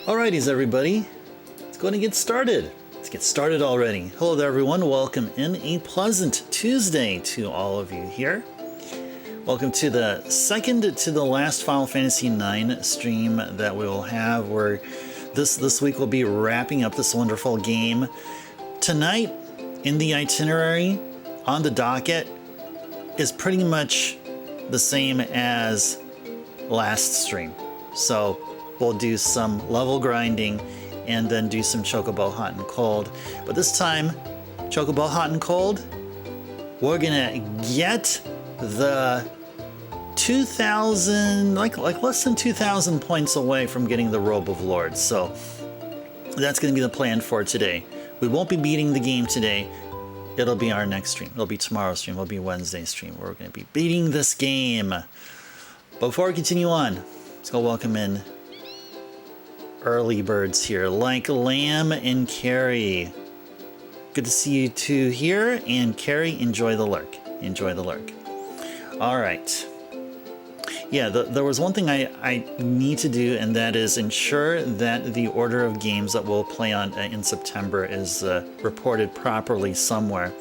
Alrighties, everybody. Let's go ahead and get started. Let's get started already. Hello there, everyone. Welcome in a pleasant Tuesday to all of you here. Welcome to the second to the last Final Fantasy IX stream that we will have, where this week we'll be wrapping up this wonderful game. Tonight, in the itinerary, on the docket, is pretty much the same as last stream. So we'll do some level grinding and then do some Chocobo Hot and Cold. But this time, Chocobo Hot and Cold, we're gonna get the 2,000, like less than 2,000 points away from getting the Robe of Lords. So that's gonna be the plan for today. We won't be beating the game today. It'll be our next stream. It'll be tomorrow's stream. It'll be Wednesday's stream. We're gonna be beating this game. But before we continue on, let's go welcome in early birds here, like Lamb and Carrie. Good to see you two here, and Carrie, enjoy the lurk. Enjoy the lurk. All right. Yeah, there was one thing I need to do, and that is ensure that the order of games that we'll play on in September is reported properly somewhere.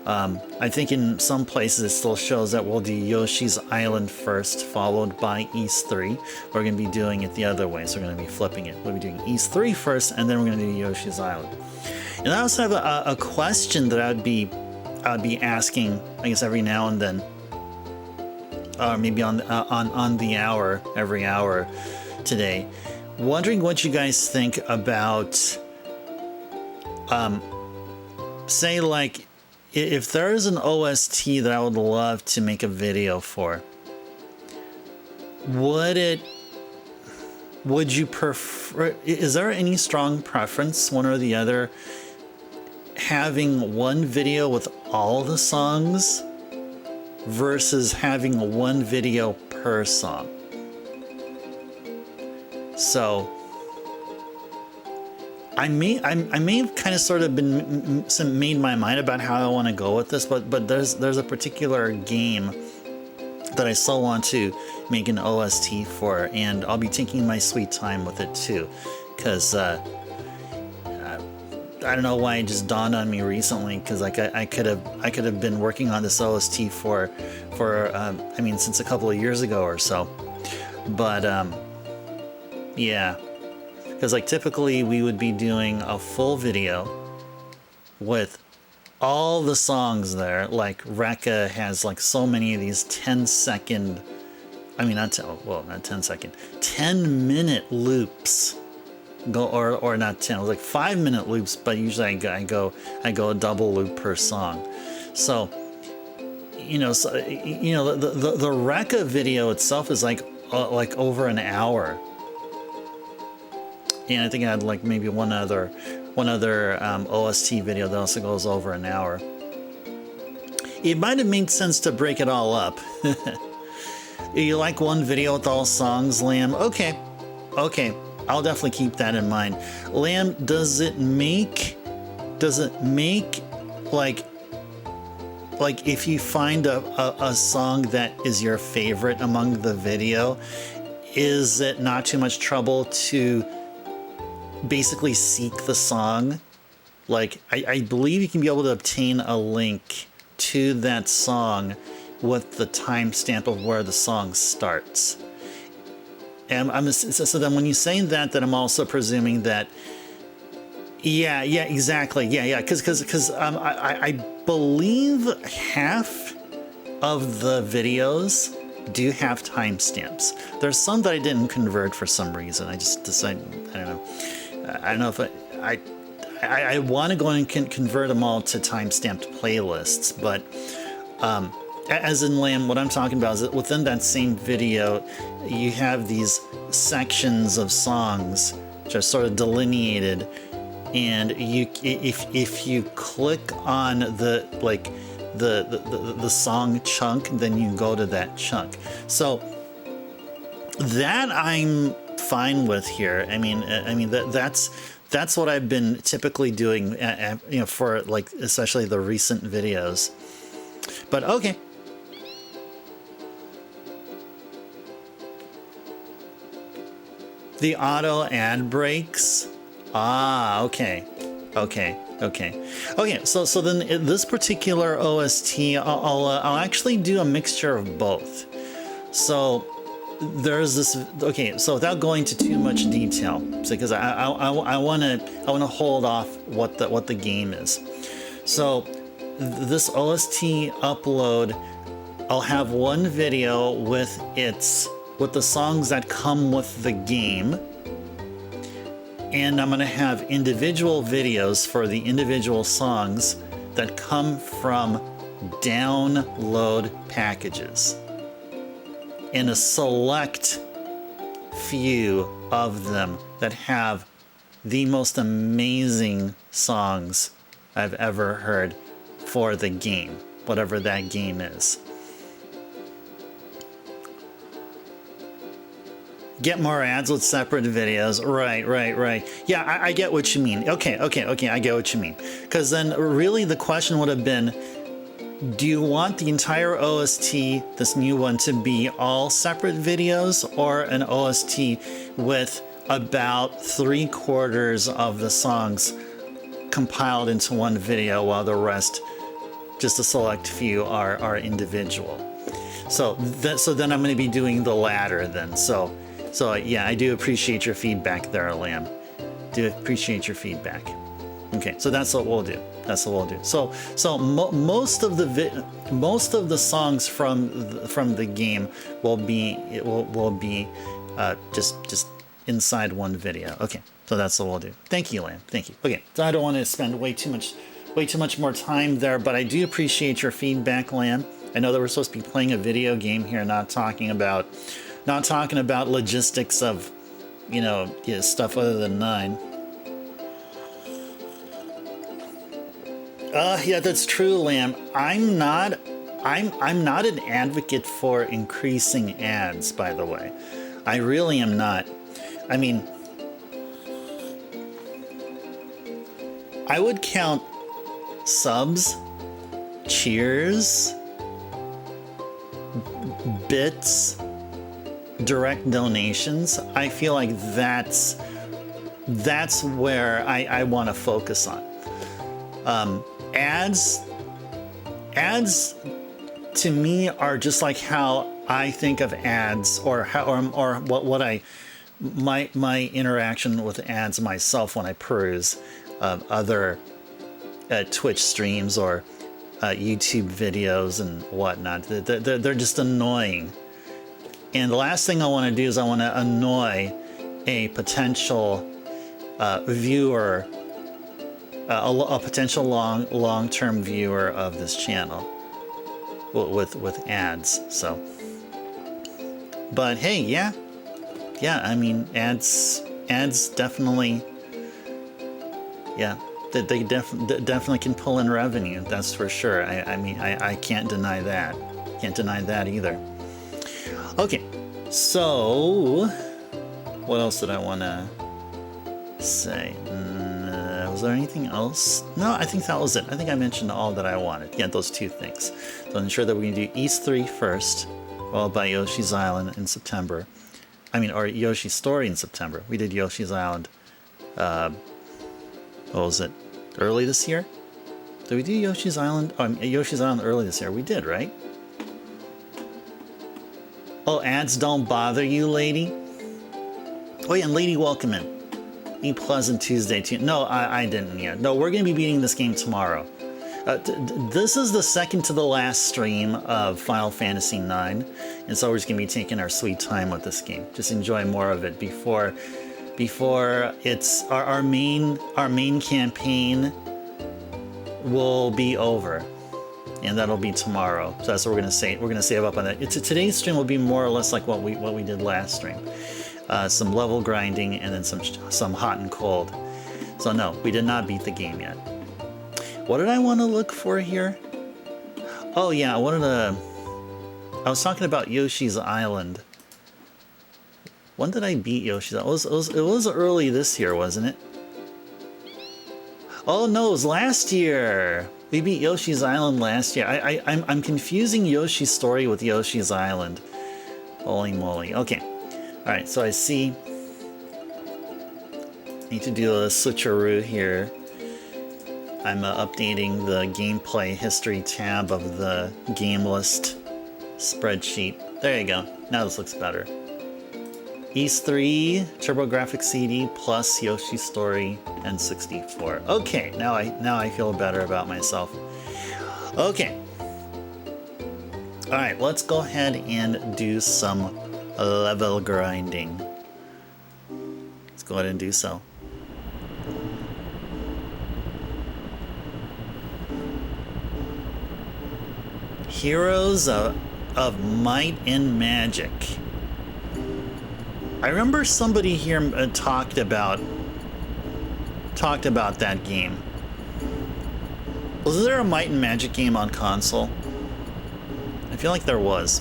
I think in some places it still shows that we'll do Yoshi's Island first, followed by East 3. We're going to be doing it the other way, so we're going to be flipping it. We'll be doing East 3 first, and then we're going to do Yoshi's Island. And I also have a question that I would be asking, I guess, every now and then, or maybe on the hour, every hour today. Wondering what you guys think about, say, like, if there is an OST that I would love to make a video for, would you prefer, is there any strong preference, one or the other, having one video with all the songs versus having one video per song? So I may have kind of sort of made my mind about how I want to go with this, but there's a particular game that I still want to make an OST for, and I'll be taking my sweet time with it too, because I don't know why it just dawned on me recently, because like I could have been working on this OST for I mean, since a couple of years ago or so, but yeah. Because like typically we would be doing a full video with all the songs there. Like Rekka has like so many of these 10-second, I mean not 10-minute loops. Or not 10, it was like 5-minute loops, but usually I go a double loop per song. So the Rekka video itself is like over an hour. And I think I had like maybe one other OST video that also goes over an hour. It might have made sense to break it all up. You like one video with all songs, Lamb? Okay, I'll definitely keep that in mind. Lamb, does it make like if you find a song that is your favorite among the video, is it not too much trouble to basically seek the song? Like I believe you can be able to obtain a link to that song with the timestamp of where the song starts. And so then when you say that I'm also presuming that yeah exactly yeah because I believe half of the videos do have timestamps. There's some that I didn't convert for some reason. I just decided, I don't know if I want to go and convert them all to time-stamped playlists, but as in Lamb, what I'm talking about is that within that same video, you have these sections of songs which are sort of delineated, and if you click on the song chunk, then you go to that chunk. So that I'm fine with here. I mean that's what I've been typically doing, for like especially the recent videos. But okay. The auto ad breaks. Ah, okay. Okay, so then in this particular OST, I'll actually do a mixture of both. So there's this. Okay, so without going into too much detail, because I want to hold off what the game is. So this OST upload, I'll have one video with the songs that come with the game. And I'm going to have individual videos for the individual songs that come from download packages. And a select few of them that have the most amazing songs I've ever heard for the game, whatever that game is. Get more ads with separate videos. Right. Yeah, I get what you mean. Okay, I get what you mean. Because then really the question would have been, do you want the entire OST, this new one, to be all separate videos, or an OST with about 3/4 of the songs compiled into one video while the rest, just a select few, are individual? So then I'm going to be doing the latter then. So yeah, I do appreciate your feedback there, Lamb. Do appreciate your feedback. Okay, so that's what we'll do. So most of the songs from the game will be just inside one video. Okay, so that's what we'll do. Thank you, Lamb. Thank you. Okay, so I don't want to spend way too much more time there, but I do appreciate your feedback, Lamb. I know that we're supposed to be playing a video game here, not talking about logistics of, stuff other than 9. Yeah, that's true, Lamb. I'm not an advocate for increasing ads, by the way. I really am not. I mean, I would count subs, cheers, bits, direct donations. I feel like that's where I want to focus on. Ads to me are just like how I think of ads, or what my interaction with ads myself when I peruse other Twitch streams or YouTube videos and whatnot. They're just annoying. And the last thing I want to do is I want to annoy a potential viewer, a potential long-term viewer of this channel with ads. So, but hey, yeah. I mean, ads definitely, yeah. They definitely can pull in revenue. That's for sure. I mean, I can't deny that. Can't deny that either. Okay, so what else did I want to say? Was there anything else? No, I think that was it. I think I mentioned all that I wanted. Yeah, those two things. So ensure that we're going to do East 3 first, followed by Yoshi's Island in September. I mean, or Yoshi's Story in September. We did Yoshi's Island, what was it, early this year? Did we do Yoshi's Island? Oh, Yoshi's Island early this year. We did, right? Oh, ads don't bother you, lady? Oh yeah, and lady, welcome in. Be pleasant Tuesday to you. No, I didn't yet. No, we're going to be beating this game tomorrow. This is the second to the last stream of Final Fantasy IX, and so we're just going to be taking our sweet time with this game. Just enjoy more of it before it's our main campaign will be over. And that'll be tomorrow. So that's what we're gonna say. We're gonna save up on that. Today's stream will be more or less like what we did last stream. Some level grinding and then some hot and cold. So no, we did not beat the game yet. What did I want to look for here? Oh yeah, I was talking about Yoshi's Island. When did I beat Yoshi's Island? It was early this year, wasn't it? Oh no, it was last year. We beat Yoshi's Island last year. I'm confusing Yoshi's Story with Yoshi's Island. Holy moly. Okay. Alright, so I see Need to do a switcheroo here. I'm updating the gameplay history tab of the game list spreadsheet. There you go. Now this looks better. Ys 3, TurboGrafx CD plus Yoshi's Story and 64. Okay, now I feel better about myself. Okay. All right, let's go ahead and do some level grinding. Let's go ahead and do so. Heroes of Might and Magic. I remember somebody here talked about that game. Was there a Might and Magic game on console? I feel like there was.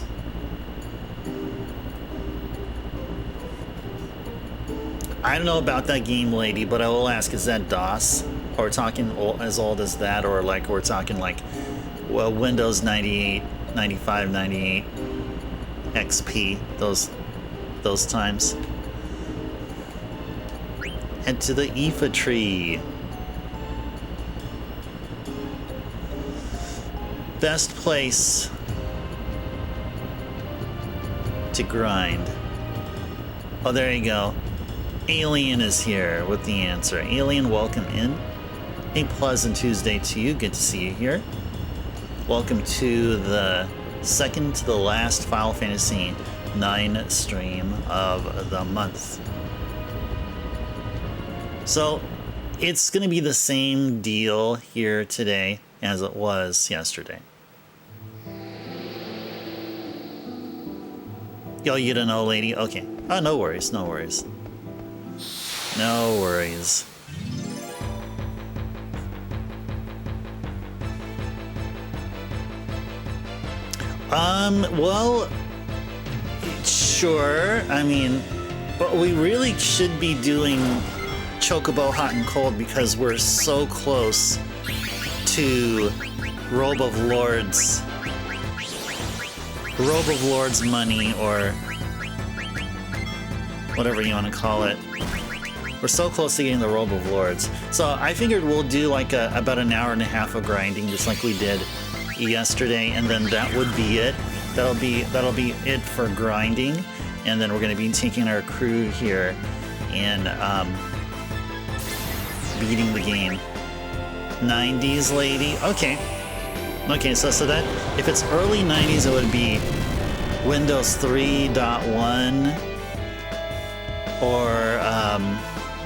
I don't know about that game, lady, but I will ask, is that DOS? Or we're talking as old as that, or like we're talking like, well, Windows 98, 95, 98, XP, those times. Head to the IFA tree. Best place to grind. Oh, there you go. Alien is here with the answer. Alien, welcome in. A pleasant Tuesday to you. Good to see you here. Welcome to the second to the last Final Fantasy IX stream of the month. So it's going to be the same deal here today as it was yesterday. Yo, you don't know, lady? Okay. Oh, no worries, no worries. No worries. Well, sure. I mean, but we really should be doing Chocobo Hot and Cold because we're so close to Robe of Lords. Robe of Lords money, or whatever you want to call it. We're so close to getting the Robe of Lords. So I figured we'll do like about an hour and a half of grinding, just like we did yesterday, and then that would be it. That'll be it for grinding, and then we're going to be taking our crew here and beating the game. 90s lady. Okay. Okay, so that if it's early 90s, it would be Windows 3.1, or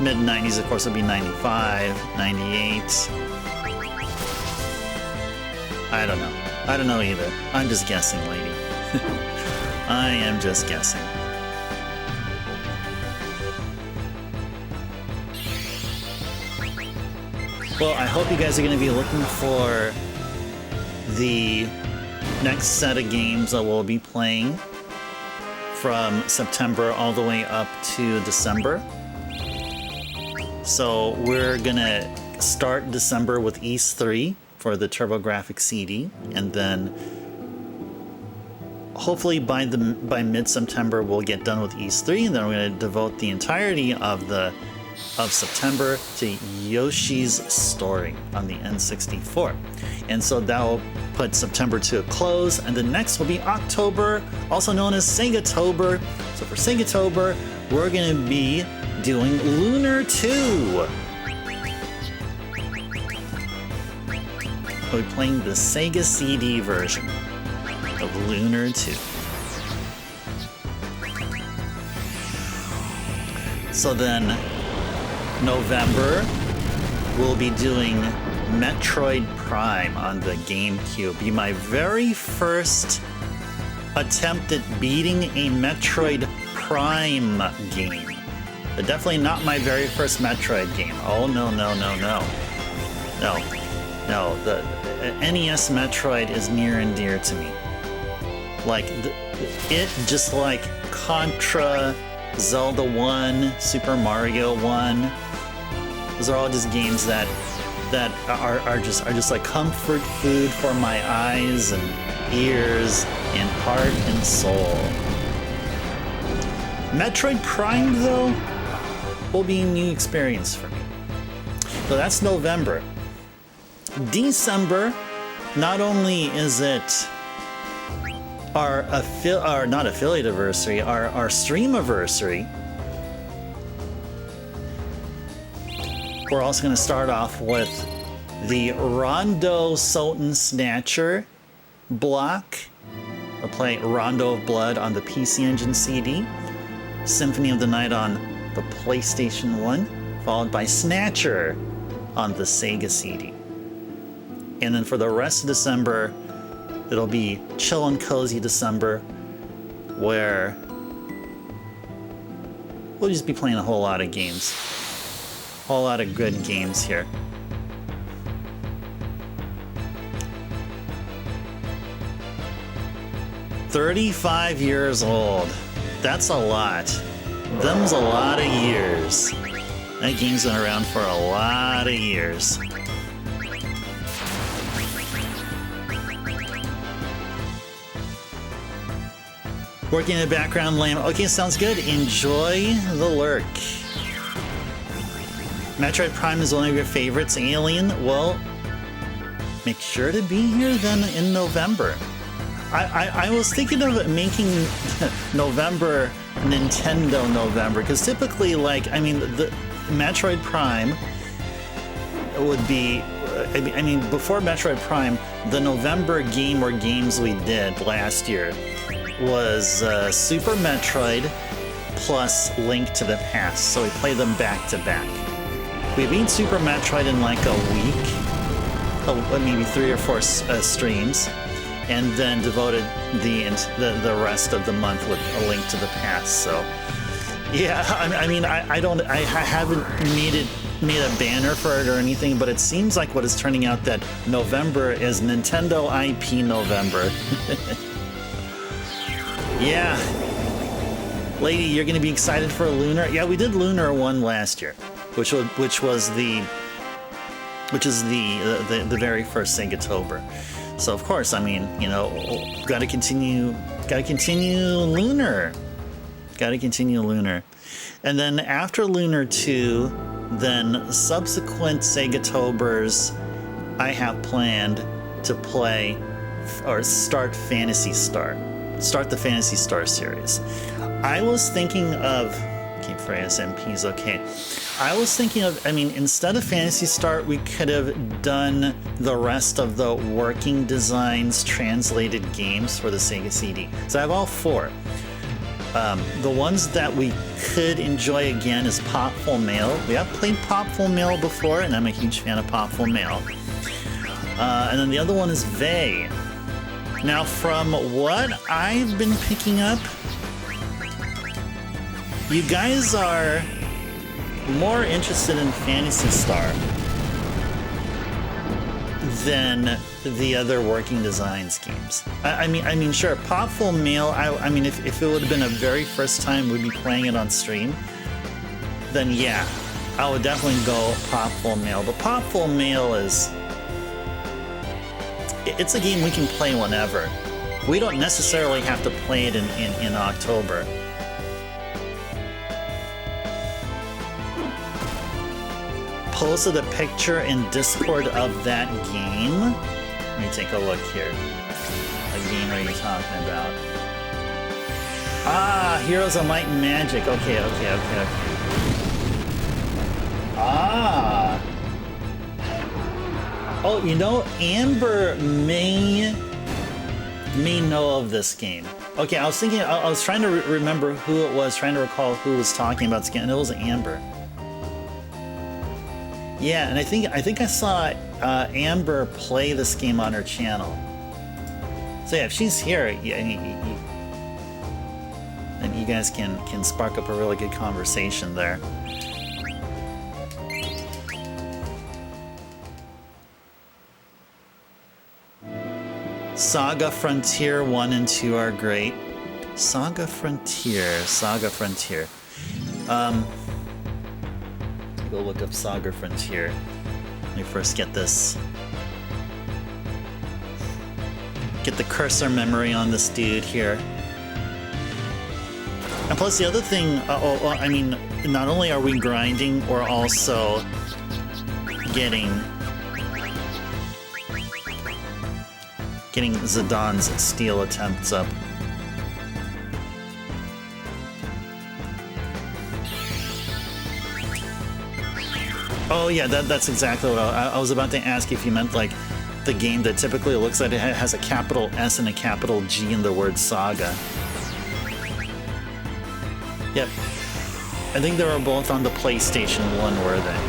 mid 90s, of course, would be 95, 98. I don't know. I don't know either. I'm just guessing, lady. I am just guessing. Well, I hope you guys are going to be looking for the next set of games that we'll be playing from September all the way up to December. So we're going to start December with Ys 3 for the TurboGrafx CD, and then hopefully by mid-September we'll get done with Ys 3, and then we're going to devote the entirety of September to Yoshi's Story on the N64. And so that will put September to a close, and the next will be October, also known as Segatober. So for Segatober, we're going to be doing Lunar 2. We'll be playing the Sega CD version of Lunar 2. So then, November, we'll be doing Metroid Prime on the GameCube. Be my very first attempt at beating a Metroid Prime game. But definitely not my very first Metroid game. Oh, no, no, no, no. No, the NES Metroid is near and dear to me. Like, it just like Contra, Zelda 1, Super Mario 1. Those are all just games that are just like comfort food for my eyes and ears and heart and soul. Metroid Prime, though, will be a new experience for me. So that's November. December, not only is it our not affiliate anniversary, our stream anniversary, we're also going to start off with the Rondo Sultan Snatcher block. We'll play Rondo of Blood on the PC Engine CD, Symphony of the Night on the PlayStation 1, followed by Snatcher on the Sega CD. And then for the rest of December, it'll be chill and cozy December, where we'll just be playing a whole lot of games. A whole lot of good games here. "35 years old. That's a lot. Them's a lot of years. That game's been around for a lot of years. Working in the background, Lamb. Okay, sounds good. Enjoy the lurk. Metroid Prime is one of your favorites. Alien, well, make sure to be here then in November. I was thinking of making November Nintendo November, because typically, like, I mean, the Metroid Prime would be, I mean, before Metroid Prime, the November game or games we did last year was Super Metroid plus Link to the Past, so we played them back to back. We beat Super Metroid in like a week, maybe 3 or 4 streams, and then devoted the rest of the month with A Link to the Past. So yeah, I mean, I haven't made a banner for it or anything, but it seems like what is turning out that November is Nintendo IP November. Yeah, lady, you're gonna be excited for Lunar. Yeah, we did Lunar 1 last year, which is the very first Segatober. So of course, I mean, you know, gotta continue Lunar. Gotta continue Lunar. And then after Lunar 2, then subsequent Segatobers I have planned to play or start Phantasy Star. Start the Phantasy Star series. I was thinking of, keep for SMPs, okay. I was thinking of, I mean, instead of Phantasy Star, we could have done the rest of the working designs translated games for the Sega CD. So I have all 4. The ones that we could enjoy again is Popful Mail. We have played Popful Mail before, and I'm a huge fan of Popful Mail. And then the other one is Vey. Now, from what I've been picking up, you guys are more interested in Phantasy Star than the other working designs games. I mean, sure, Popful Mail. I mean, if it would have been a very first time we'd be playing it on stream, then yeah, I would definitely go Popful Mail. But Popful Mail is, it's a game we can play whenever. We don't necessarily have to play it in October. Posted a picture in Discord of that game. Let me take a look here. What game are you talking about? Ah, Heroes of Might and Magic. Okay. Ah. Oh, you know, Amber may know of this game. Okay, I was thinking, I was trying to remember who it was, trying to recall who was talking about this game, and it was Amber. Yeah, and I think I saw Amber play this game on her channel. So yeah, if she's here, then you guys can spark up a really good conversation there. Saga Frontier 1 and 2 are great. Saga Frontier. Go look up Saga Frontier. Let me first get this. Get the cursor memory on this dude here. And plus the other thing, I mean, not only are we grinding, we're also getting Zidane steal attempts up. Oh yeah, that's exactly what I was about to ask, if you meant like the game that typically looks like it has a capital S and a capital G in the word Saga. Yep. I think they were both on the PlayStation 1, were they?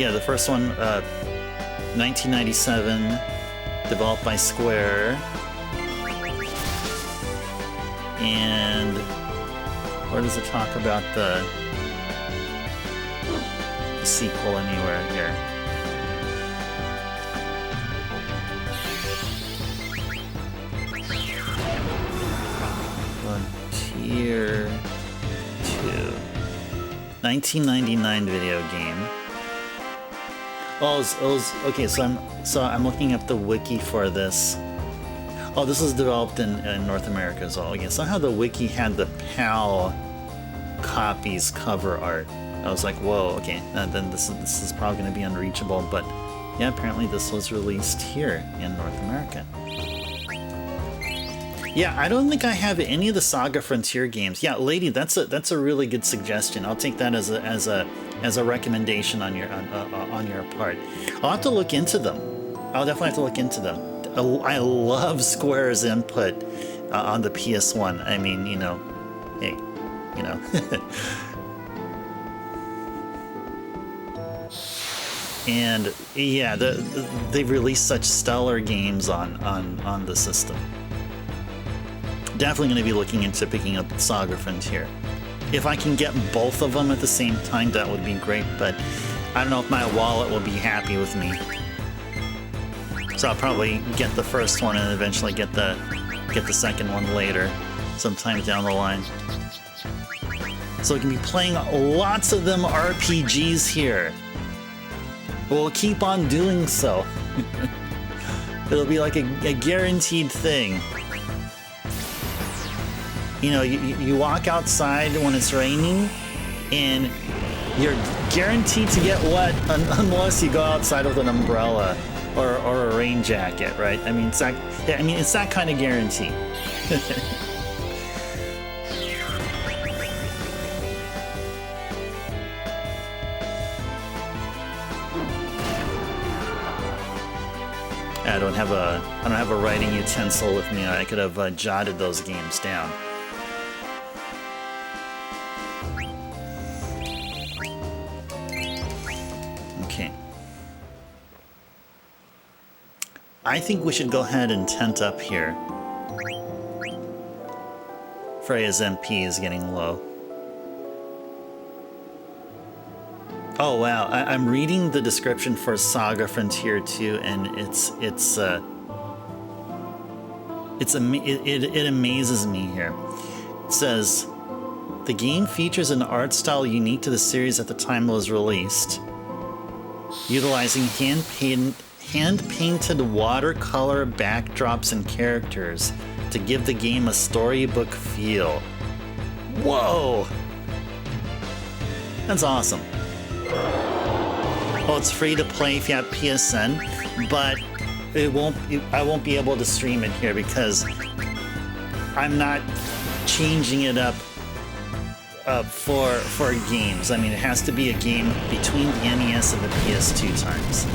Yeah, the first one, 1997, developed by Square. And where does it talk about the sequel anywhere here? Frontier 2. 1999 video game. Oh, okay, so I'm looking up the wiki for this. Oh, this was developed in North America as well. Again, somehow the wiki had the PAL copies cover art. I was like, whoa, okay, then this is probably going to be unreachable, but yeah, apparently this was released here in North America. Yeah, I don't think I have any of the Saga Frontier games. Yeah, lady, that's a really good suggestion. I'll take that as a recommendation on your part. I'll have to look into them. I'll definitely have to look into them. I love Square's input on the PS1. I mean, you know, hey, you know. And yeah, they've released such stellar games on the system. Definitely going to be looking into picking up Saga Frontier. If I can get both of them at the same time, that would be great, but I don't know if my wallet will be happy with me. So I'll probably get the first one and eventually get the second one later, sometime down the line. So we can be playing lots of them RPGs here. We'll keep on doing so. It'll be like a guaranteed thing. You know, you walk outside when it's raining, and you're guaranteed to get wet unless you go outside with an umbrella or a rain jacket, right? I mean, it's that kind of guarantee. I don't have a writing utensil with me. I could have jotted those games down. Okay. I think we should go ahead and tent up here. Freya's MP is getting low. Oh wow, I'm reading the description for Saga Frontier 2, and it amazes me here. It says, the game features an art style unique to the series at the time it was released, utilizing hand-painted watercolor backdrops and characters to give the game a storybook feel. Whoa! That's awesome. Well, it's free to play if you have PSN, but I won't be able to stream it here because I'm not changing it up for games. I mean, it has to be a game between the NES and the PS2 times.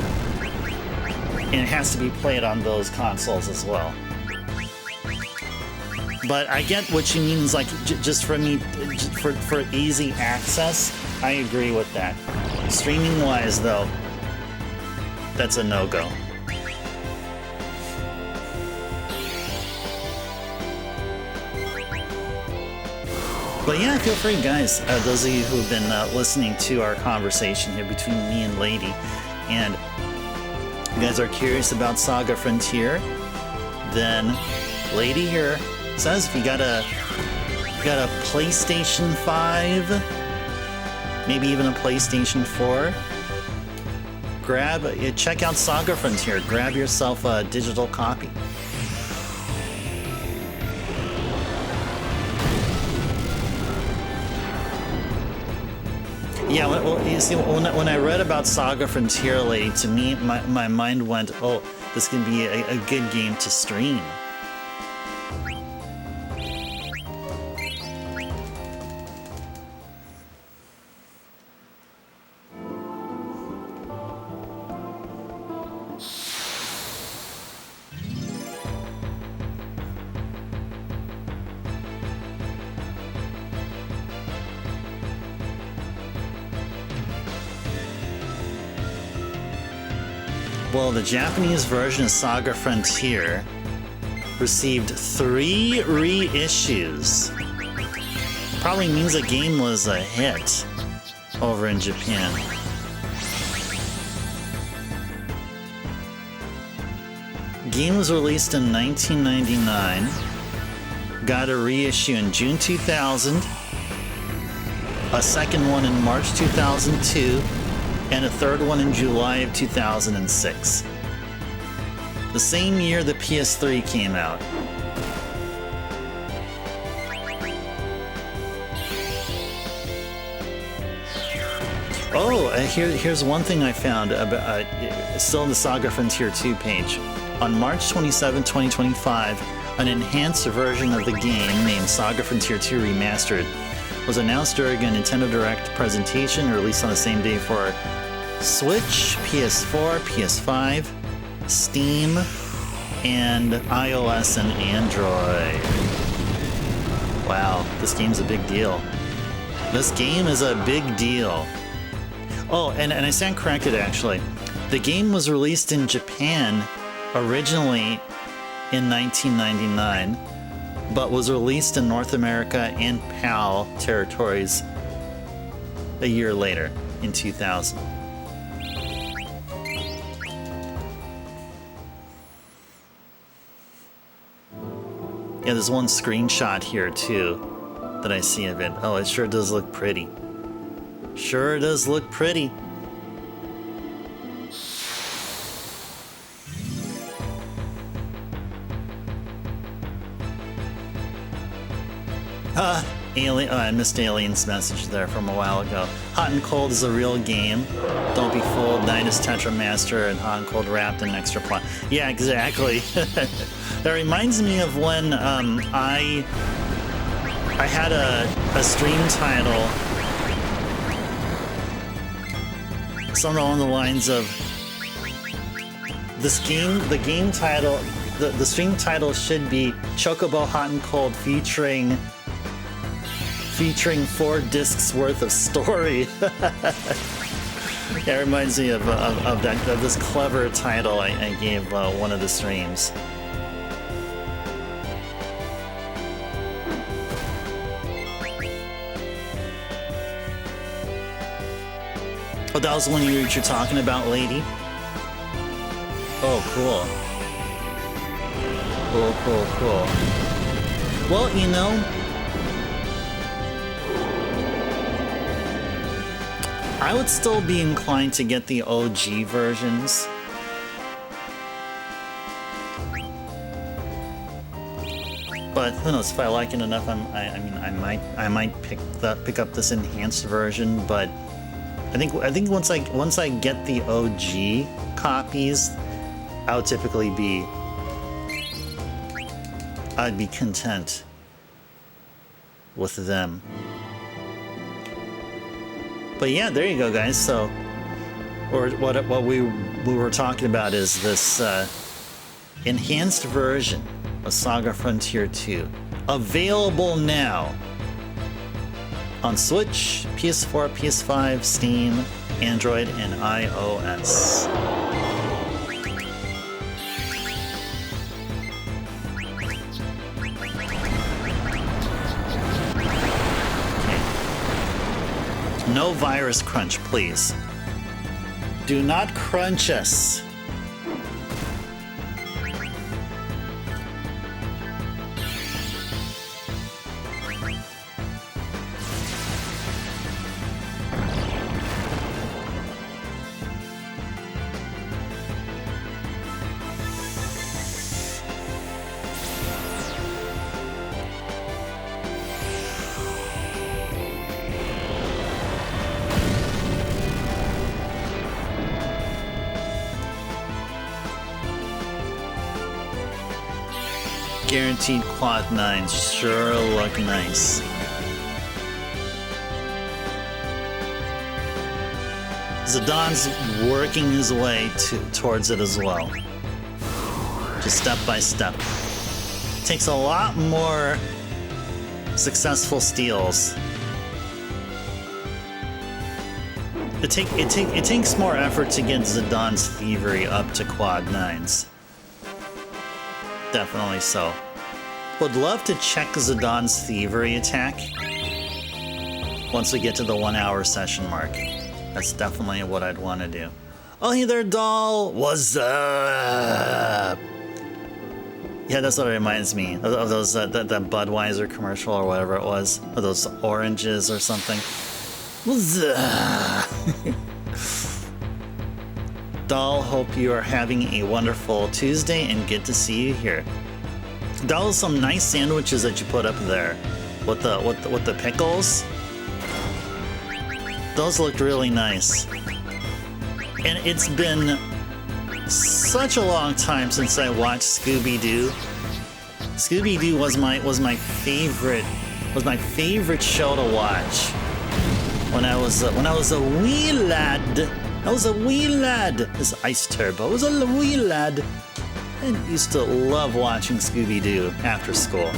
And it has to be played on those consoles as well. But I get what you mean, is like just for me, for easy access. I agree with that. Streaming wise, though, that's a no-go. But yeah, feel free, guys. Those of you who've been listening to our conversation here between me and Lady, and you guys are curious about Saga Frontier, then Lady here says if you got a PlayStation 5, maybe even a PlayStation 4, check out Saga Frontier. Grab yourself a digital copy. Yeah, well, you see, when I read about Saga Frontier Lady, to me, my mind went, oh, this can be a good game to stream. Well, the Japanese version of Saga Frontier received 3 reissues. Probably means the game was a hit over in Japan. Game was released in 1999, got a reissue in June 2000, a second one in March 2002, and a third one in July of 2006. The same year the PS3 came out. Oh, here's one thing I found about still in the Saga Frontier 2 page. On March 27, 2025, an enhanced version of the game named Saga Frontier 2 Remastered was announced during a Nintendo Direct presentation released on the same day for Switch, PS4, PS5, Steam, and iOS and Android. Wow, this game's a big deal. This game is a big deal. Oh, and I stand corrected actually. The game was released in Japan originally in 1999, but was released in North America and PAL territories a year later, in 2000. Yeah, there's one screenshot here too that I see of it. Oh, it sure does look pretty. Sure does look pretty. Alien. Oh, I missed Alien's message there from a while ago. Hot and Cold is a real game. Don't be fooled. Nidus Tetramaster and Hot and Cold wrapped in extra plot. Yeah, exactly. That reminds me of when I had a stream title, something along the lines of this game. The game title, the stream title should be Chocobo Hot and Cold featuring 4 discs worth of story. Yeah, it reminds me of this clever title I gave one of the streams. Oh, that was the one you're talking about, lady? Oh, cool. Cool. Well, you know, I would still be inclined to get the OG versions. But who knows, if I like it enough, I might pick up this enhanced version, but I think once I get the OG copies, I'd be content with them. But yeah, there you go, guys. So, or what we were talking about is this enhanced version of Saga Frontier 2, available now on Switch, PS4, PS5, Steam, Android, and iOS. No virus crunch, please. Do not crunch us. Guaranteed quad 9s sure look nice. Zidon's working his way towards it as well. Just step by step. Takes a lot more successful steals. It takes more effort to get Zidon's Thievery up to quad 9s. Definitely so. Would love to check Zidon's Thievery attack once we get to the 1 hour session mark. That's definitely what I'd want to do. Oh, hey there, doll! What's up? Yeah, that's what it reminds me of those that Budweiser commercial or whatever it was, or those oranges or something. What's up? Doll, hope you are having a wonderful Tuesday and good to see you here. Doll, some nice sandwiches that you put up there with the pickles. Those looked really nice. And it's been such a long time since I watched Scooby-Doo. Scooby-Doo was my favorite show to watch when I was a wee lad. I was a wee lad. This Ice Turbo. I was a wee lad. I used to love watching Scooby-Doo after school.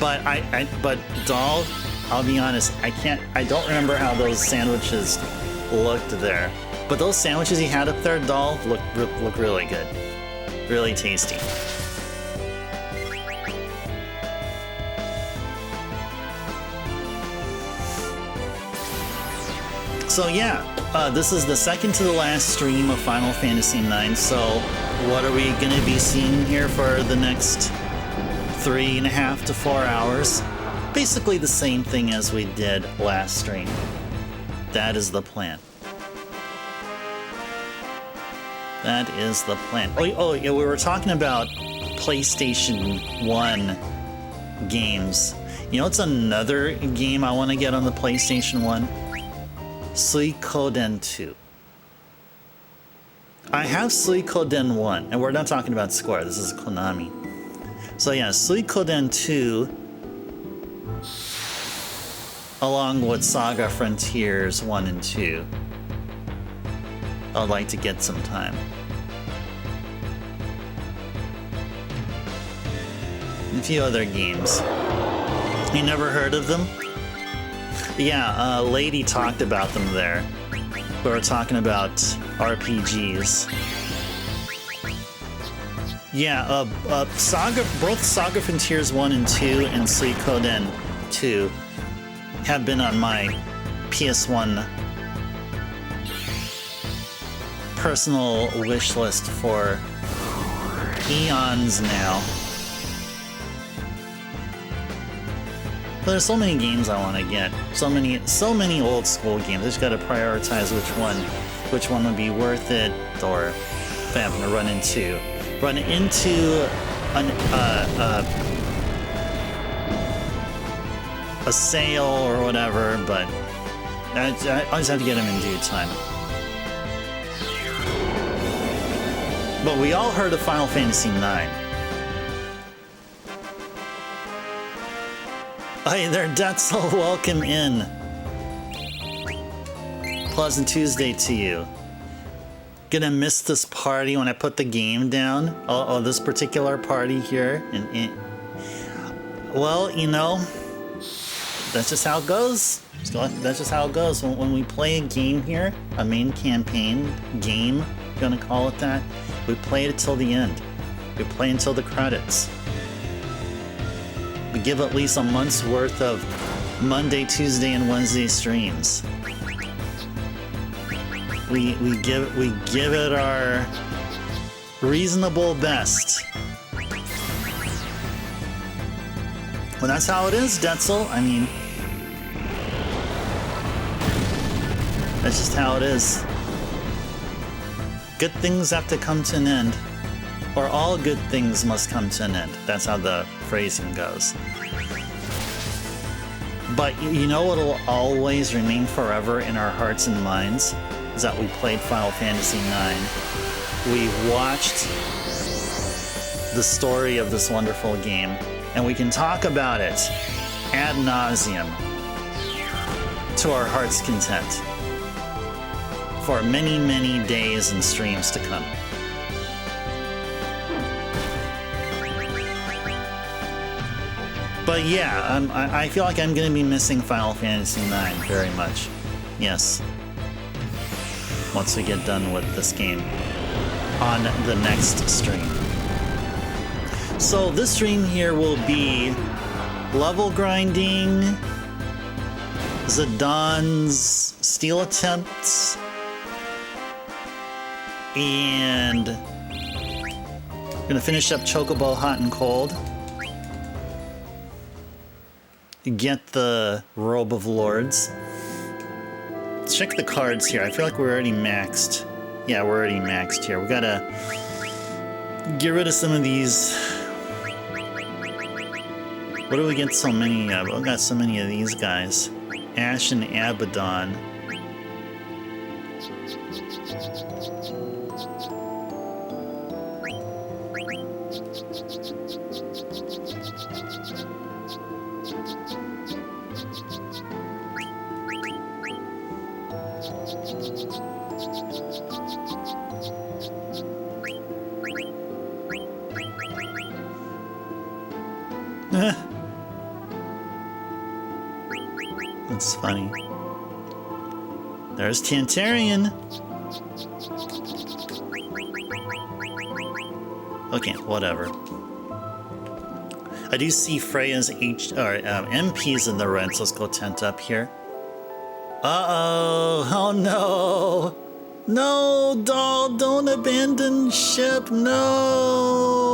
But Doll, I'll be honest, I don't remember how those sandwiches looked there. But those sandwiches he had up there, Doll, look really good. Really tasty. So yeah, this is the second to the last stream of Final Fantasy IX, so what are we going to be seeing here for the next 3.5 to 4 hours? Basically the same thing as we did last stream. That is the plan. That is the plan. Oh yeah, we were talking about PlayStation 1 games. You know, it's another game I want to get on the PlayStation 1? Suikoden 2. I have Suikoden 1, and we're not talking about Square, this is Konami. So yeah, Suikoden 2, along with Saga Frontiers 1 and 2. I'd like to get some time. And a few other games. You never heard of them? Yeah, Lady talked about them there. We were talking about RPGs. Yeah, both Saga Frontiers 1 and 2 and Suikoden 2 have been on my PS1 personal wish list for eons now. But there's so many games I want to get. So many old school games. I just got to prioritize which one would be worth it, or if I happen to run into a sale or whatever. But I just have to get them in due time. But we all heard of Final Fantasy IX. Hey there, Detzel, welcome in. Pleasant Tuesday to you. Gonna miss this party when I put the game down. Oh, this particular party here. Well, you know, that's just how it goes. That's just how it goes. When we play a game here, a main campaign game, if you wanna call it that, we play it till the end. We play until the credits. We give at least a month's worth of Monday, Tuesday, and Wednesday streams. We give it our reasonable best. Well, that's how it is, Detzel. I mean, that's just how it is. Good things have to come to an end. Or all good things must come to an end. That's how the phrasing goes. But you know what'll always remain forever in our hearts and minds? Is that we played Final Fantasy IX. We watched the story of this wonderful game, and we can talk about it ad nauseum to our heart's content for many, many days and streams to come. But yeah, I feel like I'm going to be missing Final Fantasy IX very much. Yes. Once we get done with this game on the next stream. So this stream here will be level grinding, Zidane steal attempts, and I'm gonna finish up Chocobo Hot and Cold. Get the Robe of Lords. Let's check the cards here. I feel like we're already maxed. Yeah, we're already maxed here. We gotta get rid of some of these. What do we get so many of? We got so many of these guys. Ash and Abaddon. That's funny. There's Tantarian. Okay, whatever. I do see Freya's MPs in the red, so let's go tent up here. Uh-oh! Oh no! No, doll, don't abandon ship, no!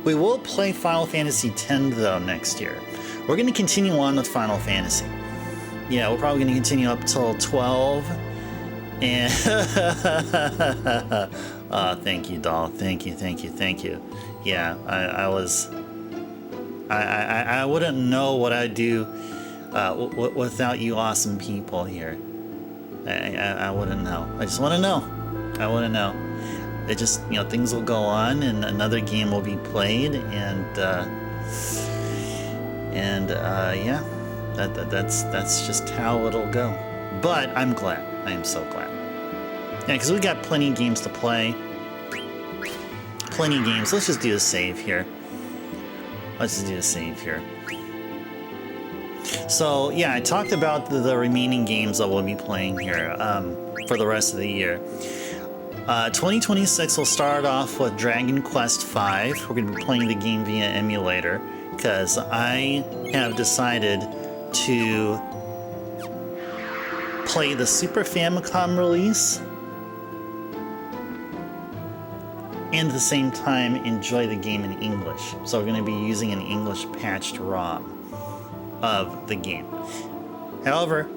We will play Final Fantasy X though next year. We're going to continue on with Final Fantasy. Yeah, we're probably going to continue up till 12. And oh, thank you, doll. Thank you, thank you, thank you. Yeah, I wouldn't know what I'd do without you awesome people here. I wouldn't know. I just want to know. I want to know. It just, you know, things will go on and another game will be played, and yeah, that's just how it'll go. But I'm glad. I am so glad. Yeah, because we got plenty of games to play. Plenty of games. Let's just do a save here. Let's just do a save here. So yeah, I talked about the remaining games that we'll be playing here for the rest of the year. 2026 will start off with Dragon Quest V. We're going to be playing the game via emulator because I have decided to play the Super Famicom release and at the same time enjoy the game in English. So we're going to be using an English patched ROM of the game. However,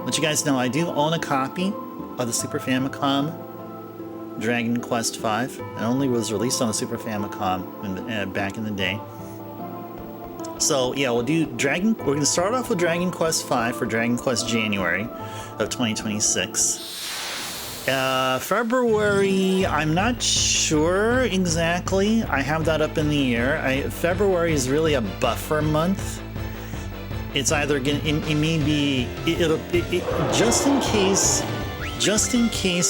let you guys know I do own a copy of the Super Famicom Dragon Quest V. It only was released on the Super Famicom back in the day. So yeah, we'll do We're going to start off with Dragon Quest V for Dragon Quest January of 2026. February, I'm not sure exactly. I have that up in the air. February is really a buffer month. It's either gonna, it may be, just in case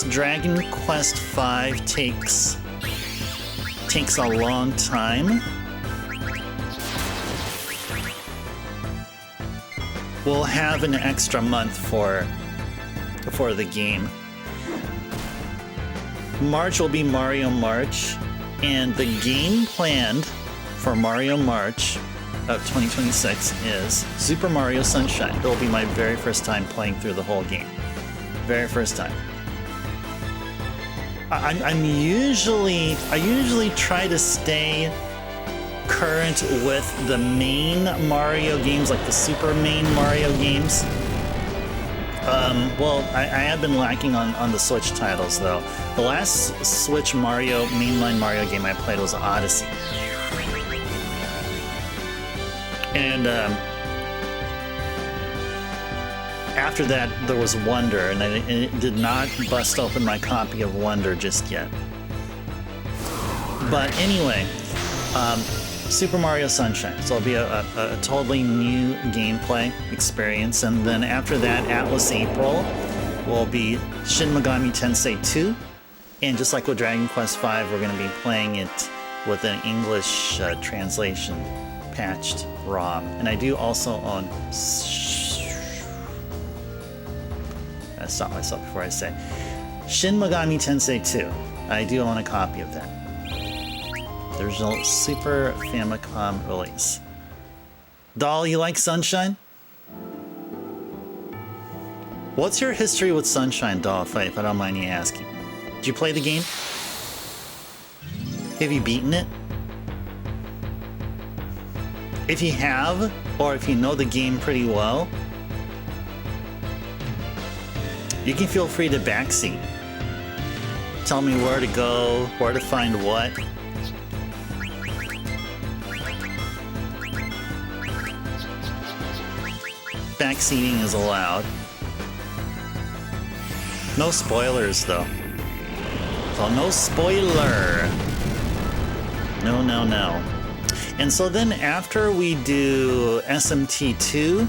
Dragon Quest V takes a long time. We'll have an extra month for the game. March will be Mario March, and the game planned for Mario March of 2026 is Super Mario Sunshine. It'll be my very first time playing through the whole game. Very first time. I usually try to stay current with the main Mario games, like the super main Mario games. Well, I have been lacking on the Switch titles, though. The last Switch mainline Mario game I played was Odyssey. And after that, there was Wonder, and it did not bust open my copy of Wonder just yet. But anyway, Super Mario Sunshine. So it'll be a totally new gameplay experience. And then after that, Atlas April will be Shin Megami Tensei 2. And just like with Dragon Quest V, we're going to be playing it with an English translation patched ROM. And I do also own... I stop myself before I say Shin Megami Tensei 2. I do own a copy of that. The original Super Famicom release. Doll, you like Sunshine? What's your history with Sunshine, Doll, if I don't mind you asking? Did you play the game? Have you beaten it? If you have, or if you know the game pretty well, you can feel free to backseat. Tell me where to go, where to find what. Backseating is allowed. No spoilers, though. So no spoiler. No, no, no. And so then after we do SMT2,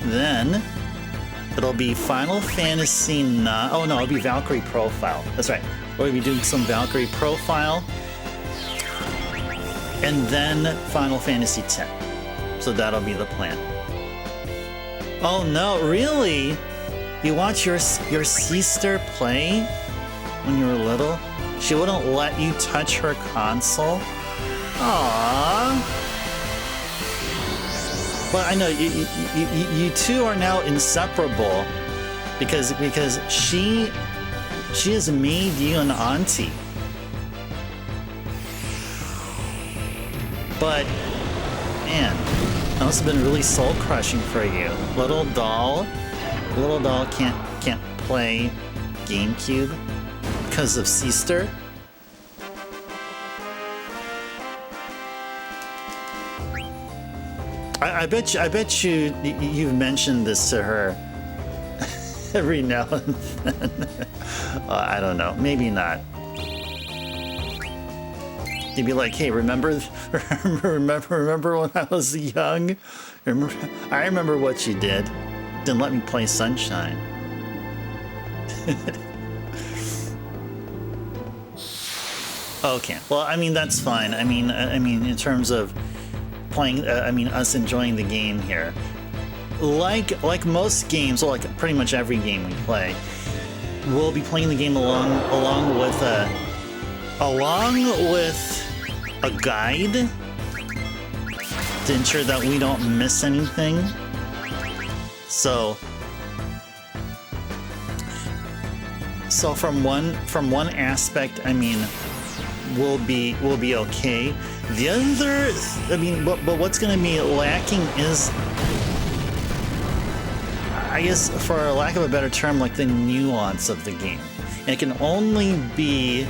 then it'll be Final Fantasy IX. Oh no, it'll be Valkyrie Profile. That's right. We'll be doing some Valkyrie Profile. And then Final Fantasy X. So that'll be the plan. Oh no, really? You watch your sister play when you were little? She wouldn't let you touch her console? Aww. Well, I know you two are now inseparable because she has made you an auntie. But man, that must have been really soul crushing for you. Little doll can't play GameCube because of sister. I bet you've mentioned this to her every now and then. I don't know, maybe not. You'd be like, hey, remember when I was young? I remember what you did. Didn't let me play Sunshine. Okay, well, I mean, that's fine. I mean, in terms of playing, us enjoying the game here. Like most games, well, like pretty much every game we play, we'll be playing the game along with a guide to ensure that we don't miss anything. So from one aspect, I mean, we'll be okay. The other, I mean, but what's going to be lacking is, I guess, for lack of a better term, like the nuance of the game. And it can only be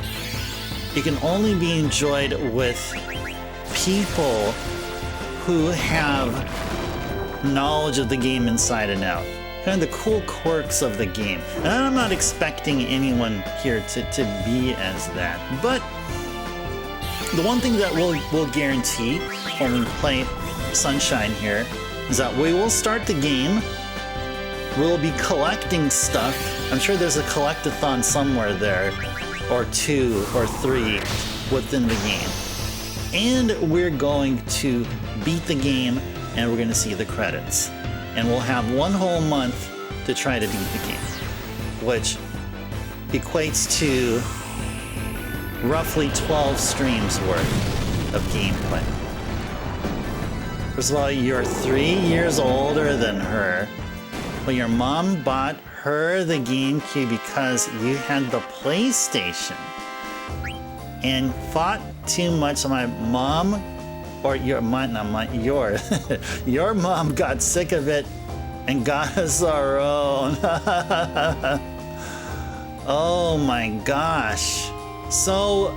enjoyed with people who have knowledge of the game inside and out. Kind of the cool quirks of the game. And I'm not expecting anyone here to be as that. But the one thing that we'll guarantee when we play Sunshine here is that we will start the game. We'll be collecting stuff. I'm sure there's a collectathon somewhere there, or 2 or 3 within the game. And we're going to beat the game, and we're going to see the credits. And we'll have 1 whole month to try to beat the game, which equates to roughly 12 streams worth of gameplay. First of all, you're 3 years older than her. Well, your mom bought her the GameCube because you had the PlayStation and fought too much. My mom, or your mom got sick of it and got us our own. Oh my gosh. So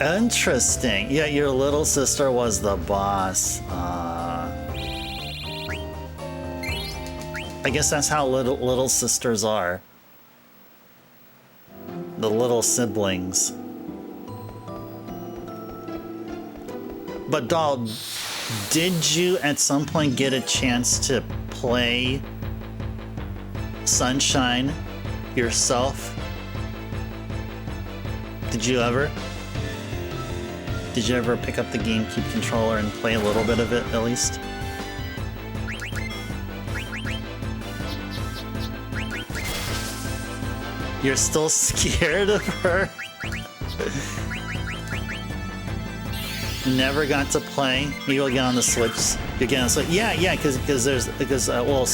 Interesting. Yeah, your little sister was the boss. I guess that's how little sisters are. The little siblings. But doll, did you at some point get a chance to play Sunshine yourself? Did you ever? Did you ever pick up the GameCube controller and play a little bit of it, at least? You're still scared of her? Never got to play? Maybe you'll get on the Switch. You'll get on the Switch. Yeah, because well,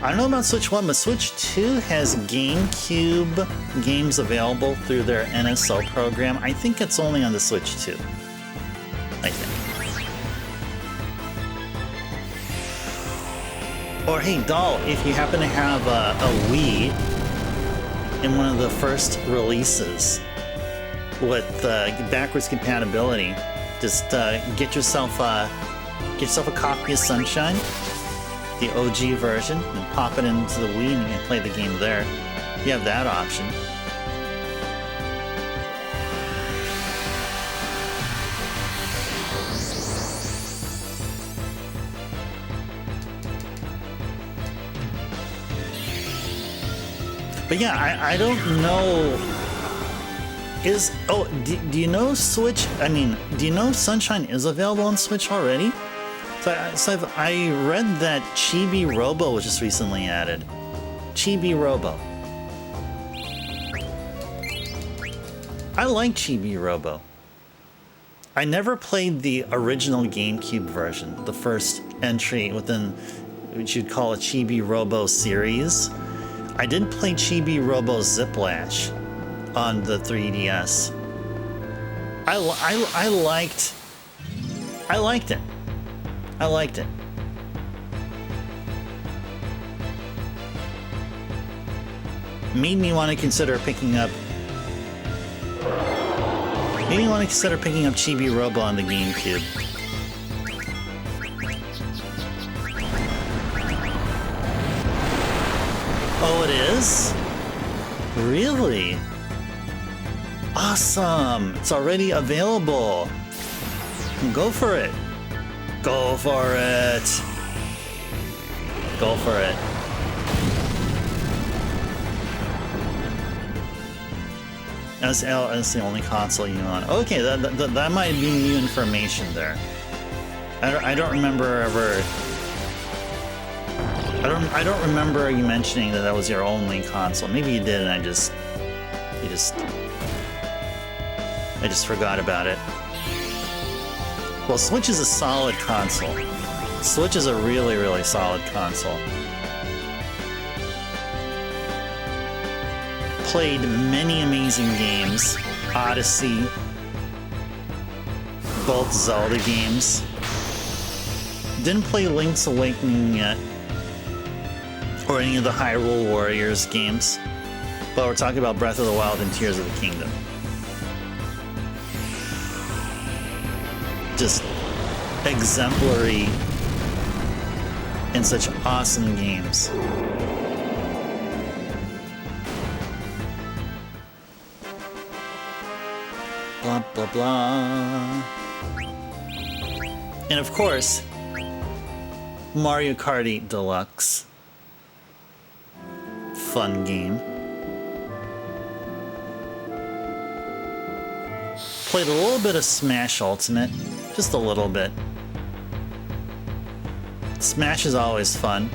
I don't know about Switch 1, but Switch 2 has GameCube games available through their NSO program. I think it's only on the Switch 2. I think. Or hey, doll, if you happen to have a Wii in one of the first releases with backwards compatibility, just get yourself a copy of Sunshine, the OG version, and pop it into the Wii and you can play the game there. You have that option. But yeah, I don't know. Do you know Switch? I mean, do you know Sunshine is available on Switch already? So I read that Chibi Robo was just recently added. Chibi Robo. I like Chibi Robo. I never played the original GameCube version, the first entry within what you'd call a Chibi Robo series. I did play Chibi Robo Ziplash on the 3DS. I liked it. I liked it. Made me want to consider picking up. Made me want to consider picking up Chibi Robo on the GameCube. Oh, it is? Really? Awesome! It's already available. Go for it. Go for it. Go for it. That's the only console you want. Okay, that might be new information there. I don't remember ever. I don't remember you mentioning that was your only console. Maybe you did, and I just forgot about it. Well, Switch is a solid console. Switch is a really, really solid console. Played many amazing games. Odyssey. Both Zelda games. Didn't play Link's Awakening yet. Or any of the Hyrule Warriors games. But we're talking about Breath of the Wild and Tears of the Kingdom. Just exemplary and such awesome games. Blah, blah, blah. And of course, Mario Kart 8 Deluxe. Fun game. Played a little bit of Smash Ultimate. Just a little bit. Smash is always fun.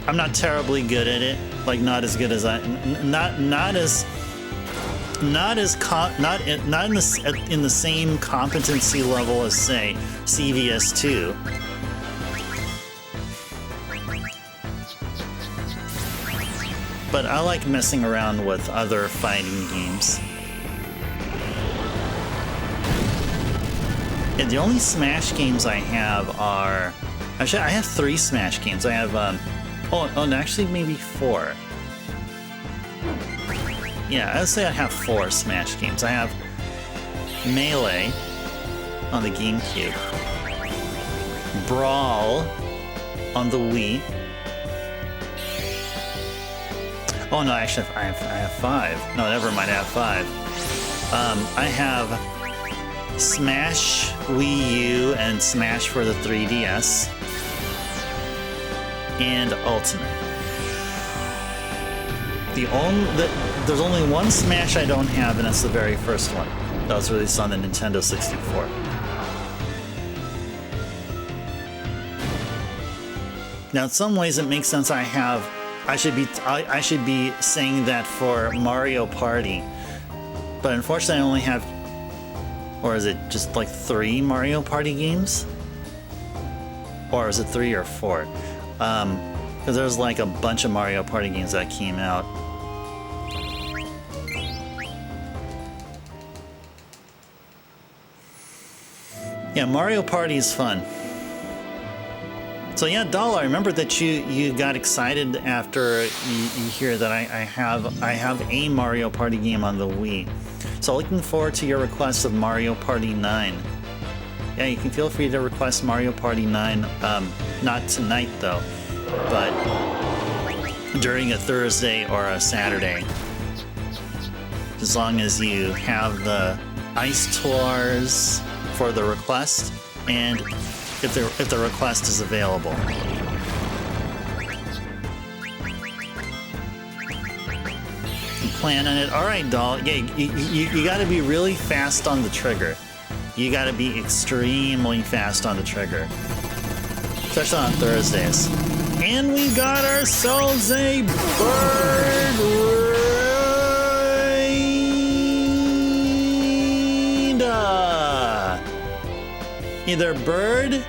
I'm not terribly good at it. Like, not as good as in the same competency level as, say, CVS2. But I like messing around with other fighting games. Yeah, the only Smash games I have are... Actually, I have 3 Smash games. I have, and actually maybe 4. Yeah, I'd say I have 4 Smash games. I have Melee on the GameCube, Brawl on the Wii. Oh no, actually, I have 5. No, never mind, I have 5. I have Smash Wii U and Smash for the 3DS, and Ultimate. There's only one Smash I don't have, and that's the very first one. That was released on the Nintendo 64. Now, in some ways, it makes sense. I should be saying that for Mario Party, but unfortunately, I only have, or is it just like 3 Mario Party games, or is it 3 or 4? Because there's like a bunch of Mario Party games that came out. Yeah, Mario Party is fun. So yeah, Doll, I remember that you got excited after you hear that I have a Mario Party game on the Wii. So looking forward to your request of Mario Party 9. Yeah, you can feel free to request Mario Party 9, not tonight though, but during a Thursday or a Saturday. As long as you have the Ice Tours for the request, and if the request is available. You plan on it. All right, Doll. Yeah, you got to be really fast on the trigger. You got to be extremely fast on the trigger, especially on Thursdays. And we got ourselves a bird raid. Either Bird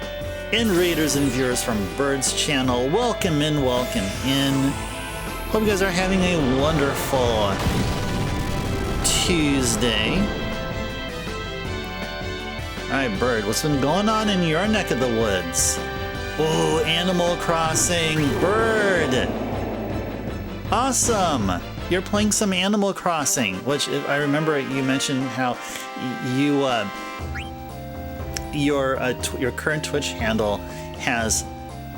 and readers and viewers from Bird's channel, welcome in, welcome in. Hope you guys are having a wonderful Tuesday. Alright, Bird, what's been going on in your neck of the woods? Oh, Animal Crossing, Bird! Awesome! You're playing some Animal Crossing, which I remember you mentioned how you your current Twitch handle has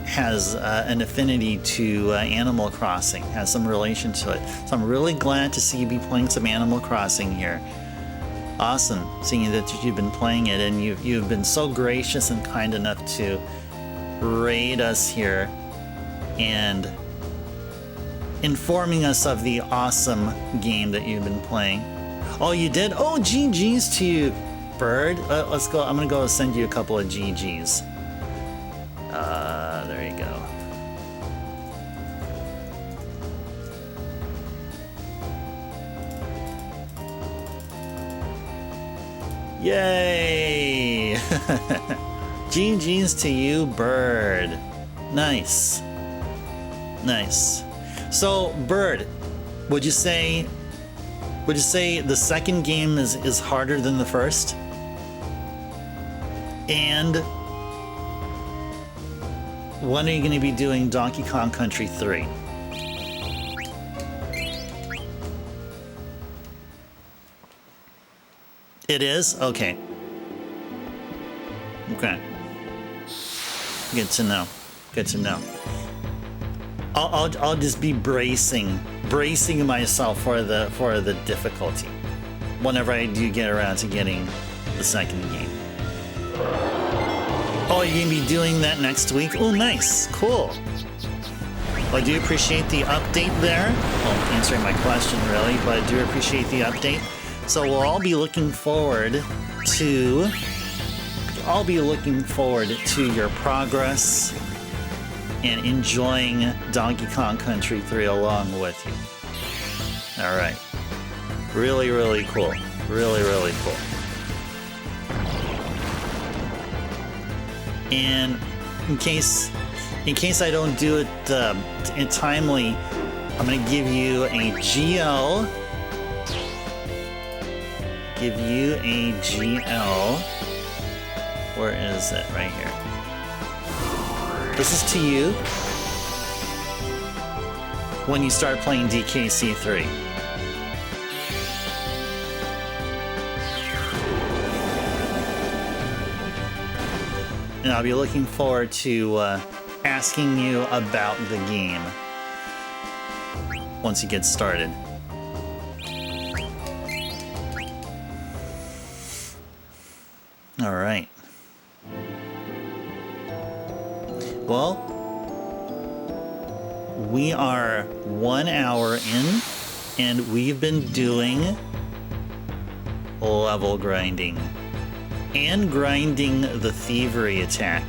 an affinity to Animal Crossing, has some relation to it. So I'm really glad to see you be playing some Animal Crossing here. Awesome, seeing that you've been playing it, and you've been so gracious and kind enough to raid us here and informing us of the awesome game that you've been playing. Oh, you did? Oh, GG's to you, Bird. Let's go. I'm gonna go send you a couple of GG's. There you go. Yay! GG's to you, Bird. Nice. Nice. So, Bird, would you say the second game is harder than the first? And when are you going to be doing Donkey Kong Country 3? It is? Okay. Okay. Good to know. Good to know. I'll just be bracing myself for the difficulty whenever I do get around to getting the second game. Oh, you're gonna be doing that next week? Oh, nice, cool. Well, I do appreciate the update there. Well, answering my question really, but I do appreciate the update. So we'll all be looking forward to your progress and enjoying Donkey Kong Country 3 along with you. All right. Really, really cool. Really, really cool. And in case I don't do it in timely, I'm gonna give you a GL. Give you a GL. Where is it? Right here. This is to you when you start playing DKC3. and I'll be looking forward to asking you about the game once you get started. All right. Well, we are 1 hour in, and we've been doing level grinding and grinding the thievery attack.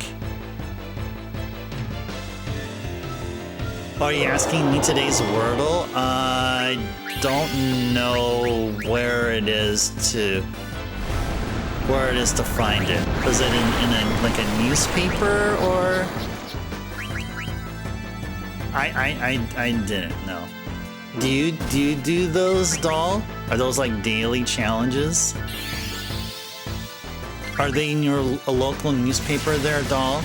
Are you asking me today's Wordle? I don't know where it is to find it. Was it in like a newspaper or? I didn't know. Do you do those, doll? Are those like daily challenges? Are they in your local newspaper there, doll?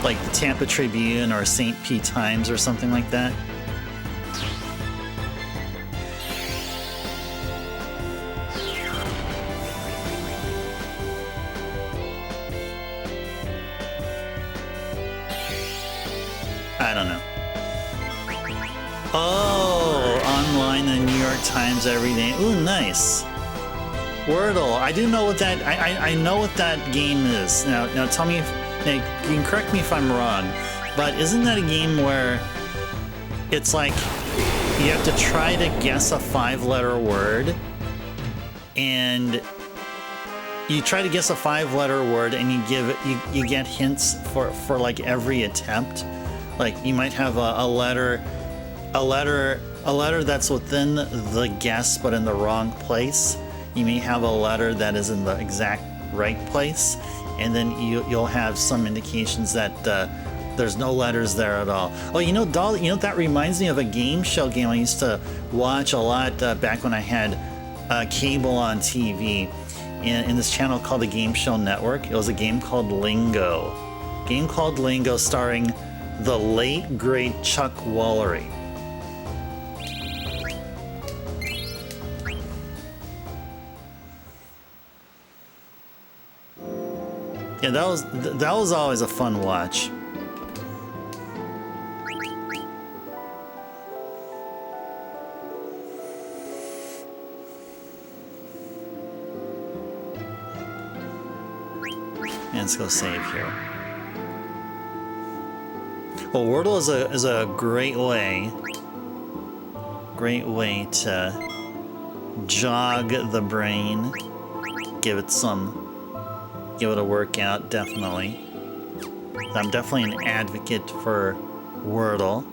Like the Tampa Tribune or St. Pete Times or something like that? I don't know. Oh, online in the New York Times every day. Ooh, nice. Wordle. I do know what that. I know what that game is. Now tell me if you can correct me if I'm wrong, but isn't that a game where it's like you have to try to guess a 5-letter word, and you try to guess a 5-letter word, and you get hints for like every attempt. Like you might have a letter that's within the guess but in the wrong place. You may have a letter that is in the exact right place, and then you'll have some indications that there's no letters there at all. Oh, you know, doll, you know, that reminds me of a game show game I used to watch a lot back when I had cable on TV in this channel called the Game Show Network. It was a game called Lingo. Starring the late great Chuck Woolery. Yeah, that was always a fun watch. And let's go save here. Well, Wordle is a great way to jog the brain, give it a workout, definitely. I'm definitely an advocate for Wordle.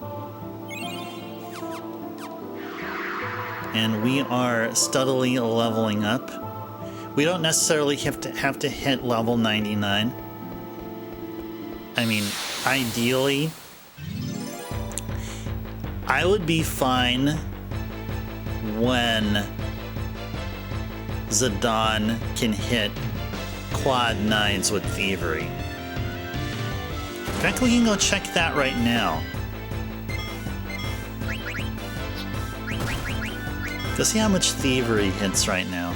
And we are steadily leveling up. We don't necessarily have to hit level 99. I mean, ideally, I would be fine when Zidane can hit quad 9s with thievery. In fact, we can go check that right now. Go see how much thievery hits right now.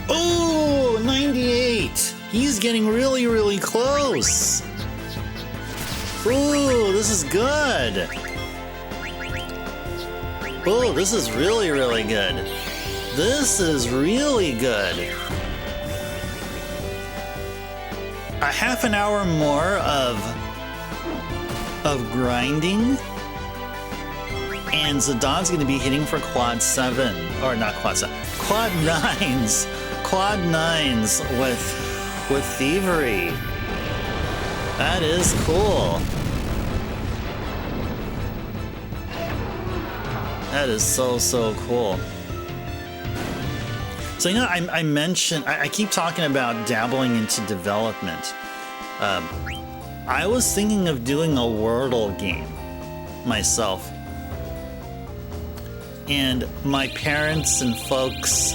Oh, 98! He's getting really, really close. Ooh, this is good. Oh, this is really, really good. This is really good. A half an hour more of grinding, and Zidane's going to be hitting for quad 7, or not quad 7, quad 9s. Quad 9s with thievery. That is cool. That is so cool. So, you know, I mentioned, I keep talking about dabbling into development. I was thinking of doing a Wordle game myself. And my parents and folks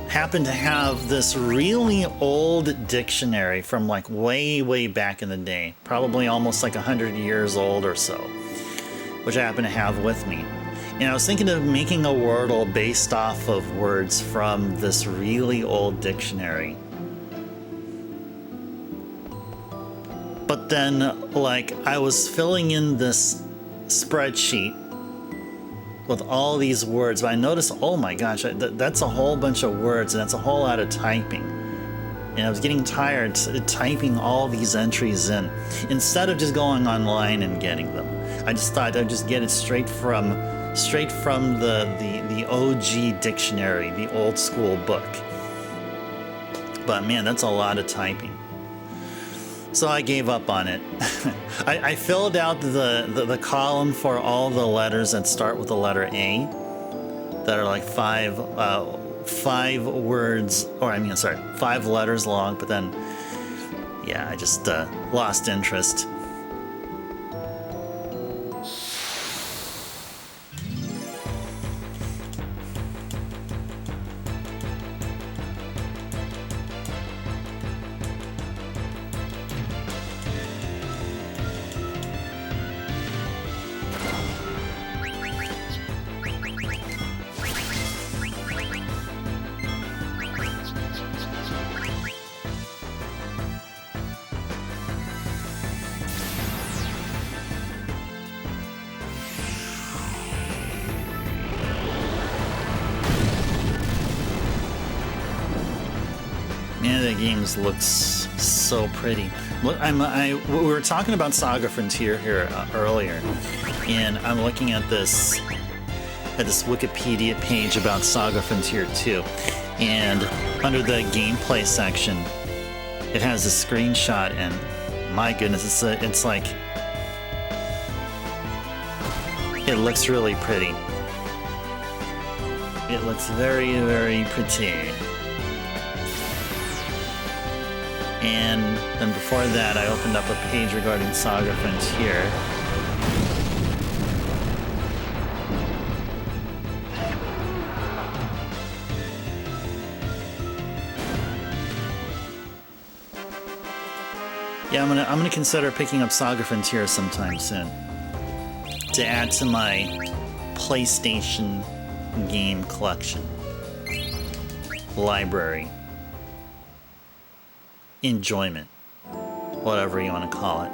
happened to have this really old dictionary from like way back in the day, probably almost like 100 years old or so, which I happen to have with me. And I was thinking of making a Wordle based off of words from this really old dictionary. But then, like, I was filling in this spreadsheet with all these words, but I noticed, oh my gosh, that's a whole bunch of words, and that's a whole lot of typing. And I was getting tired typing all these entries in, instead of just going online and getting them. I just thought I'd just get it straight from the OG dictionary, the old school book. But man, that's a lot of typing. So I gave up on it. I filled out the column for all the letters that start with the letter A, that are like five words, or I mean, sorry, 5 letters long. But then, yeah, I just lost interest. Man, the games looks so pretty. Look, we were talking about Saga Frontier here earlier, and I'm looking at this Wikipedia page about Saga Frontier 2, and under the gameplay section, it has a screenshot, and my goodness, it's like, it looks really pretty. It looks very pretty. And then before that, I opened up a page regarding Saga Frontier. Yeah, I'm gonna consider picking up Saga Frontier sometime soon to add to my PlayStation game collection, library, enjoyment, whatever you want to call it,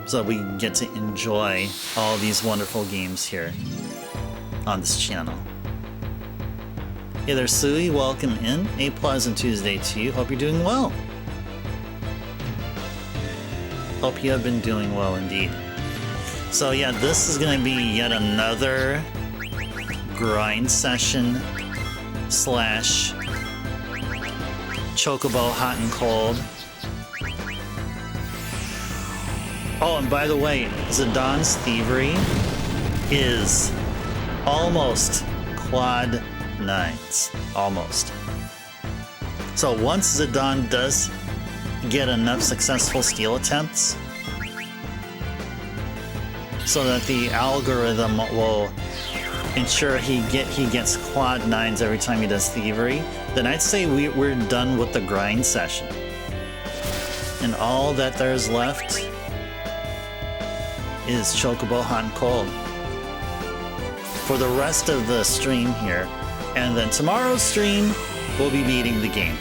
so we get to enjoy all these wonderful games here on this channel. Hey there, Sui, welcome in. A pleasant Tuesday to you. Hope you're doing well. Hope you have been doing well indeed. So yeah, this is going to be yet another grind session slash Chocobo Hot and Cold. Oh, and by the way, Zidon's Thievery is almost quad 9s. Almost. So once Zidon does get enough successful steal attempts so that the algorithm will ensure he gets quad 9s every time he does Thievery, then I'd say we're done with the grind session. And all that there's left is Chocobo Hot and Cold for the rest of the stream here. And then tomorrow's stream, we'll be beating the game.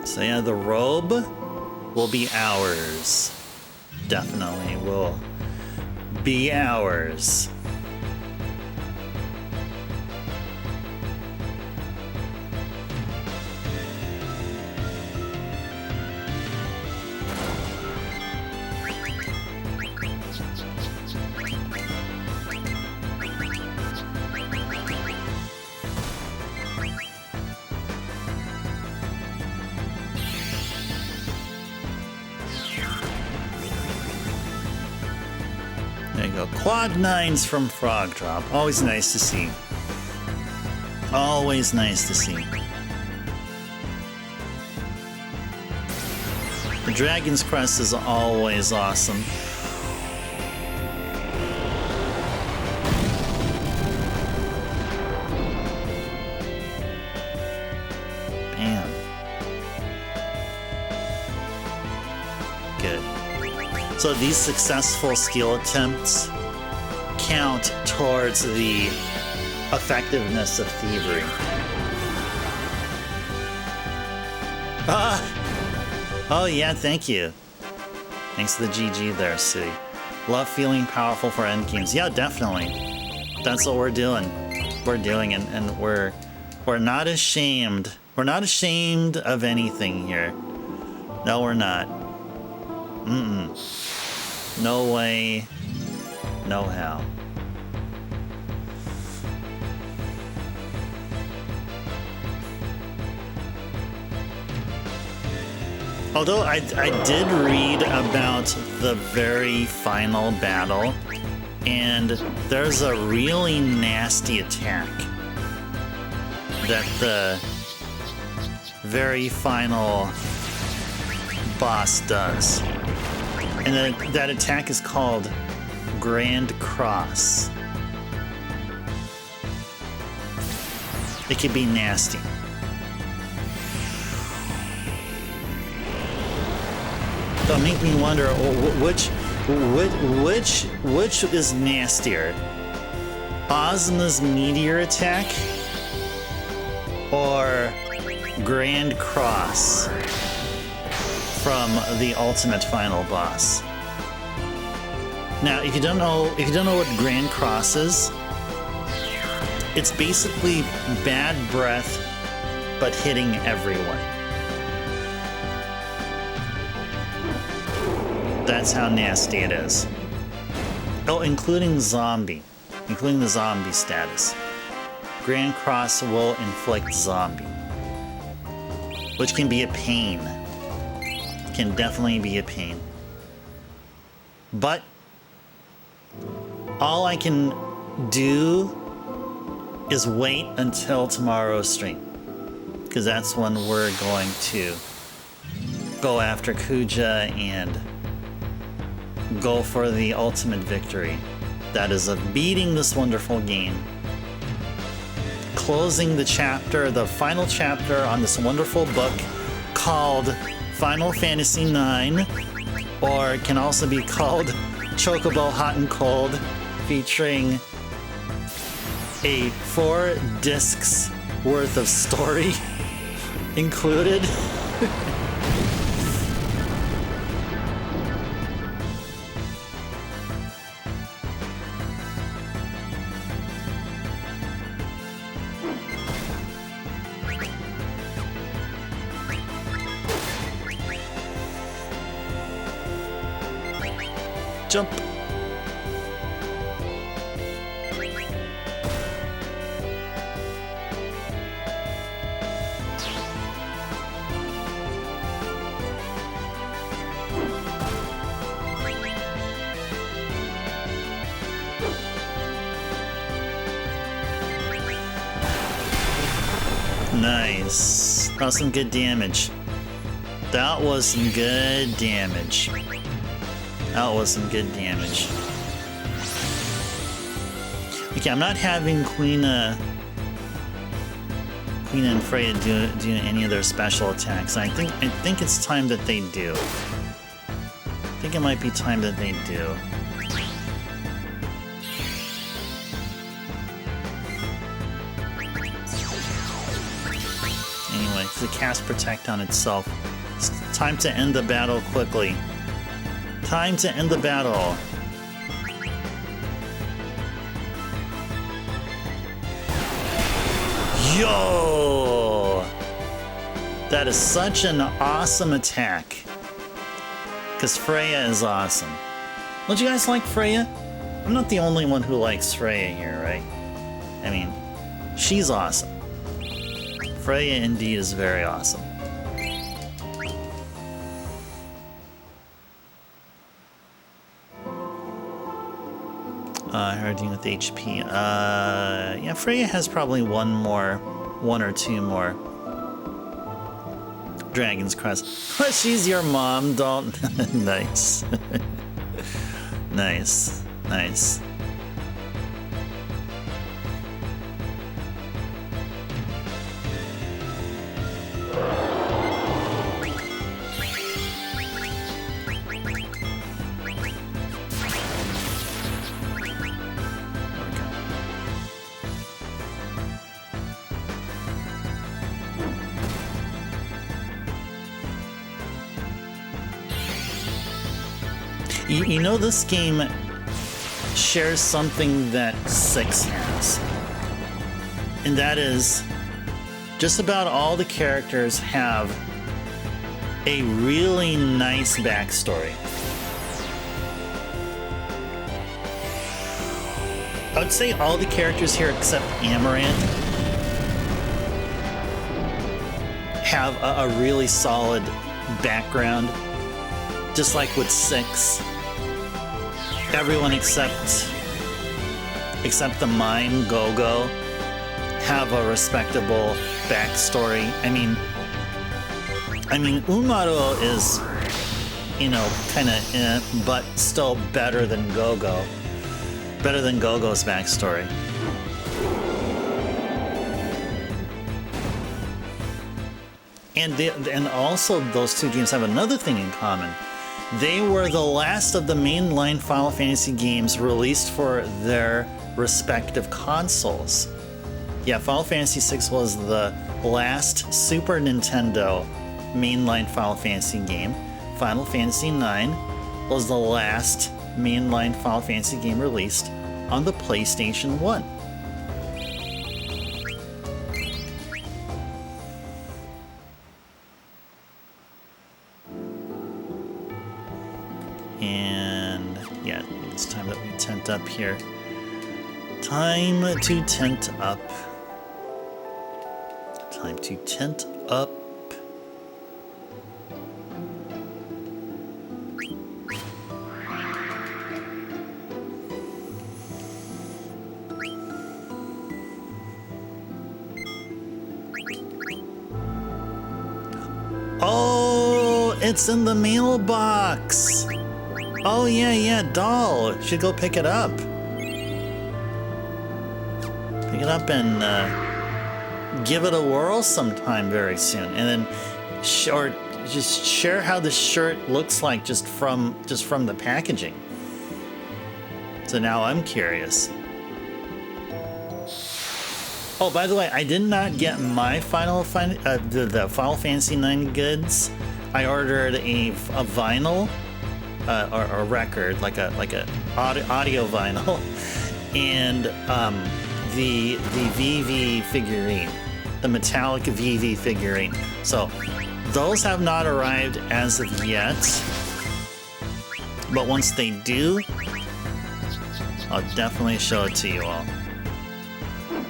So yeah, the robe will be ours. Definitely will be ours. Quad 9s from Frog Drop. Always nice to see. Always nice to see. The Dragon's Crest is always awesome. Bam. Good. So these successful skill attempts count towards the effectiveness of thievery. Oh yeah, thank you. Thanks to the GG there, City. Love feeling powerful for end games. Yeah, definitely. That's what we're doing. We're doing it, and we're not ashamed. We're not ashamed of anything here. No, we're not. No way. No how. Although I did read about the very final battle, and there's a really nasty attack that the very final boss does. And that attack is called Grand Cross. It can be nasty. That'll make me wonder which is nastier, Ozma's meteor attack or Grand Cross from the ultimate final boss. Now, if you don't know what Grand Cross is, it's basically bad breath, but hitting everyone. That's how nasty it is. Oh, including the zombie status. Grand Cross will inflict zombie, which can be a pain. Can definitely be a pain. But all I can do is wait until tomorrow's stream, because that's when we're going to go after Kuja and go for the ultimate victory. That is of beating this wonderful game, closing the chapter, the final chapter on this wonderful book called Final Fantasy IX, or it can also be called Chocobo Hot and Cold, featuring a 4 discs worth of story included. Jump. Nice. That was some good damage. That was some good damage. That was some good damage. Okay, I'm not having Queen and Freya do any of their special attacks. I think it's time that they do. I think it might be time that they do. Anyway, the cast Protect on itself. It's time to end the battle quickly. Time to end the battle. Yo! That is such an awesome attack. Because Freya is awesome. Don't you guys like Freya? I'm not the only one who likes Freya here, right? I mean, she's awesome. Freya indeed is very awesome. How are you doing with HP? Yeah, Freya has probably one or two more. Dragon's Crest. She's your mom, don't. Nice. Nice. Nice. You know, this game shares something that 6 has. And that is, just about all the characters have a really nice backstory. I would say all the characters here except Amaranth have a really solid background. Just like with 6. Everyone except the mine, Gogo, have a respectable backstory. I mean, Umaro is, you know, kind of, but still better than Gogo. Better than Gogo's backstory. And also those two games have another thing in common. They were the last of the mainline Final Fantasy games released for their respective consoles. Yeah, Final Fantasy VI was the last Super Nintendo mainline Final Fantasy game. Final Fantasy IX was the last mainline Final Fantasy game released on the PlayStation 1. And yeah, it's time that we tent up here. Time to tent up. Time to tent up. Oh, it's in the mailbox. Oh, yeah, doll. Should go pick it up. Pick it up and give it a whirl sometime very soon. And then, or just share how the shirt looks like just from the packaging. So now I'm curious. Oh, by the way, I did not get my the Final Fantasy IX goods. I ordered a vinyl. Or a record, like a audio vinyl, and the VV figurine, the metallic VV figurine. So those have not arrived as of yet, but once they do, I'll definitely show it to you all.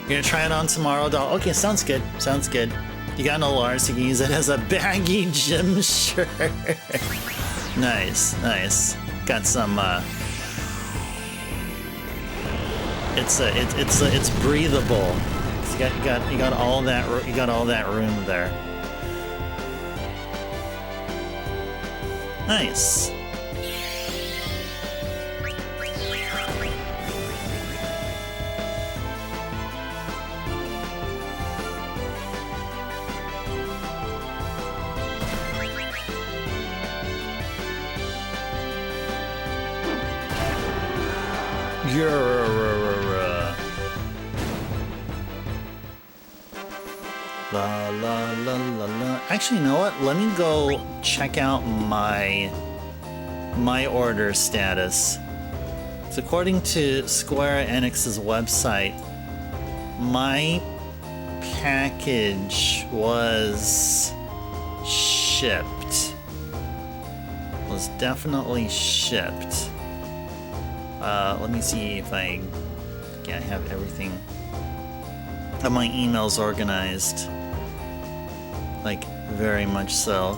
You're gonna try it on tomorrow, doll? Okay, sounds good. Sounds good. You got no Lars, you can use it as a baggy gym shirt. Nice, nice. Got some. It's breathable. You got all that room there. Nice. La la la la la. Actually, you know what? Let me go check out my order status. So according to Square Enix's website, my package was shipped. Was definitely shipped. Let me see if I have everything. Have my emails organized. Like, very much so.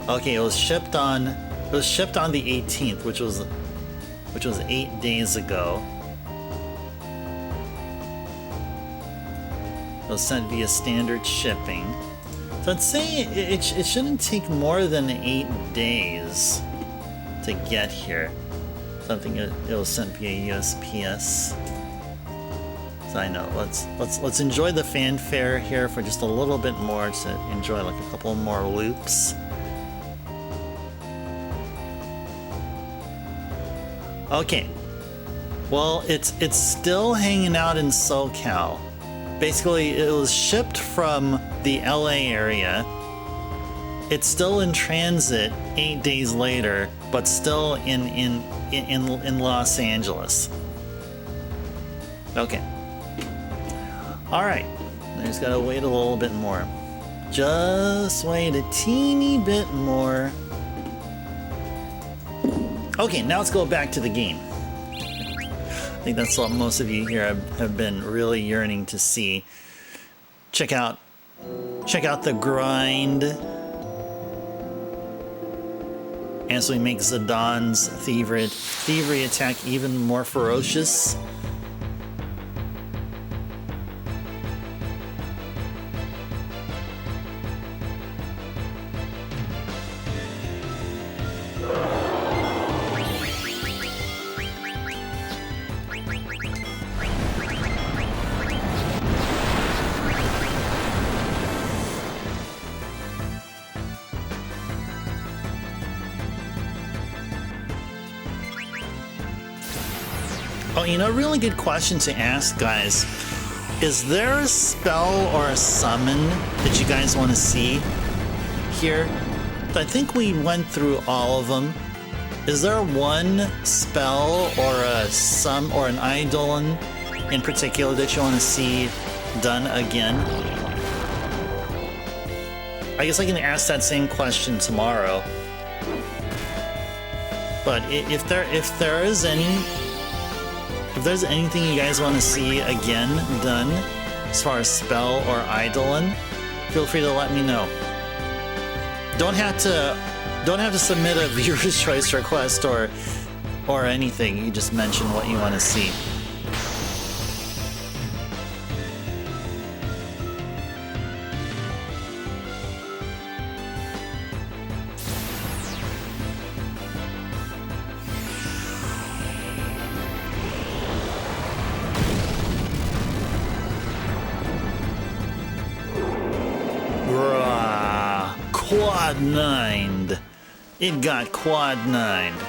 Okay, it was shipped on the 18th, which was 8 days ago. It was sent via standard shipping. So I'd say it shouldn't take more than 8 days to get here. Something it was sent via USPS. So I know. Let's enjoy the fanfare here for just a little bit more to enjoy like a couple more loops. Okay. Well, it's still hanging out in SoCal. Basically, it was shipped from the LA area. It's still in transit 8 days later, but still in Los Angeles. Okay. All right. I just gotta wait a little bit more. Just wait a teeny bit more. Okay, now let's go back to the game. I think that's what most of you here have been really yearning to see. Check out the grind as we make Zidane thievery attack even more ferocious. Oh, you know, a really good question to ask, guys. Is there a spell or a summon that you guys want to see here? I think we went through all of them. Is there one spell or an eidolon in particular that you want to see done again? I guess I can ask that same question tomorrow. But if there's anything you guys want to see again done as far as spell or eidolon, feel free to let me know. Don't have to submit a viewer's choice request or anything. You just mention what you want to see. Quad 9'd. It got quad 9'd.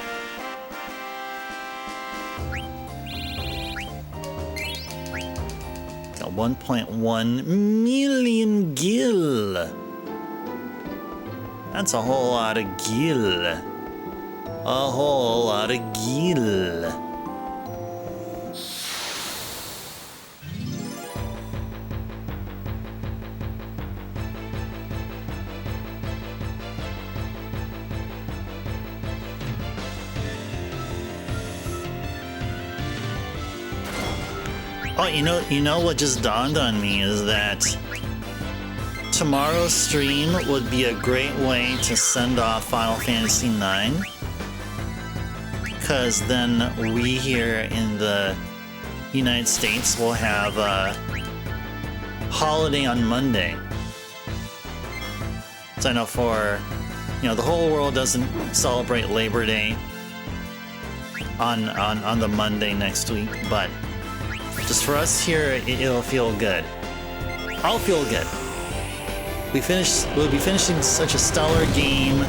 Got 1.1 million gil. That's a whole lot of gil. A whole lot of gil. Oh, you know what just dawned on me is that tomorrow's stream would be a great way to send off Final Fantasy IX, because then we here in the United States will have a holiday on Monday. So I know the whole world doesn't celebrate Labor Day on the Monday next week, but just for us here, it'll feel good. I'll feel good. We'll be finishing such a stellar game,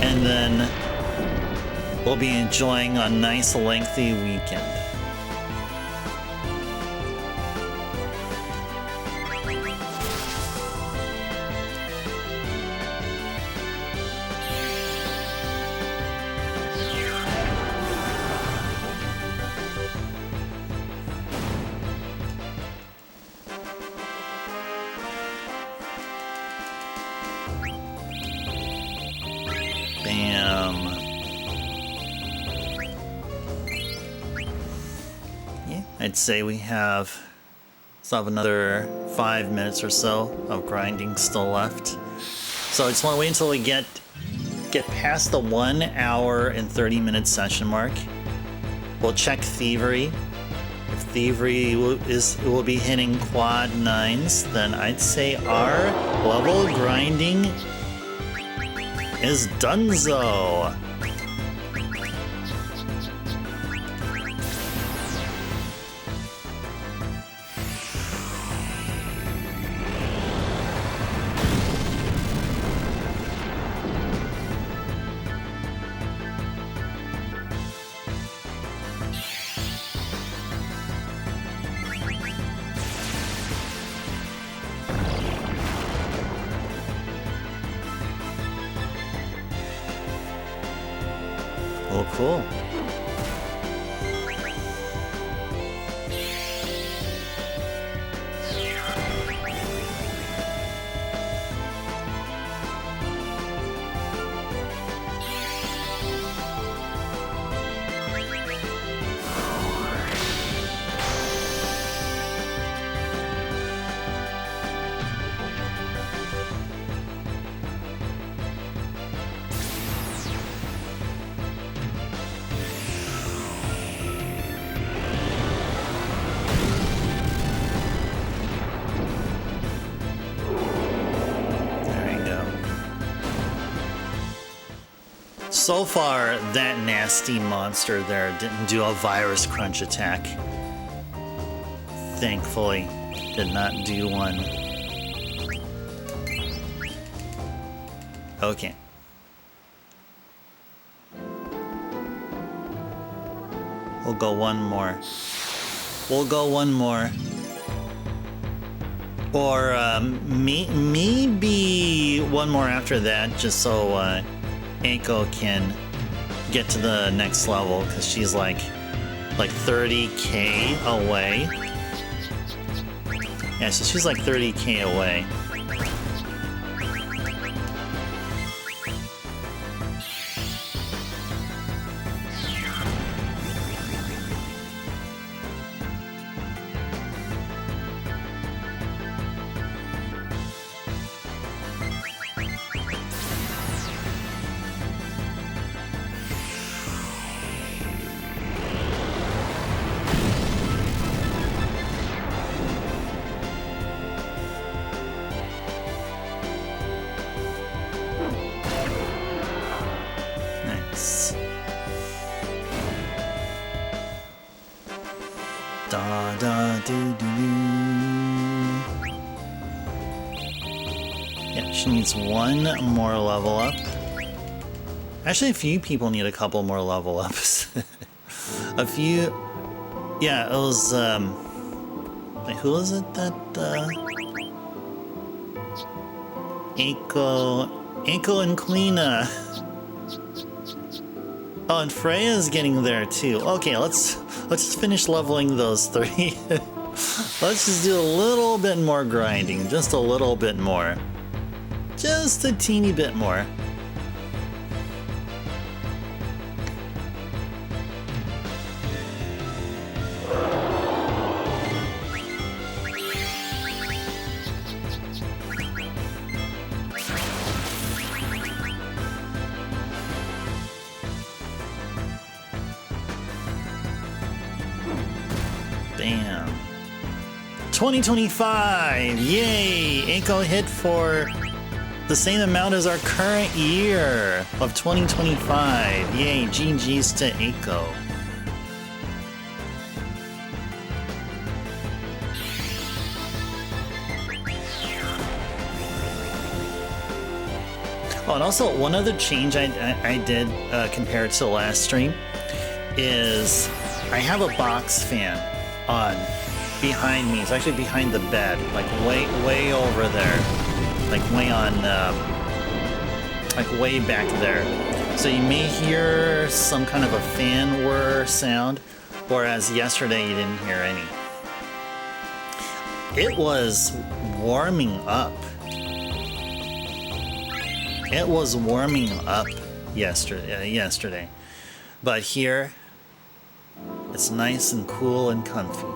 and then we'll be enjoying a nice lengthy weekend. I'd say we still have another 5 minutes or so of grinding still left. So I just want to wait until we get get past the 1 hour and 30-minute session mark, we'll check Thievery. If Thievery will be hitting quad 9s, then I'd say our level grinding is donezo. Oh, cool. So far, that nasty monster there didn't do a virus crunch attack. Thankfully, did not do one. Okay. We'll go one more. We'll go one more. Or maybe one more after that, just so Eiko can get to the next level, because she's like 30k away. Yeah, so she's like 30k away. Da da do do do. Yeah, she needs one more level up. Actually, a few people need a couple more level ups. A few. Yeah, it was. Wait, who was it that? Eiko and Queena. Oh, and Freya's getting there too. Okay, let's just finish leveling those three. Let's just do a little bit more grinding, just a little bit more. Just a teeny bit more. Bam. 2025! Yay! Eiko hit for the same amount as our current year of 2025. Yay! GG's to Eiko. Oh, and also one other change I did compared to the last stream is I have a box fan on behind me. It's actually behind the bed, like way over there, like way on, like way back there. So you may hear some kind of a fan whir sound, whereas yesterday you didn't hear any. It was warming up. It was warming up yesterday, but here it's nice and cool and comfy.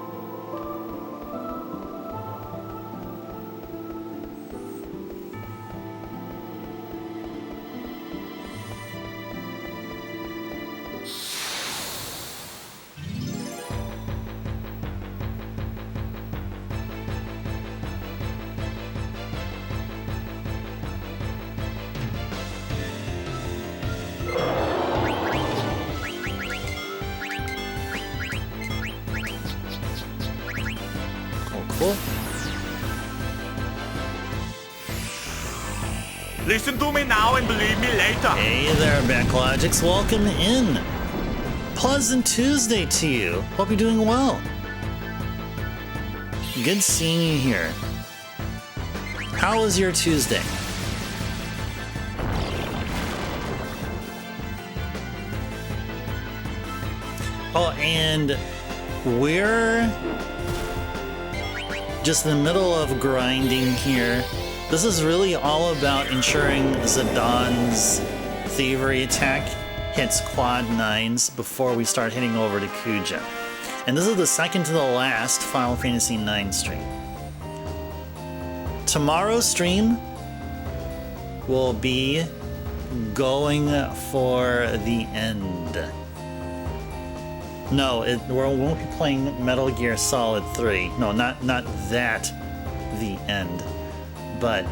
Listen to me now and believe me later. Hey there, Backlogics. Welcome in. Pleasant Tuesday to you. Hope you're doing well. Good seeing you here. How was your Tuesday? Oh, and we're just in the middle of grinding here. This is really all about ensuring Ziddane's thievery attack hits quad 9s before we start heading over to Kuja. And this is the second to the last Final Fantasy IX stream. Tomorrow's stream will be going for the end. No, we won't be playing Metal Gear Solid 3. No, not that, the end. But,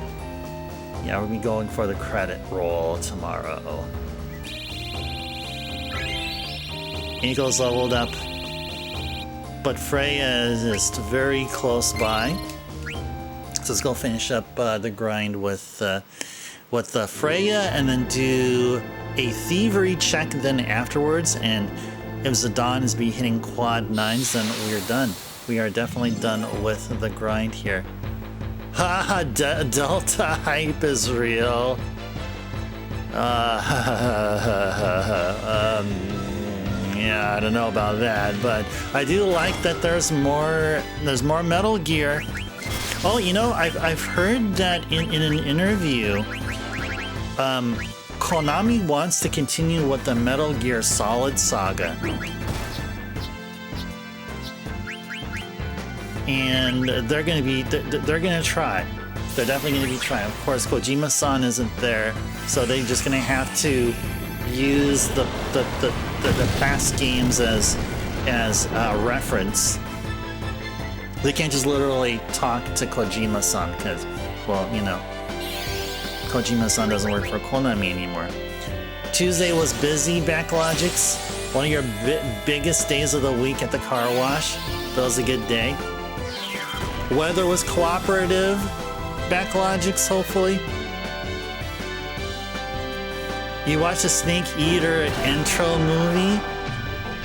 yeah, we'll be going for the credit roll tomorrow. Eagle's leveled up, but Freya is just very close by. So let's go finish up the grind with Freya, and then do a thievery check then afterwards. And if Zidane is be hitting quad 9s, then we are done. We are definitely done with the grind here. Haha, Delta hype is real. Yeah, I don't know about that, but I do like that there's more Metal Gear. Oh, you know, I've heard that in an interview, Konami wants to continue with the Metal Gear Solid saga. And they're gonna try. They're definitely gonna be trying. Of course, Kojima-san isn't there, so they're just gonna have to use the past games as reference. They can't just literally talk to Kojima-san because, well, you know, Kojima-san doesn't work for Konami anymore. Tuesday was busy, Backlogics. One of your biggest days of the week at the car wash. That was a good day. Weather was cooperative, Backlogics, hopefully. You watched the Snake Eater intro movie?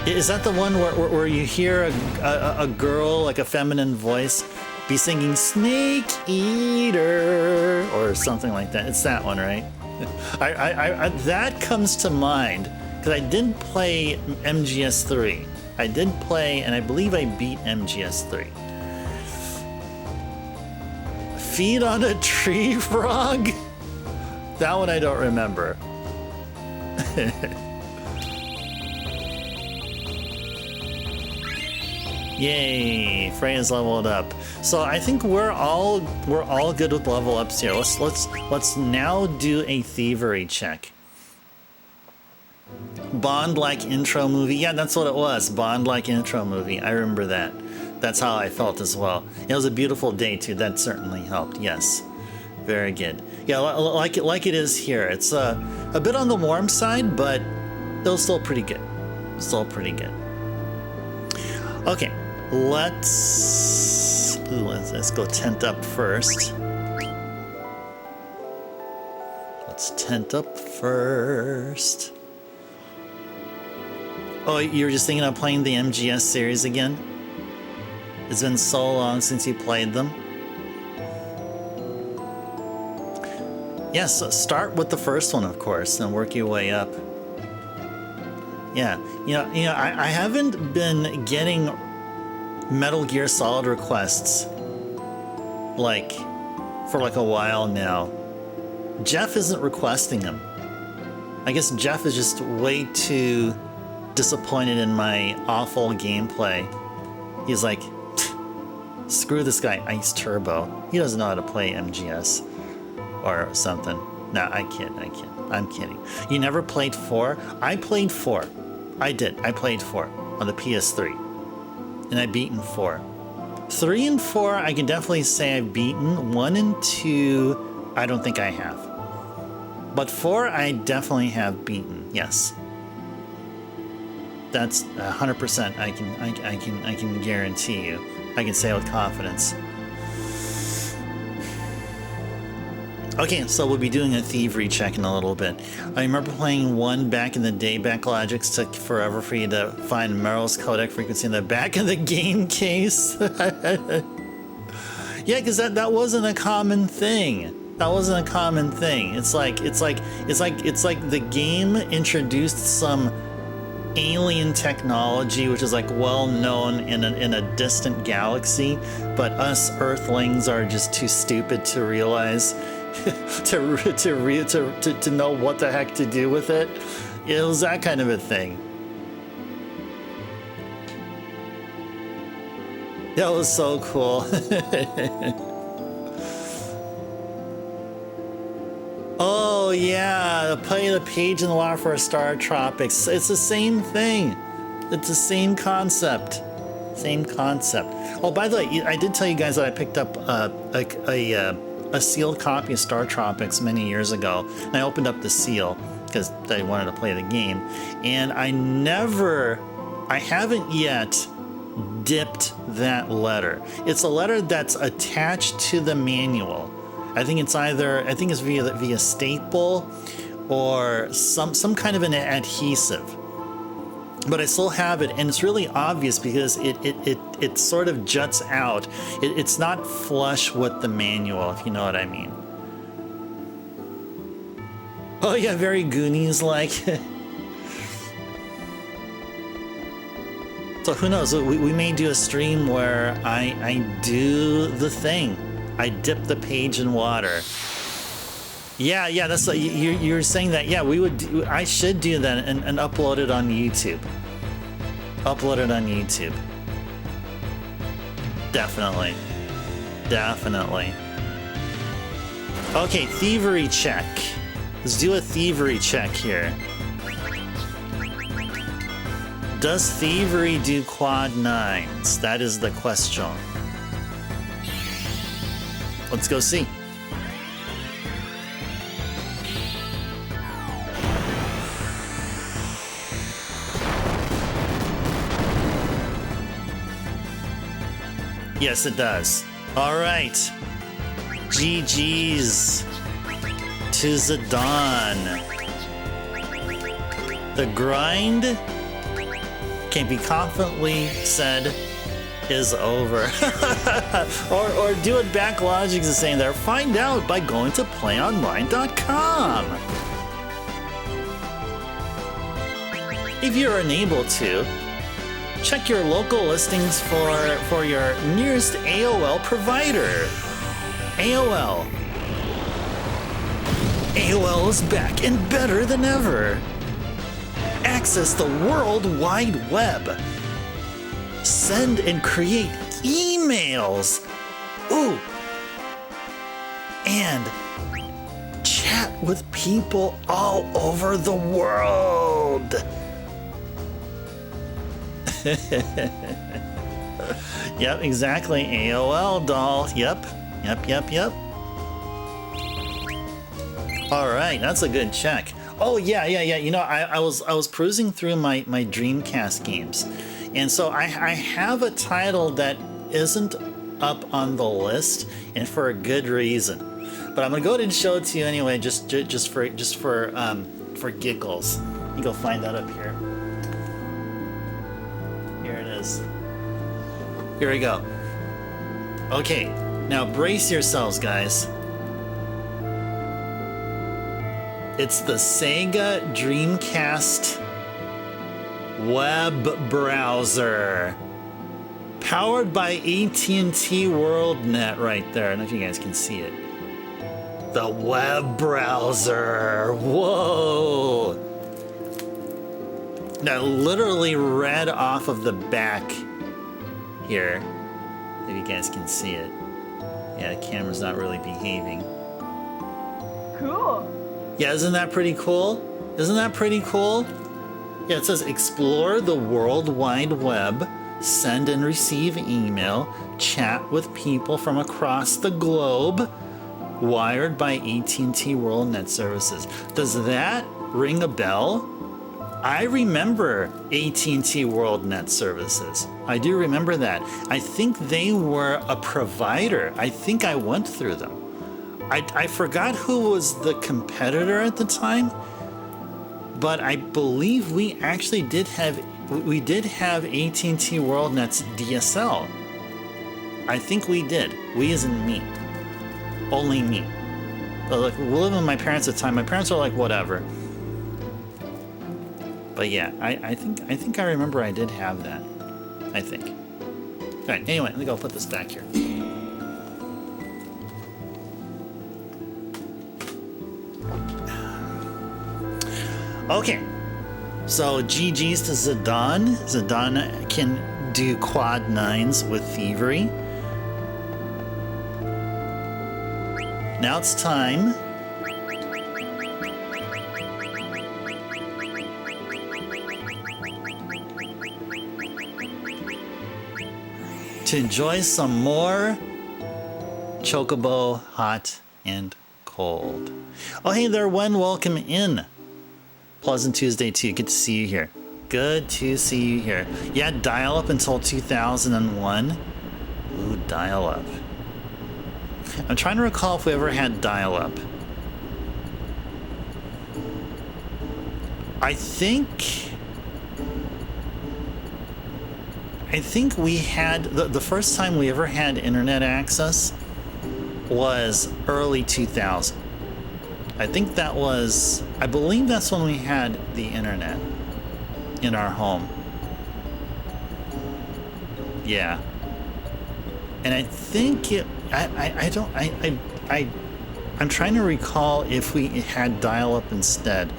Is that the one where you hear a girl, like a feminine voice, be singing Snake Eater or something like that? It's that one, right? I that comes to mind because I did play MGS3. I did play, and I believe I beat MGS3. Feed on a tree frog? That one I don't remember. Yay, Freya's leveled up. So I think we're all good with level ups here. Let's now do a thievery check. Bond-like intro movie. Yeah, that's what it was. Bond-like intro movie. I remember that. That's how I felt as well. It was a beautiful day too. That certainly helped. Yes, very good. Yeah, like it is here. It's a bit on the warm side, but it was still pretty good. Still pretty good. Okay, let's go tent up first. Let's tent up first. Oh, you were just thinking of playing the MGS series again? It's been so long since you played them. Yes, start with the first one, of course, and work your way up. Yeah, you know, I haven't been getting Metal Gear Solid requests for a while now. Jeff isn't requesting them. I guess Jeff is just way too disappointed in my awful gameplay. He's like, screw this guy, Ice Turbo. He doesn't know how to play MGS or something. No, I kid. I'm kidding. You never played 4? I played 4. I did. I played 4 on the PS3. And I've beaten 4. 3 and 4, I can definitely say I've beaten. 1 and 2, I don't think I have. But 4, I definitely have beaten. Yes. That's 100%. I can guarantee you. I can say with confidence. Okay, so we'll be doing a thievery check in a little bit. I remember playing one back in the day. Backlogics took forever for you to find Meryl's codec frequency in the back of the game case. Yeah, because that wasn't a common thing. That wasn't a common thing. It's like the game introduced some alien technology, which is like well known in a distant galaxy, but us Earthlings are just too stupid to realize, to know what the heck to do with it. It was that kind of a thing. That was so cool. Oh yeah, play the page in the water for Star Tropics. It's the same thing. It's the same concept. Same concept. Oh, by the way, I did tell you guys that I picked up a sealed copy of Star Tropics many years ago. And I opened up the seal because I wanted to play the game. And I haven't yet dipped that letter. It's a letter that's attached to the manual. I think it's via staple or some kind of an adhesive. But I still have it, and it's really obvious because it sort of juts out. It's not flush with the manual, if you know what I mean. Oh yeah, very Goonies-like. So who knows? We may do a stream where I do the thing. I dip the page in water. Yeah, that's like, you're saying that. Yeah, I should do that and upload it on YouTube. Upload it on YouTube. Definitely. Okay, thievery check. Let's do a thievery check here. Does thievery do quad 9s? That is the question. Let's go see. Yes, it does. All right. GG's to the dawn. The grind can be confidently said is over. or do what Backlogics is saying there. Find out by going to playonline.com. If you're unable to, check your local listings for your nearest AOL provider. AOL is back and better than ever. Access the World Wide Web. Send and create emails. Ooh. And chat with people all over the world. Yep, exactly. AOL doll. Yep. All right, that's a good check. Oh yeah. You know, I was perusing through my Dreamcast games. And so I have a title that isn't up on the list, and for a good reason. But I'm gonna go ahead and show it to you anyway, just for giggles. You go find that up here. Here it is. Here we go. Okay, now brace yourselves, guys. It's the Sega Dreamcast web browser, powered by AT&T WorldNet right there. I don't know if you guys can see it. The web browser. Whoa! That literally read off of the back here. If you guys can see it. Yeah, the camera's not really behaving. Cool. Yeah, isn't that pretty cool? Isn't that pretty cool? Yeah, it says explore the World Wide Web, send and receive email, chat with people from across the globe, wired by AT&T WorldNet services. Does that ring a bell? I remember AT&T WorldNet services. I do remember that. I think they were a provider. I think I went through them. I forgot who was the competitor at the time, but I believe we actually did have AT&T WorldNet's DSL. I think we did. We as in me. Only me. But like, we were living with my parents at the time. My parents are like, whatever. But yeah, I think I remember I did have that. I think. All right. Anyway, let me go put this back here. Okay. So GG's to Zidane. Zidane can do quad 9s with thievery. Now it's time to enjoy some more Chocobo hot and cold. Oh, hey there, Wen. Welcome in. Pleasant Tuesday to you. Good to see you here. Good to see you here. Yeah, dial-up until 2001. Ooh, dial-up. I'm trying to recall if we ever had dial-up. I think we had... The first time we ever had internet access was early 2000. I think that was... I believe that's when we had the internet in our home. Yeah. And I think it... I'm trying to recall if we had dial-up instead,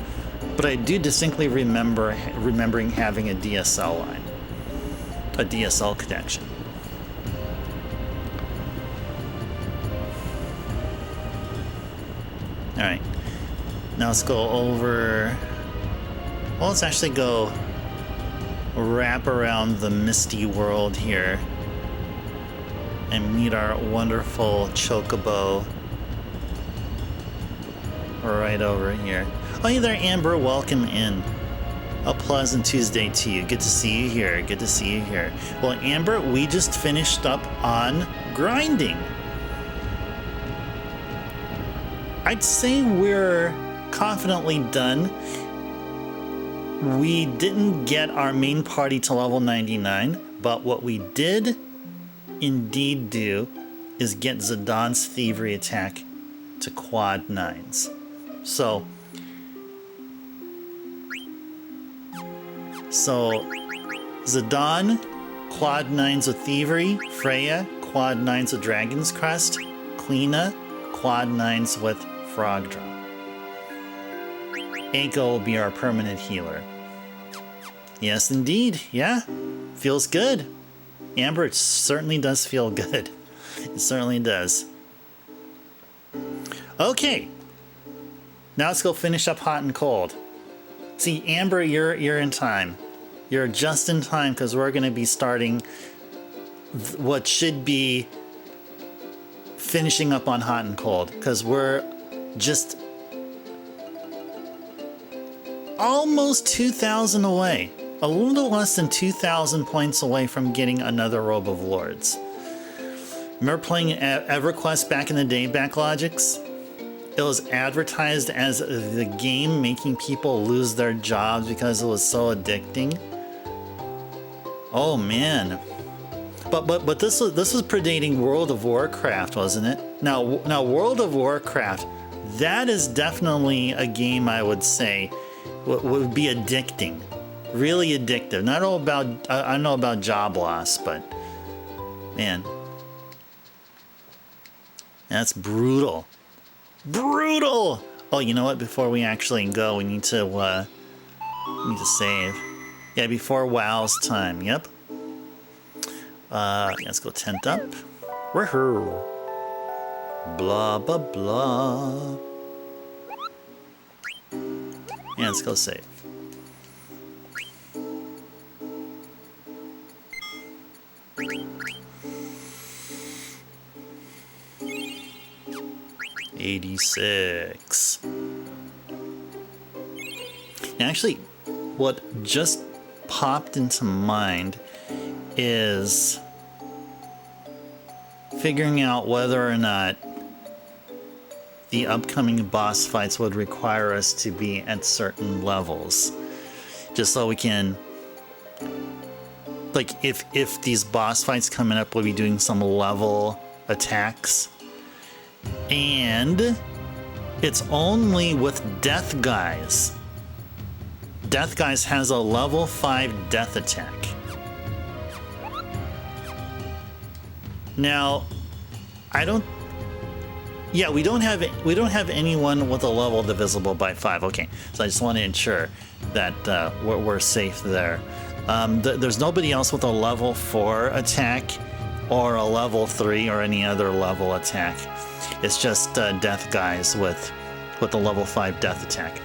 but I do distinctly remembering having a DSL line, a DSL connection. All right, now let's go over. Well, let's actually go wrap around the misty world here and meet our wonderful Chocobo right over here. Oh, hey there, Amber. Welcome in. A pleasant Tuesday to you. Good to see you here. Good to see you here. Well, Amber, we just finished up on grinding. I'd say we're confidently done. We didn't get our main party to level 99, but what we did indeed do is get Zidane's thievery attack to quad 9s. So Zidane, quad 9s with thievery. Freya, quad 9s with dragon's crest. Kleena, quad 9s with frog drop. Eiko will be our permanent healer. Yes, indeed. Yeah, feels good. Amber, it certainly does feel good. It certainly does. Okay. Now let's go finish up hot and cold. See, Amber, you're in time. You're just in time because we're going to be starting what should be finishing up on hot and cold because we're just almost 2,000 away. A little less than 2,000 points away from getting another Robe of Lords. Remember playing EverQuest back in the day, Backlogix? It was advertised as the game making people lose their jobs because it was so addicting. Oh man. But this was predating World of Warcraft, wasn't it? Now World of Warcraft, that is definitely a game I would say would be addicting. Really addictive. Not all about I don't know about job loss, but man, that's brutal. Brutal. Oh, you know what? Before we actually go, we need to save. Yeah, before WoW's time. Yep. Let's go tent up. Woohoo. Blah blah blah. Yeah, let's go save. $86. Actually, what just popped into mind is figuring out whether or not the upcoming boss fights would require us to be at certain levels. Just so we can, like, if these boss fights coming up, we'll be doing some level attacks. And it's only with Death Guys. Death Guys has a level 5 death attack. Now, I don't. Yeah, we don't have anyone with a level divisible by 5. Okay, so I just want to ensure that we're safe there. There's nobody else with a level 4 attack or a level 3 or any other level attack. It's just Death Guys with a level 5 death attack.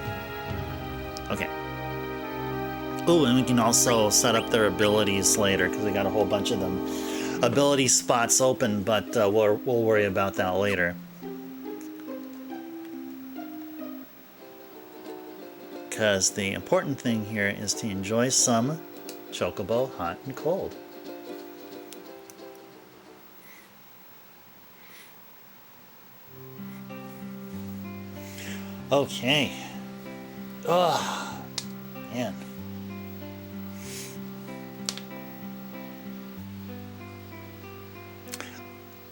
Okay. Oh, and we can also set up their abilities later because we got a whole bunch of them. Ability spots open, but we'll worry about that later. Because the important thing here is to enjoy some Chocobo hot and cold. Okay. Oh, man.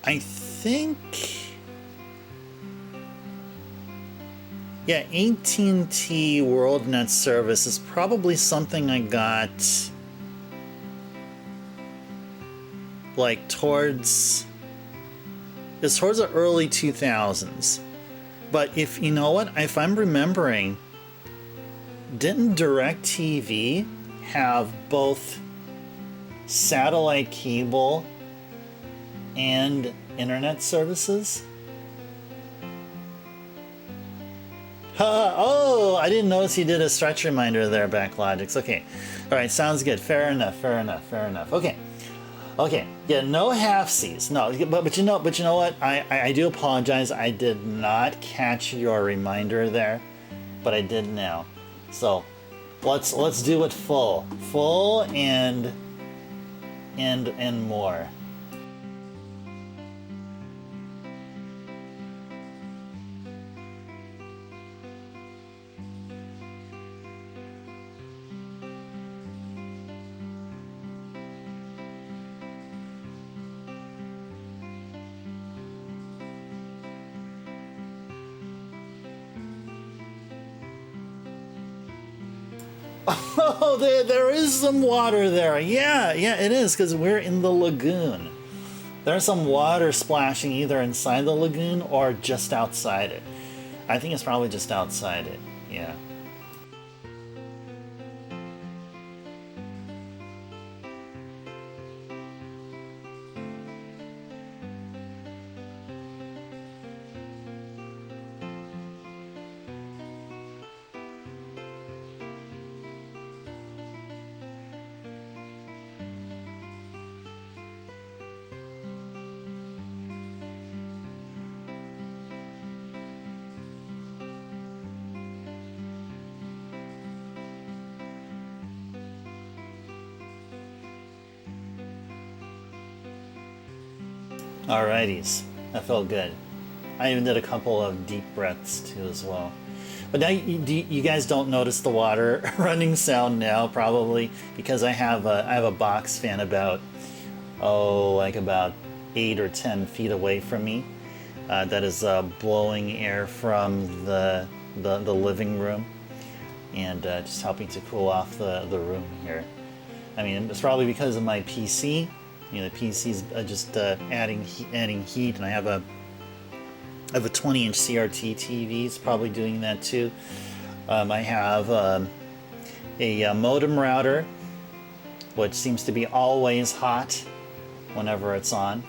I think, yeah, AT&T WorldNet service is probably something I got like towards the early 2000s. But if you know what, if I'm remembering, didn't DirecTV have both satellite cable and internet services? Oh, I didn't notice you did a stretch reminder there, Backlogics. Okay, all right, sounds good. Fair enough. Okay, yeah, no half-seas. No, but you know what? I do apologize. I did not catch your reminder there, but I did now. So let's do it full and more. Oh, there is some water there. Yeah, it is, because we're in the lagoon. There's some water splashing either inside the lagoon or just outside it. I think it's probably just outside it, yeah. Alrighties, that felt good. I even did a couple of deep breaths too as well. But now you guys don't notice the water running sound now, probably because I have a box fan about about 8 or 10 feet away from me that is blowing air from the living room and just helping to cool off the room here. I mean, it's probably because of my PC. You know, the PC's just adding heat, and I have a 20-inch CRT TV. It's probably doing that too. I have a modem router, which seems to be always hot whenever it's on.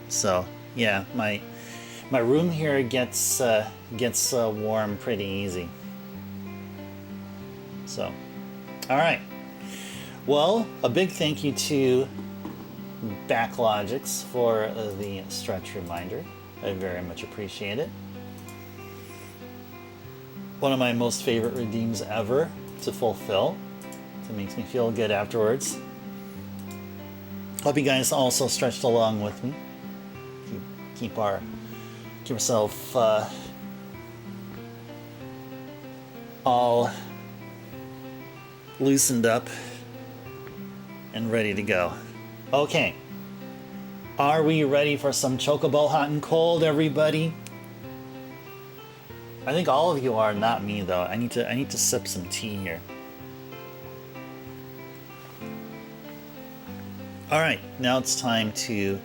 So yeah, my room here gets warm pretty easy. So, all right. Well, a big thank you to Backlogics for the stretch reminder. I very much appreciate it. One of my most favorite redeems ever to fulfill. It makes me feel good afterwards. Hope you guys also stretched along with me. Keep yourself all loosened up and ready to go. Okay. Are we ready for some Chocobo hot and cold, everybody? I think all of you are, not me though. I need to sip some tea here. All right, now it's time to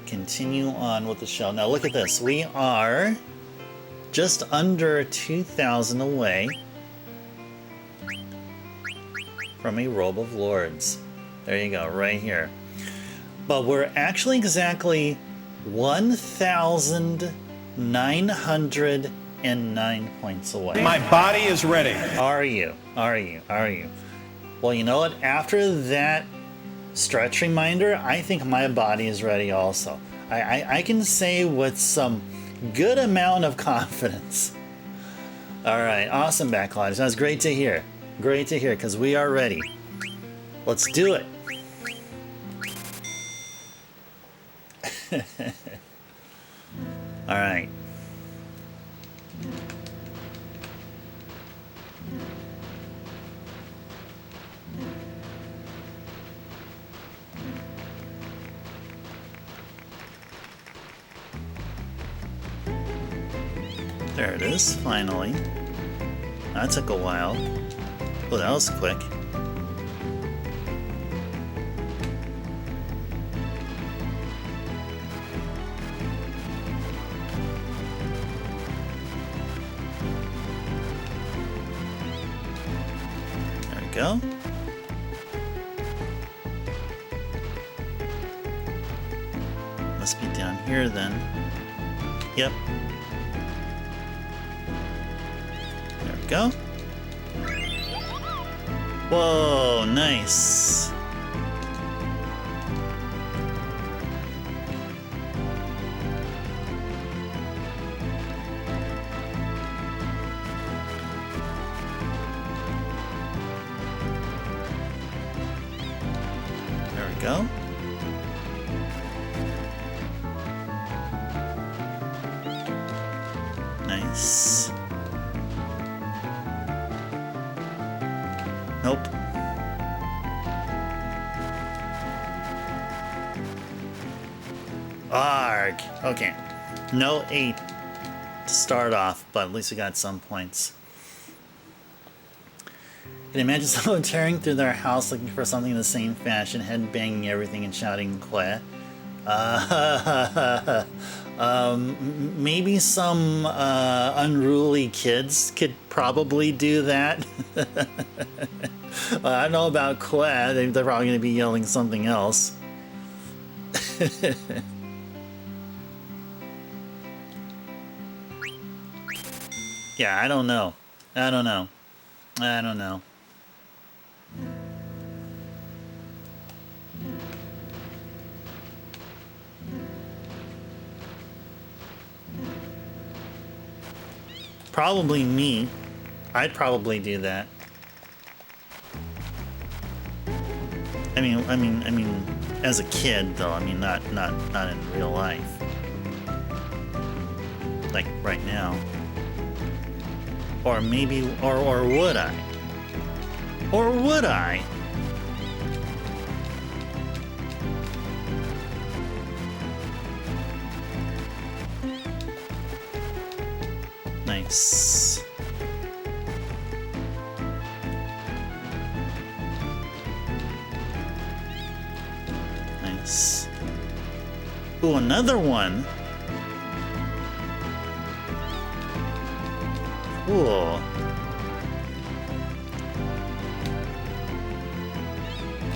continue on with the show. Now look at this. We are just under 2,000 away from a Robe of Lords. There you go, right here. But we're actually exactly 1,909 points away. My body is ready. Are you? Are you? Are you? Well, you know what? After that stretch reminder, I think my body is ready also. I can say with some good amount of confidence. All right, awesome, Backlot. Sounds great to hear. Great to hear, because we are ready. Let's do it. All right. There it is, finally. That took a while. Oh, that was quick. There we go. Must be down here then. Yep. Go. Whoa, nice. There we go. Nice. Nope. Arg. Okay. No 8 to start off, but at least we got some points. Can you imagine someone tearing through their house looking for something in the same fashion, head banging everything and shouting "Queh"? Maybe some unruly kids could probably do that. I don't know about Queh. They're probably going to be yelling something else. Yeah, I don't know. I don't know. I don't know. Probably me. I'd probably do that. I mean, as a kid though. I mean, not in real life. Like right now. Or maybe, or would I? Or would I? Nice. Nice. Ooh, another one. Cool.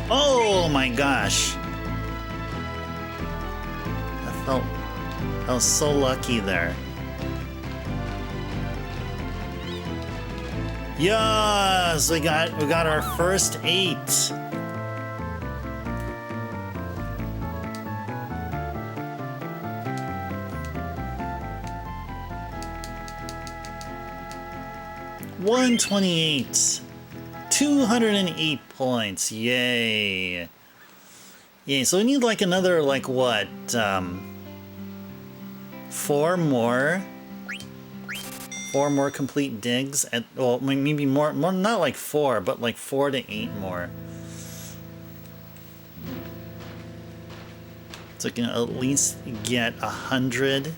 Oh my gosh. I was so lucky there. Yes, we got our first 8. $128. 208 points. Yay. Yay. So we need like another, like what? 4 more? 4 more complete digs at, well, maybe more, not like 4, but like 4 to 8 more. So I can at least get 100.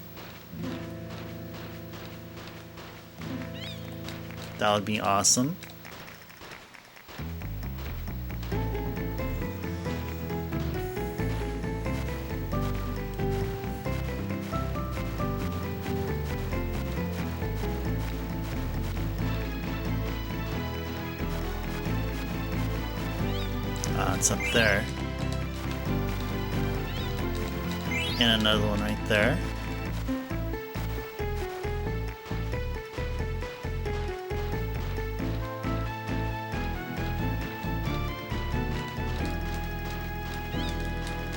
That would be awesome. It's up there. And another one right there.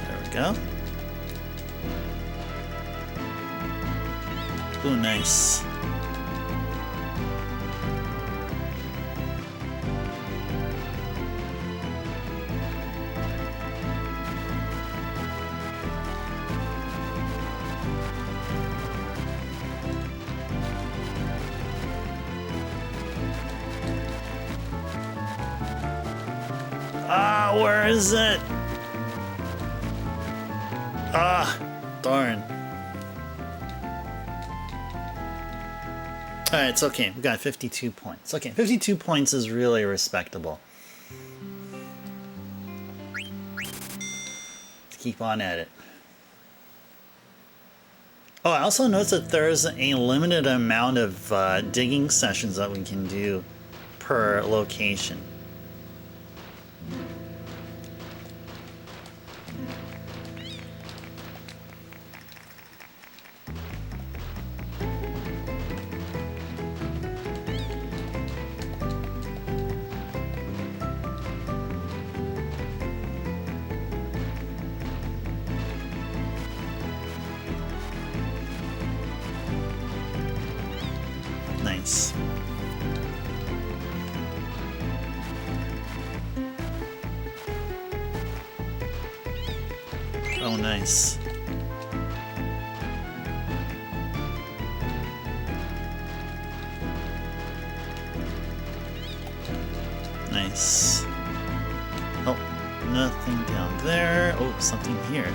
There we go. Ooh, nice. Where is it? Ah, darn. Alright, it's okay. We got 52 points. Okay, 52 points is really respectable. Let's keep on at it. Oh, I also noticed that there's a limited amount of digging sessions that we can do per location. Nice. Oh, nice. Nice. Oh, nothing down there. Oh, something here.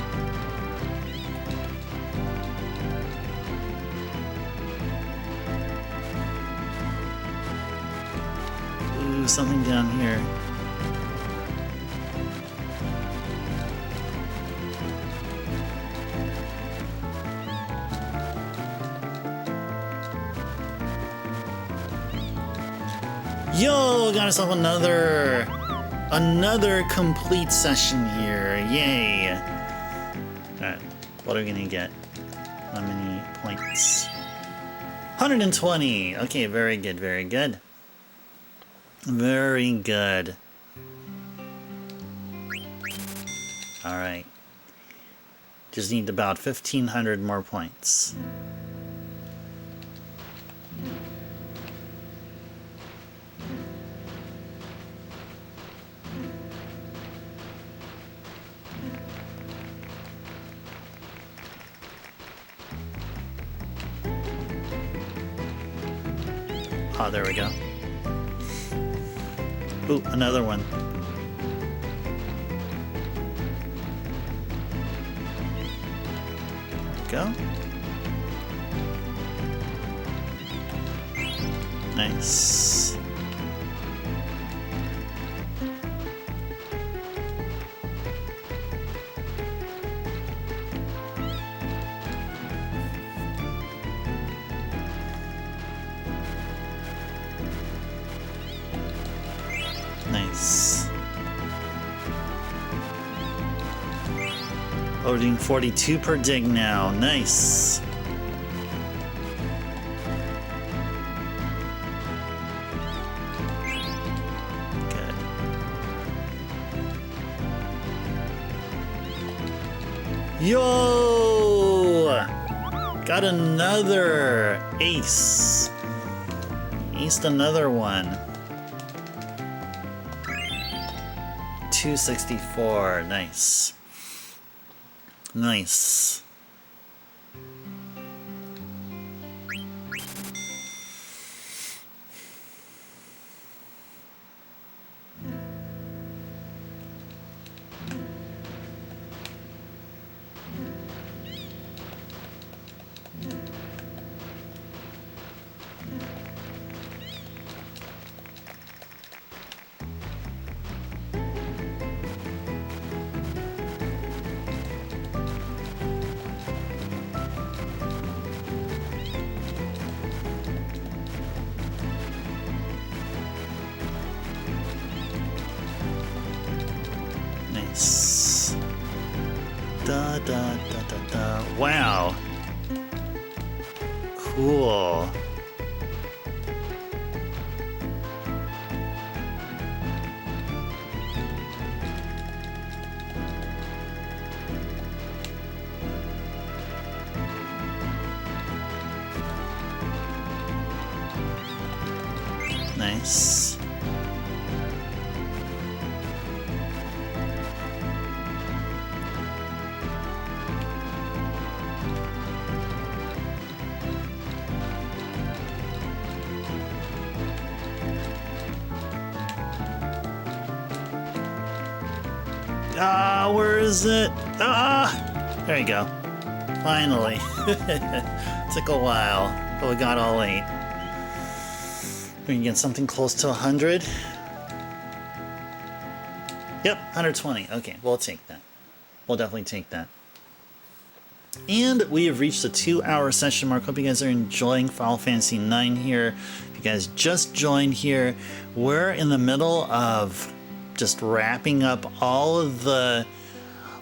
Ooh, something down here. Yo, got ourselves another complete session here. Yay. Alright, what are we gonna get? How many points? 120. Okay, very good, very good. Very good. Alright. Just need about 1,500 more points. Oh, there we go. Ooh, another one. There we go. Nice. Nice. Loading 42 per dig now. Nice. Good. Yo! Got another ace. Aced another one. 264. Nice. Nice. Da, da, da, da, da. Wow. Cool. Nice. Ah, where is it? Ah! There you go. Finally. Took a while, but we got all 8. We can get something close to 100. Yep, 120. Okay, we'll take that. We'll definitely take that. And we have reached the 2-hour session mark. Hope you guys are enjoying Final Fantasy IX here. If you guys just joined here, we're in the middle of just wrapping up all of the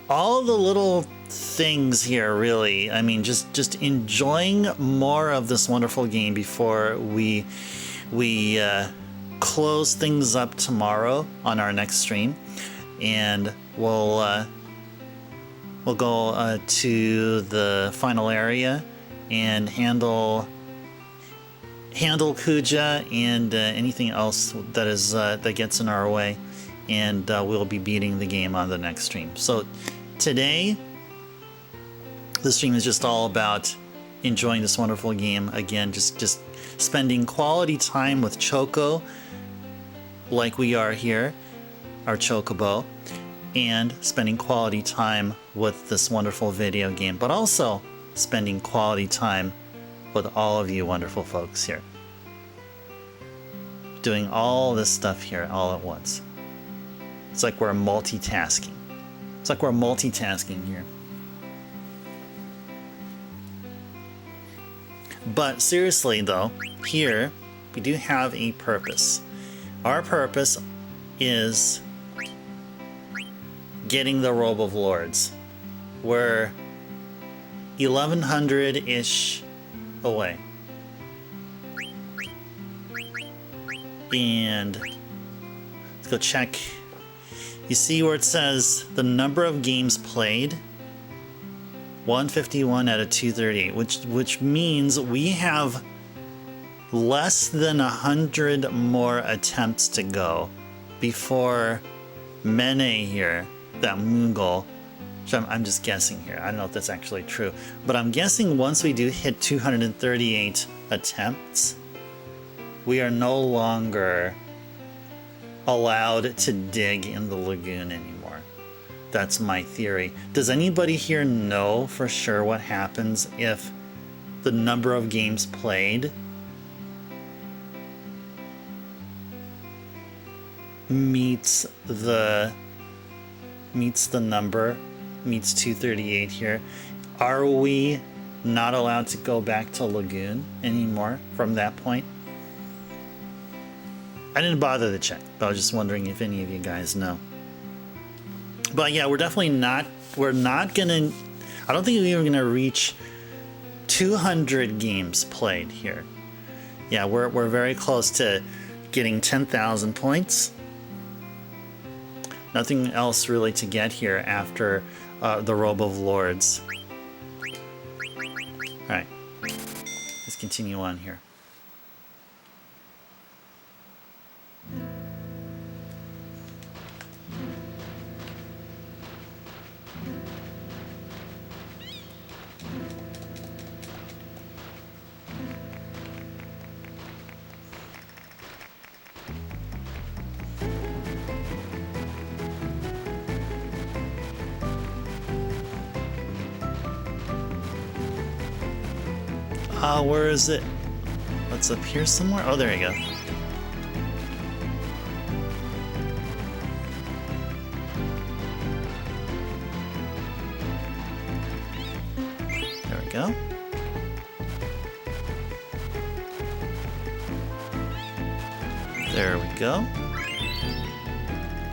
little things here, really. I mean, just enjoying more of this wonderful game before we close things up tomorrow on our next stream, and we'll go to the final area and handle Kuja and anything else that is that gets in our way, and we'll be beating the game on the next stream. So today, the stream is just all about enjoying this wonderful game again, just spending quality time with Choco, like we are here, our Chocobo, and spending quality time with this wonderful video game, but also spending quality time with all of you wonderful folks here. Doing all this stuff here all at once. It's like we're multitasking. It's like we're multitasking here. But seriously though, here we do have a purpose. Our purpose is getting the Robe of Lords. We're 1100-ish away. And let's go check. You see where it says the number of games played? 151 out of 238, which means we have less than 100 more attempts to go before Mene here, that Moongol, which I'm just guessing here. I don't know if that's actually true, but I'm guessing once we do hit 238 attempts, we are no longer allowed to dig in the lagoon anymore. That's my theory. Does anybody here know for sure what happens if the number of games played meets the number, meets 238 here? Are we not allowed to go back to lagoon anymore from that point? I didn't bother to check, but I was just wondering if any of you guys know. But yeah, we're definitely not, we're not gonna, I don't think we're gonna reach 200 games played here. Yeah, we're very close to getting 10,000 points. Nothing else really to get here after the Robe of Lords. Alright, let's continue on here. Where is it? What's up here somewhere? Oh, there you go. There we go. There we go.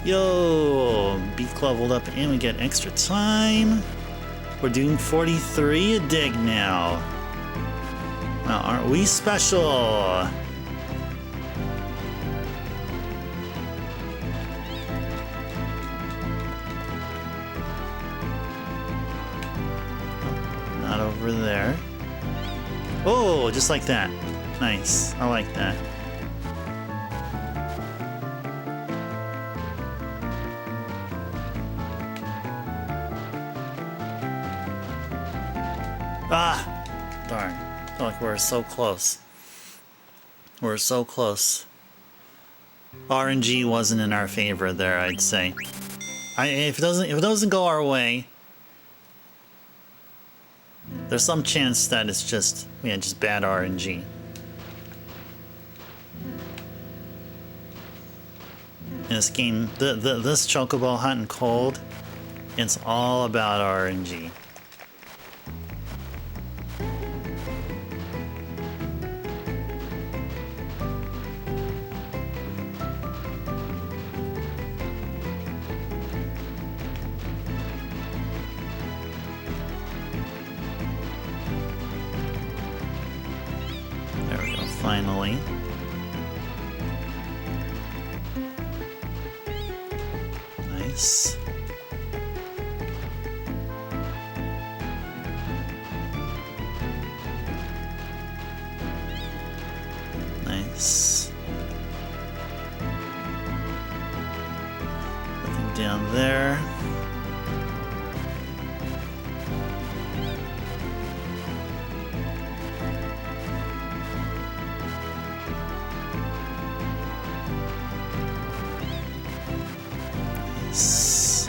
Yo, beak leveled up and we get extra time. We're doing 43 a dig now. Well, aren't we special? Not over there. Oh, just like that. Nice. I like that. Ah! Darn. I feel like we're so close. We're so close. RNG wasn't in our favor there, I'd say. If it doesn't go our way, there's some chance that it's just bad RNG. In this game, this Chocobo Hot and Cold, it's all about RNG. There we go, finally. Nice. Nice. Nothing down there. Nice.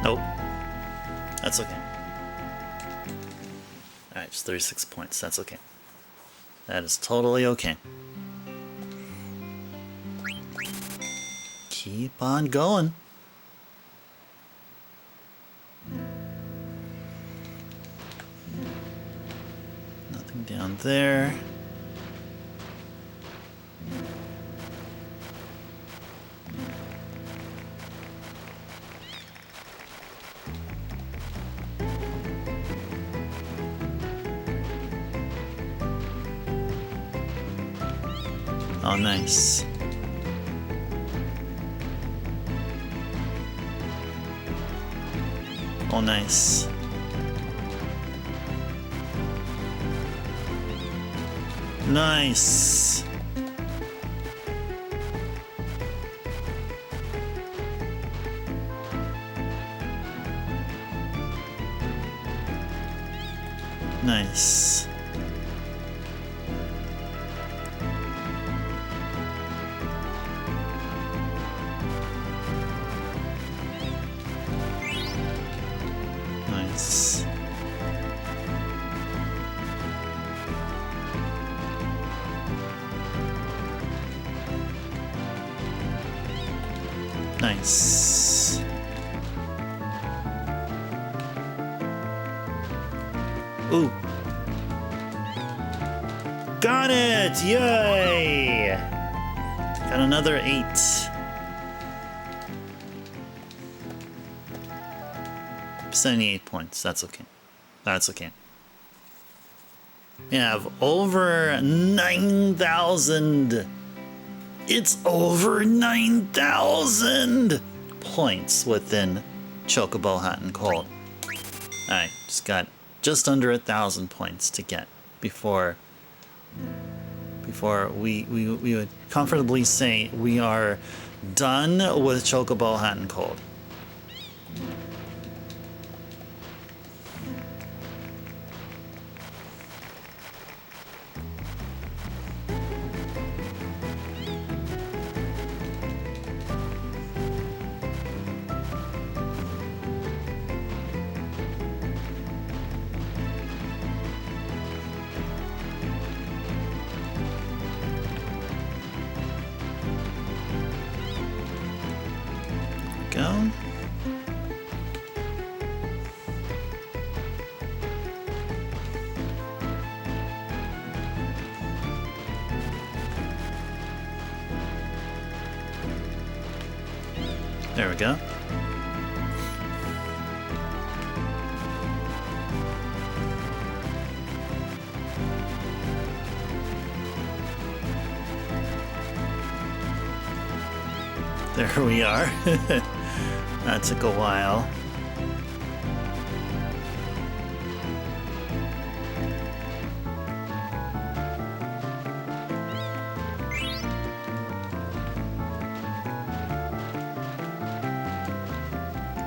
Nope. That's okay. Alright, just 36 points. That's okay. That is totally okay. Keep on going. Nothing down there. Oh, nice. Oh, nice. Nice. Nice. Nice. Nice. Ooh. Got it! Yay! Got another 8. $78 points. That's okay. That's okay. We have over 9,000. It's over 9,000 points within Chocobo Hot and Cold. Alright, just got just under 1,000 points to get before we would comfortably say we are done with Chocobo Hot and Cold. Go. There we go. There we are. That took a while.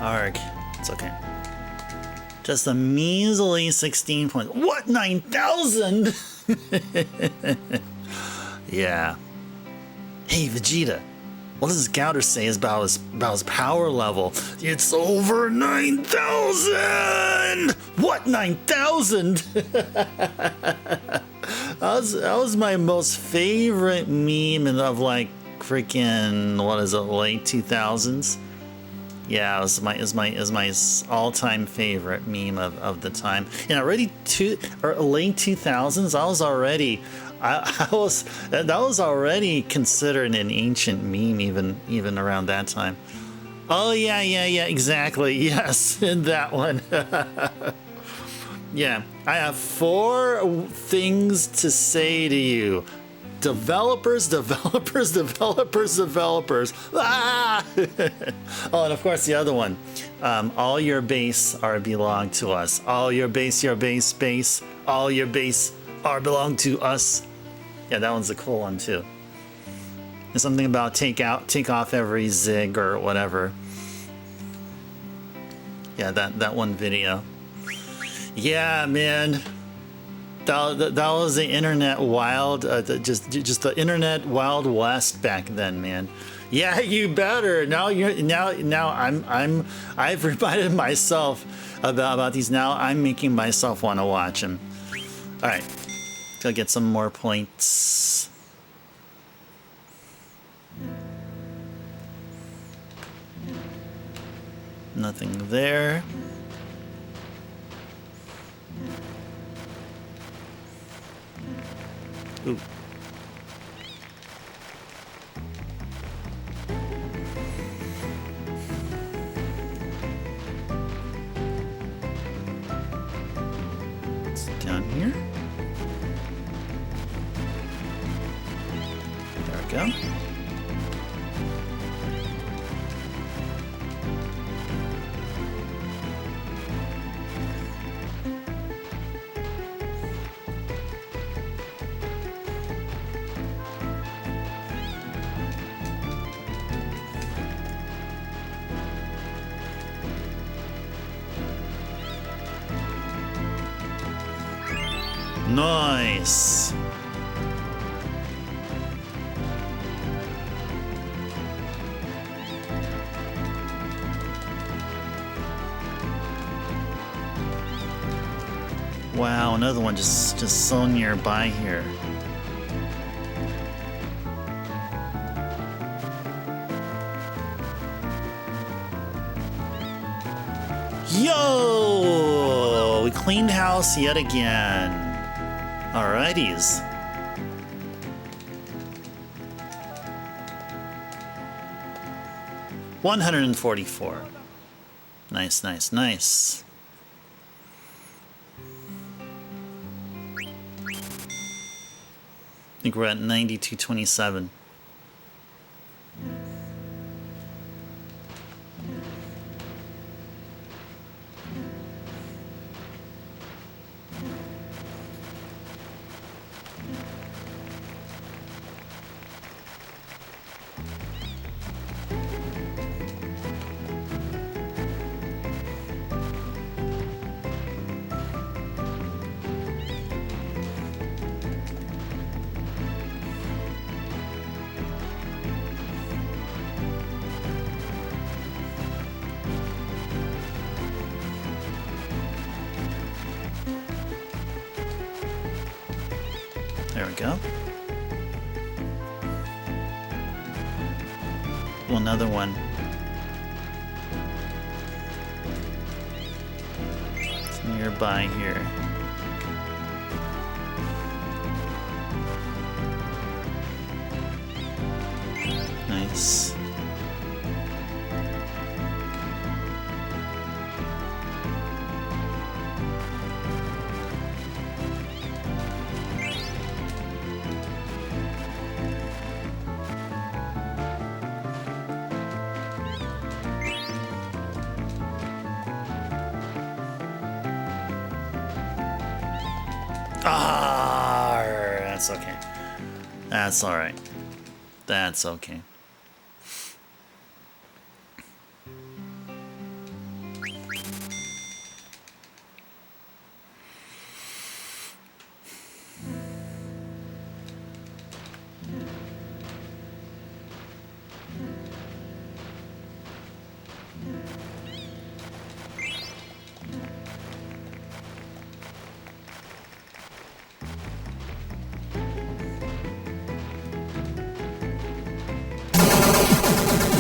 Arg. It's okay. Just a measly 16 points. What? 9,000? Yeah. Hey, Vegeta. What does Gouter say about his power level? It's over 9,000! What, 9,000? that was my most favorite meme of like freaking, what is it, late 2000s? Yeah, it was my all-time favorite meme of the time. And already late 2000s, that was already considered an ancient meme even around that time. Oh yeah, exactly. Yes, in that one. Yeah, I have 4 things to say to you. Developers. Ah! Oh, and of course the other one. All your base are belong to us. All your base, all your base are belong to us. Yeah, that one's a cool one too. There's something about take off every zig or whatever. Yeah, that one video. Yeah, man. That was the internet wild, just the internet wild west back then, man. Yeah, you better. Now I've reminded myself about these. Now I'm making myself want to watch them. All right, go get some more points. Nothing there. Ooh. It's down here. There we go. Nice. Wow, another one just so nearby here. Yo! We cleaned house yet again. Alrighties. $144. Nice. I think we're at 92.27. There we go. Well, another one. It's nearby here. Nice. Ah, that's okay. That's all right. That's okay.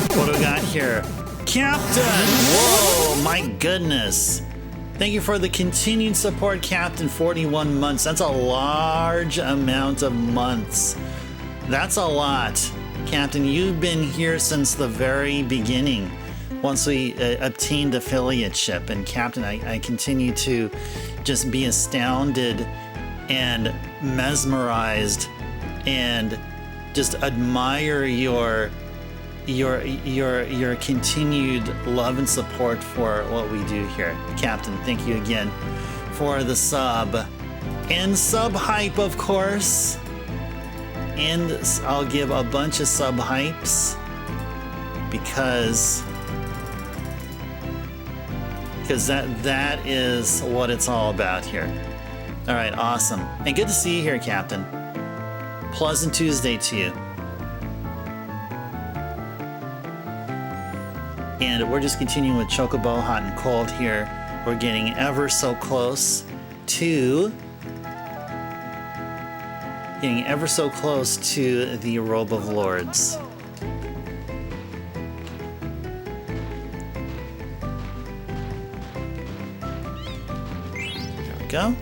What do we got here? Captain! Whoa, my goodness. Thank you for the continued support, Captain. 41 months. That's a large amount of months. That's a lot. Captain, you've been here since the very beginning. Once we obtained affiliateship. And Captain, I continue to just be astounded and mesmerized and just admire your continued love and support for what we do here. Captain, thank you again for the sub. And sub hype, of course. And I'll give a bunch of sub hypes because that is what it's all about here. All right, awesome. And good to see you here, Captain. Pleasant Tuesday to you. And we're just continuing with Chocobo, hot and cold here. We're getting ever so close to the Robe of Lords. There we go.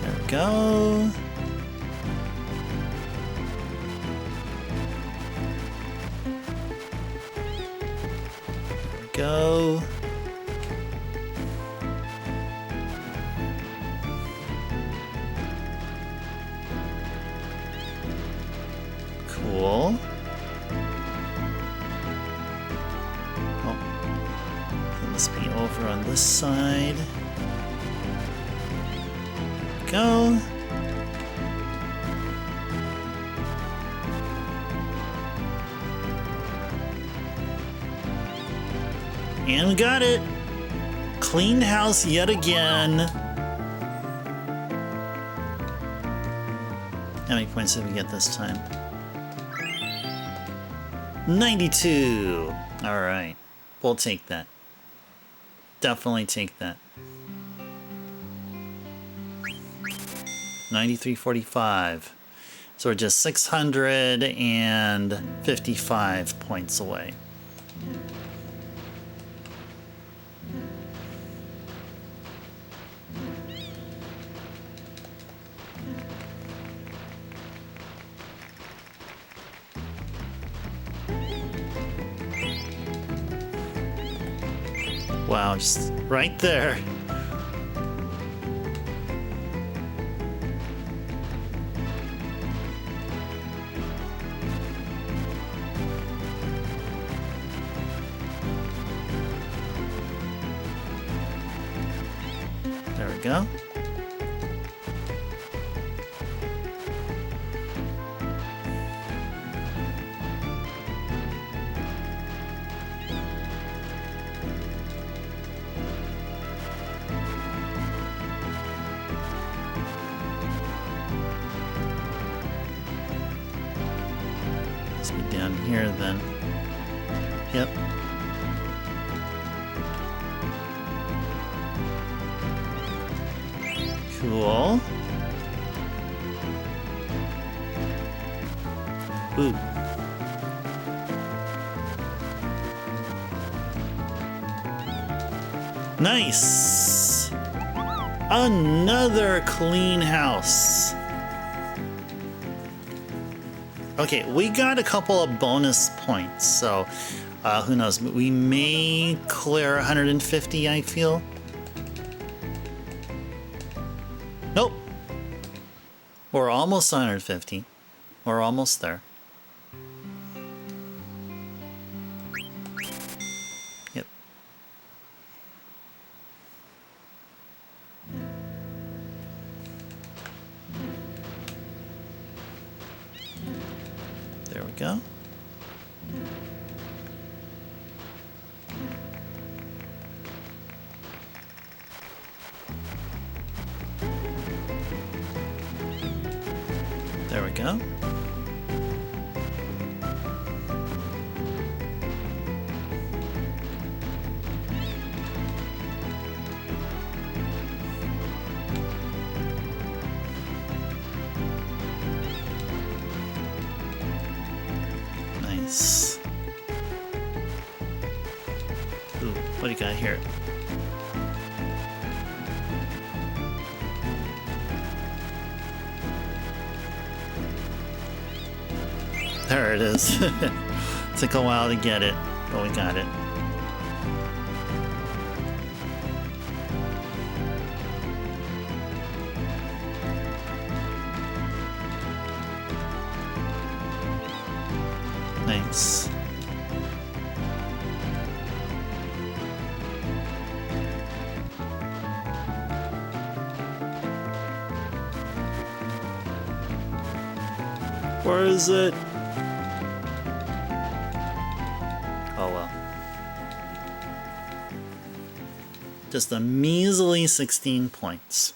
There we go. Go. Cool. Oh, it must be over on this side. Go. And we got it. Clean house yet again. How many points did we get this time? 92. All right. We'll take that. Definitely take that. 93.45. So we're just 655 points away. Wow, just right there. There we go. Down here then. Yep. Cool. Ooh. Nice. Another clean house. Okay, we got a couple of bonus points, so who knows? We may clear 150, I feel. Nope. We're almost 150. We're almost there. Yep. go. There we go. Nice. Ooh, what do you got here? There it is. Took a while to get it, but we got it. Nice. Where is it? Oh well. Just a measly 16 points.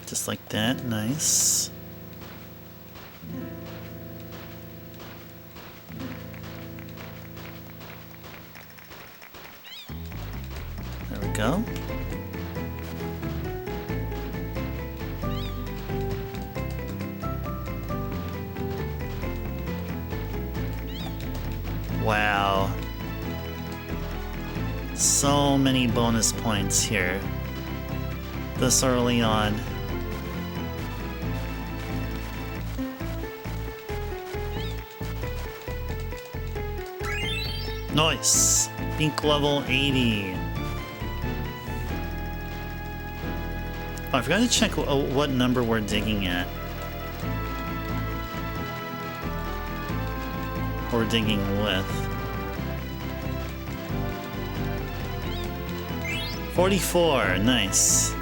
Just like that, nice. There we go. Wow. So many bonus points here. This early on. Nice! Pink level 80. Oh, I forgot to check what number we're digging at. Or digging with. 44, nice.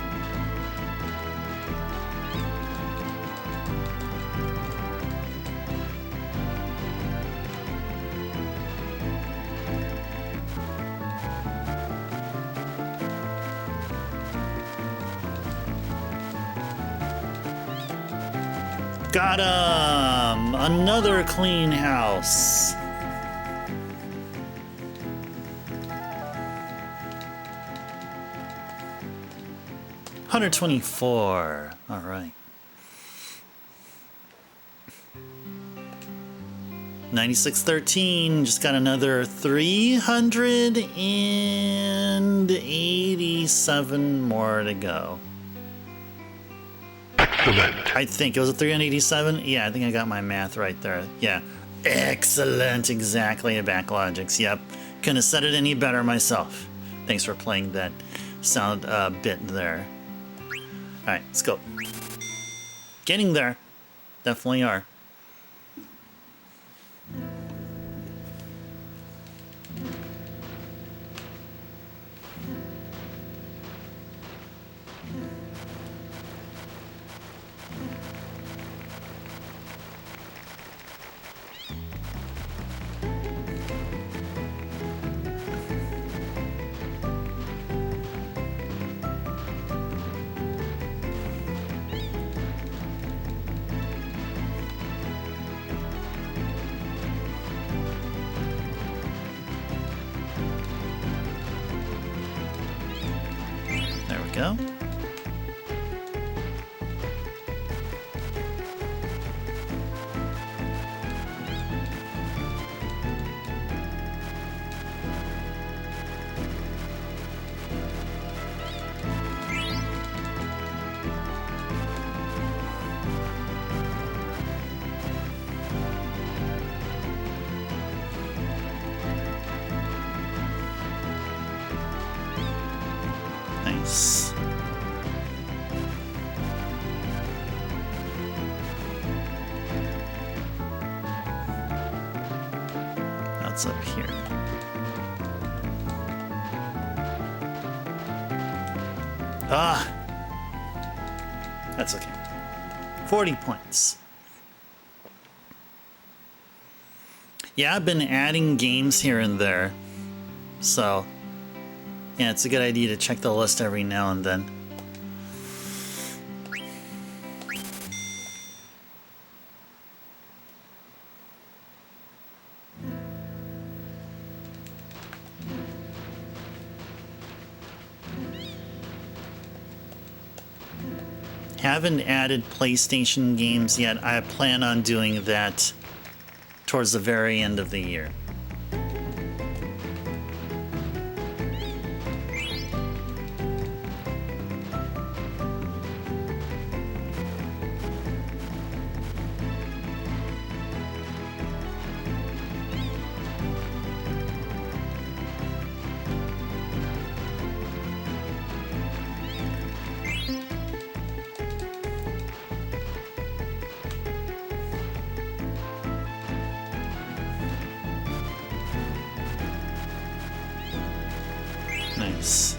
Got him! Another clean house. $124. All right. 9613. Just got another 387 more to go. Excellent. I think it was a 387. Yeah, I think I got my math right there. Yeah. Excellent. Exactly. Backlogics. Yep. Couldn't have said it any better myself. Thanks for playing that sound bit there. All right, let's go. Getting there. Definitely are. Go. Nice. That's up here. Ah, that's okay. 40 points. Yeah, I've been adding games here and there. So, yeah, it's a good idea to check the list every now and then. Haven't added PlayStation games yet. I plan on doing that towards the very end of the year. Nice.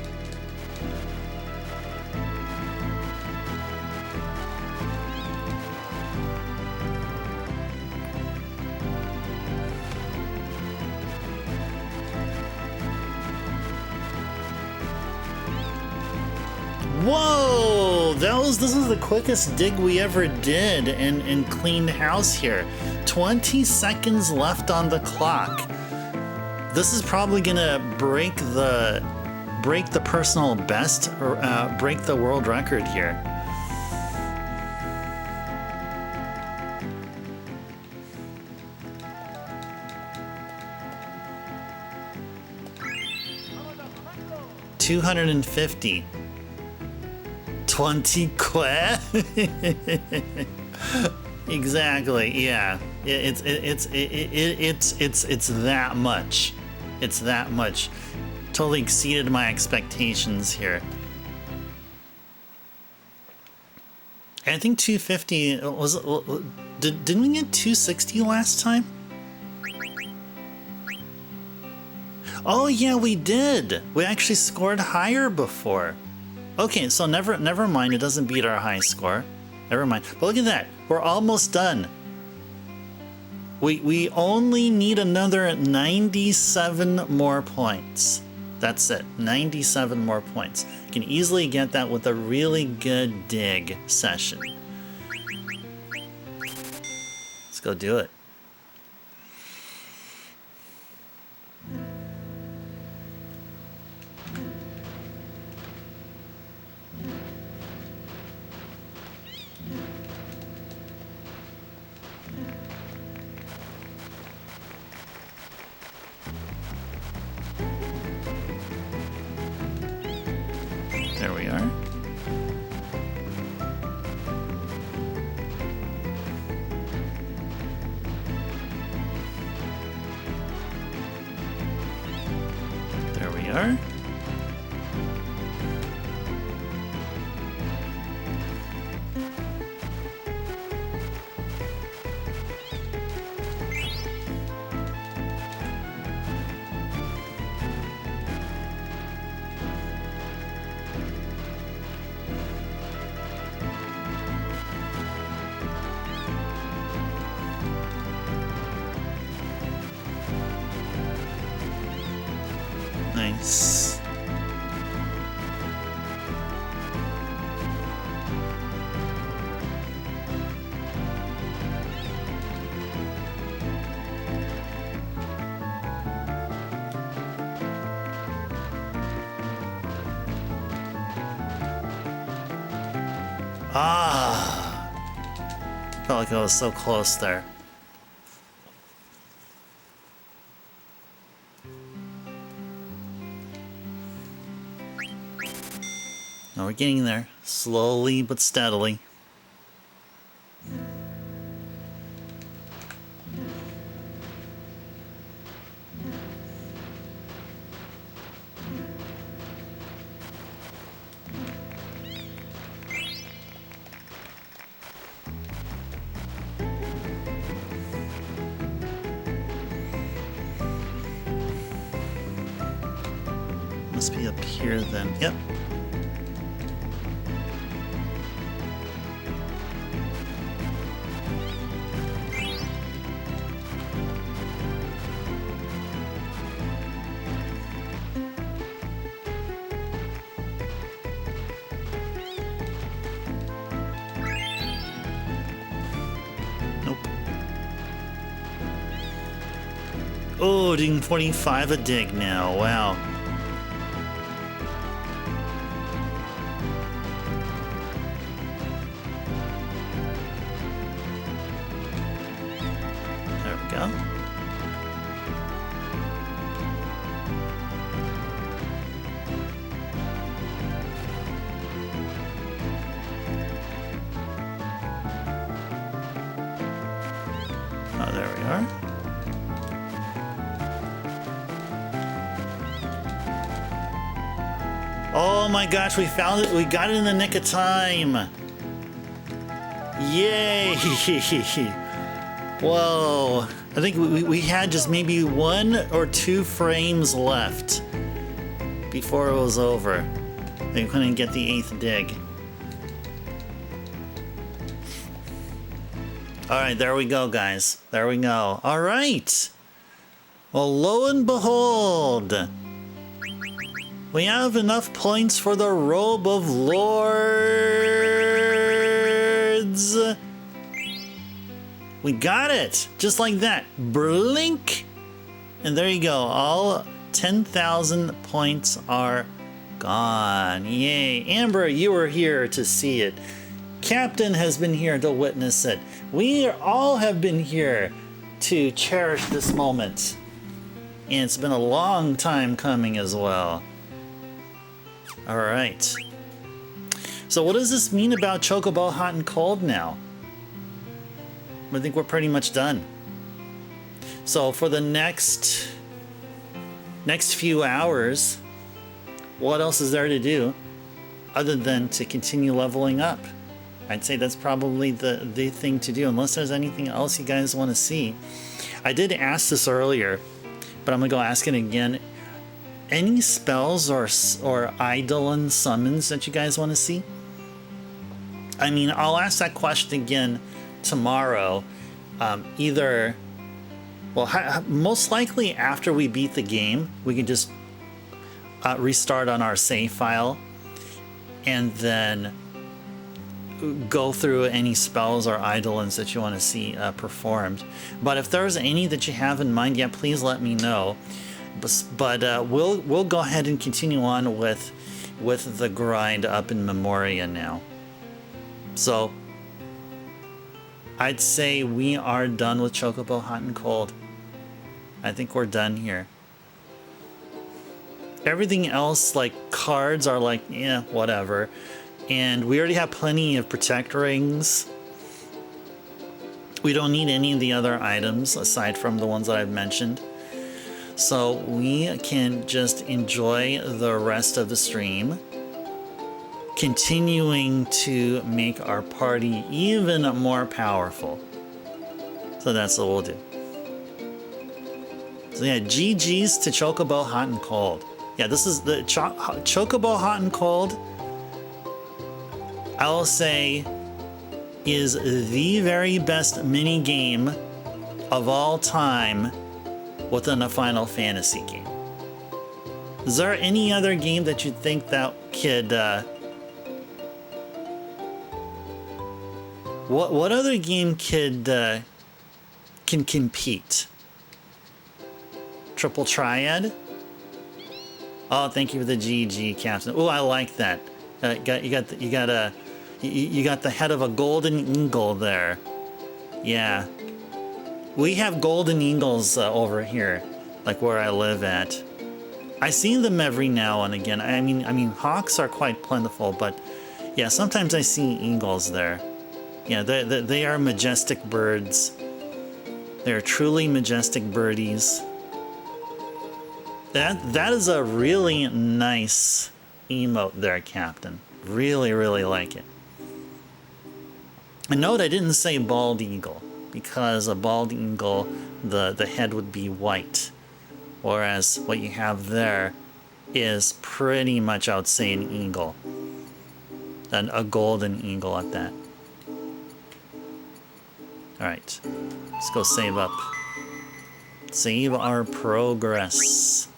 Whoa! This is the quickest dig we ever did and cleaned house here. 20 seconds left on the clock. This is probably gonna break the personal best or break the world record here. $250. 20 quid. Exactly. Yeah. It's that much. It's that much. Totally exceeded my expectations here. I think 250 was. Didn't we get 260 last time? Oh yeah, we did. We actually scored higher before. Okay, so never mind. It doesn't beat our high score. Never mind. But look at that. We're almost done. We only need another 97 more points. That's it. 97 more points. You can easily get that with a really good dig session. Let's go do it. There we are. There we are. Nice. Ah, felt like I was so close there. Now we're getting there, slowly but steadily. Must be up here then. Yep. Oh, doing 45 a dig now. Wow. There we go. Oh, there we are. Oh my gosh, we found it. We got it in the nick of time. Yay. Whoa. I think we had just maybe 1 or 2 frames left before it was over. They couldn't get the 8th dig. All right, there we go, guys. There we go. All right. Well, lo and behold, we have enough points for the Robe of Lords. We got it, just like that. Blink. And there you go. All 10,000 points are gone. Yay. Amber, you were here to see it. Captain has been here to witness it. We all have been here to cherish this moment. And it's been a long time coming as well. All right. So what does this mean about Chocobo Hot and Cold now? I think we're pretty much done. So for the next few hours, what else is there to do other than to continue leveling up? I'd say that's probably the thing to do, unless there's anything else you guys want to see. I did ask this earlier, but I'm gonna go ask it again. Any spells or Eidolon summons that you guys want to see? I mean, I'll ask that question again tomorrow. Either, well, most likely after we beat the game, we can just restart on our save file and then go through any spells or Eidolons that you want to see performed. But if there's any that you have in mind, yeah, please let me know. But we'll go ahead and continue on with the grind up in Memoria now. So I'd say we are done with Chocobo Hot and Cold. I think we're done here. Everything else, like cards, are like, yeah, whatever. And we already have plenty of Protect Rings. We don't need any of the other items aside from the ones that I've mentioned. So we can just enjoy the rest of the stream, continuing to make our party even more powerful. So that's what we'll do. So yeah, GG's to Chocobo Hot and Cold. Yeah, this is the Chocobo Hot and Cold, I will say, is the very best mini game of all time within a Final Fantasy game. Is there any other game that you think that could what other game could can compete? Triple Triad? Oh, thank you for the GG, Captain. Oh, I like that. You got the head of a golden eagle there. Yeah. We have golden eagles over here, like where I live at. I see them every now and again. I mean, hawks are quite plentiful, but yeah, sometimes I see eagles there. Yeah, they are majestic birds. They are truly majestic birdies. That is a really nice emote there, Captain. Really, really like it. And note I didn't say bald eagle, because a bald eagle, the head would be white. Whereas what you have there is pretty much, I would say, an eagle. And a golden eagle at that. Alright, let's go save up. Save our progress.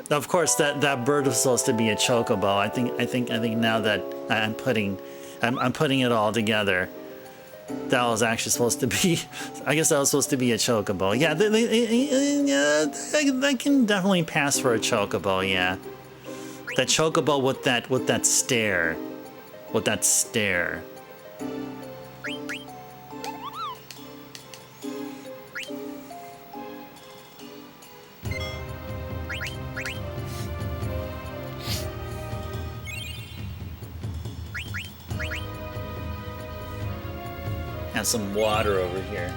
Of course, that bird was supposed to be a chocobo. I think now that I'm putting it all together. That was actually supposed to be, I guess that was supposed to be a Chocobo. Yeah, that can definitely pass for a Chocobo, yeah. That Chocobo with that stare. With that stare. Have some water over here.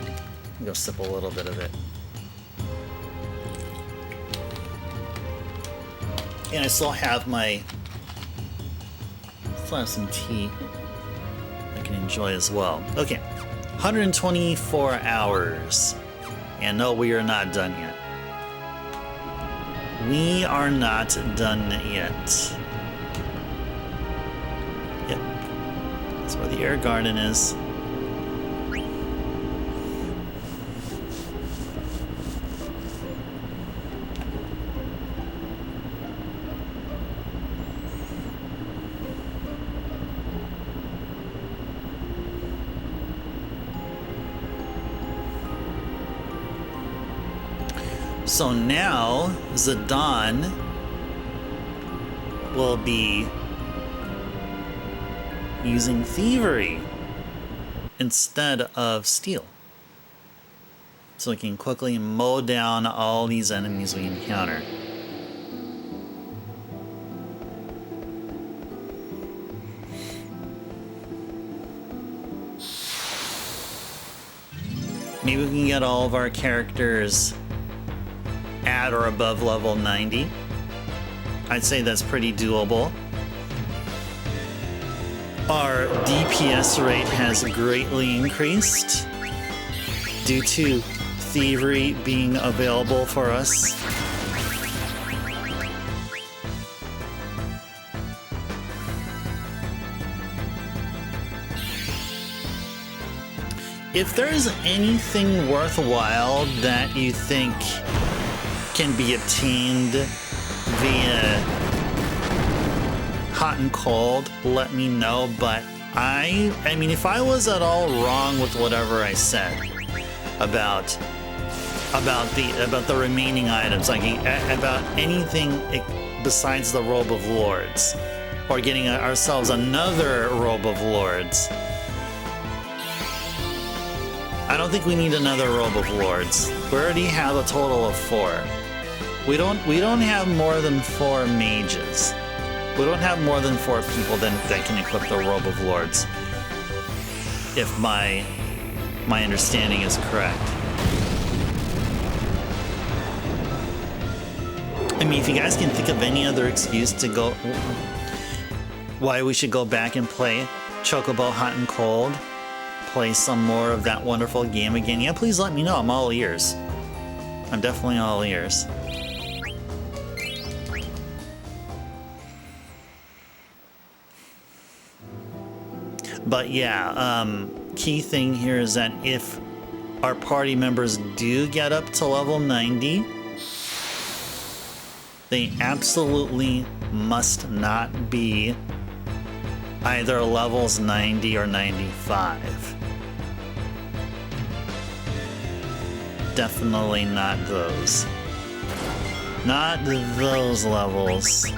Go sip a little bit of it. And I still have some tea I can enjoy as well. Okay, 124 hours. And no, we are not done yet. We are not done yet. Yep, that's where the air garden is. So now Zidane will be using thievery instead of steel. So we can quickly mow down all these enemies we encounter. Maybe we can get all of our characters at or above level 90. I'd say that's pretty doable. Our DPS rate has greatly increased due to thievery being available for us. If there's anything worthwhile that you think can be obtained via hot and cold, let me know. But I mean, if I was at all wrong with whatever I said about the remaining items, like about anything besides the Robe of Lords, or getting ourselves another Robe of Lords, I don't think we need another Robe of Lords. We already have a total of 4. We don't have more than 4 mages. We don't have more than 4 people that can equip the Robe of Lords. If my understanding is correct. I mean, if you guys can think of any other excuse to go, why we should go back and play Chocobo Hot and Cold, play some more of that wonderful game again, yeah, please let me know. I'm all ears. I'm definitely all ears. But yeah, key thing here is that if our party members do get up to level 90, they absolutely must not be either levels 90 or 95. Definitely not those. Not those levels.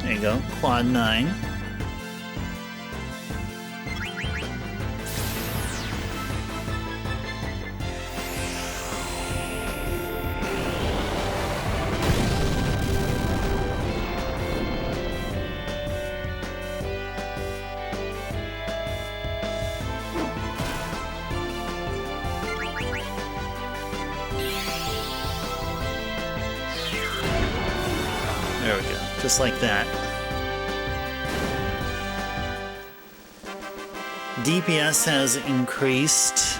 There you go, quad 9. There we go, just like that. DPS has increased.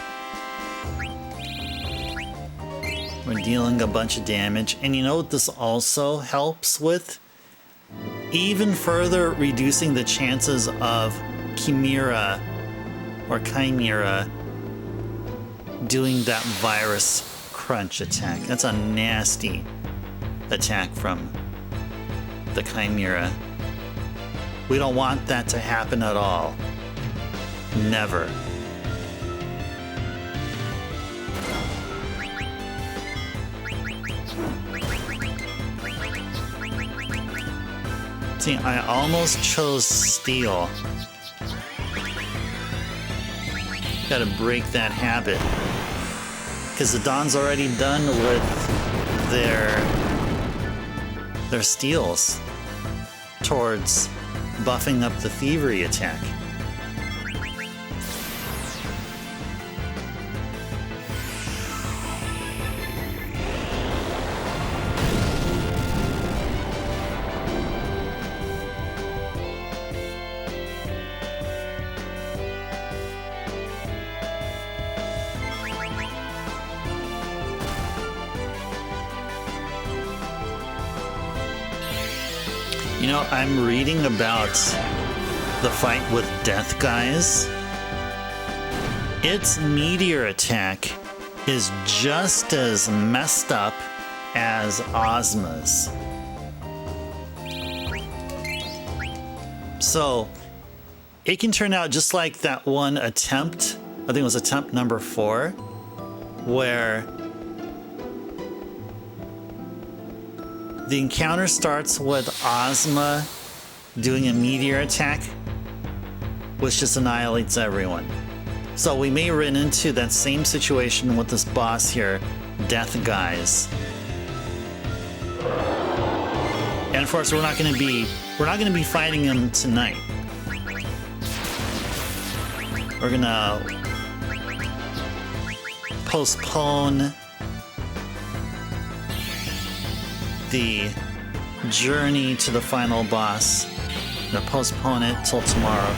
We're dealing a bunch of damage. And you know what this also helps with? even further reducing the chances of Chimera doing that virus crunch attack. That's a nasty attack from the Chimera. We don't want that to happen at all. Never. See, I almost chose steel. Gotta break that habit. Because the Dawn's already done with their steals towards buffing up the thievery attack. You know, I'm reading about the fight with Death Guys. Its meteor attack is just as messed up as Ozma's. So it can turn out just like that one attempt, I think it was attempt number 4, where the encounter starts with Ozma doing a meteor attack, which just annihilates everyone. So we may run into that same situation with this boss here, Death Guys. And of course, we're not going to be fighting him tonight. We're gonna postpone the journey to the final boss. I'm gonna postpone it till tomorrow.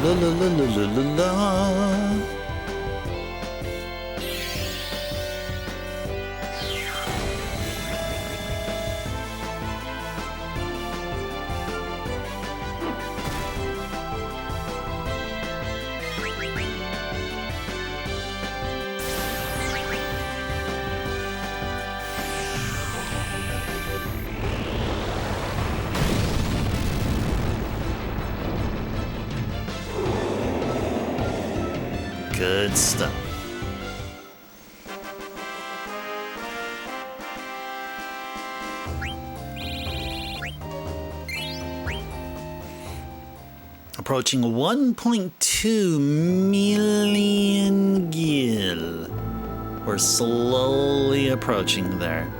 La la la la la la la. Good stuff. Approaching 1.2 million gil. We're slowly approaching there.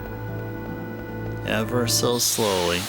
Ever so slowly.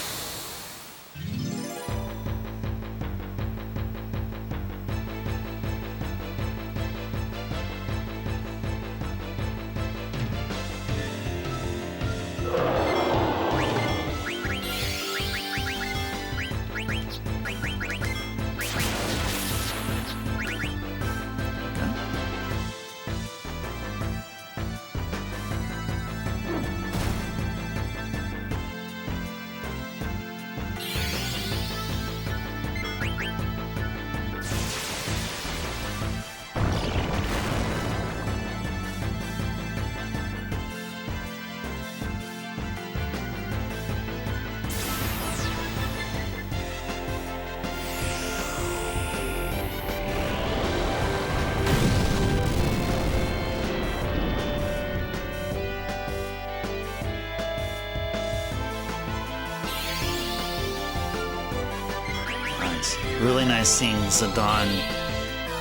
Really nice seeing Zidane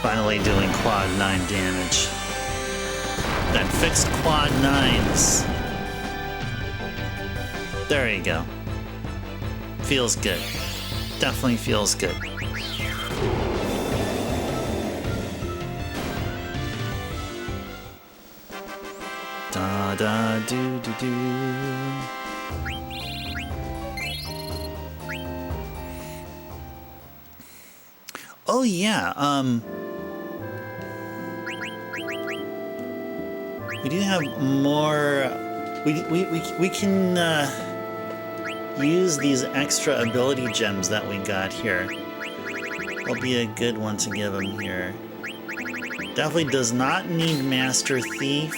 finally doing quad 9 damage. That fixed quad 9s. There you go. Feels good. Definitely feels good. Da da do do do. Oh yeah, we do have more. We can use these extra ability gems that we got here. Will be a good one to give him here. Definitely does not need Master Thief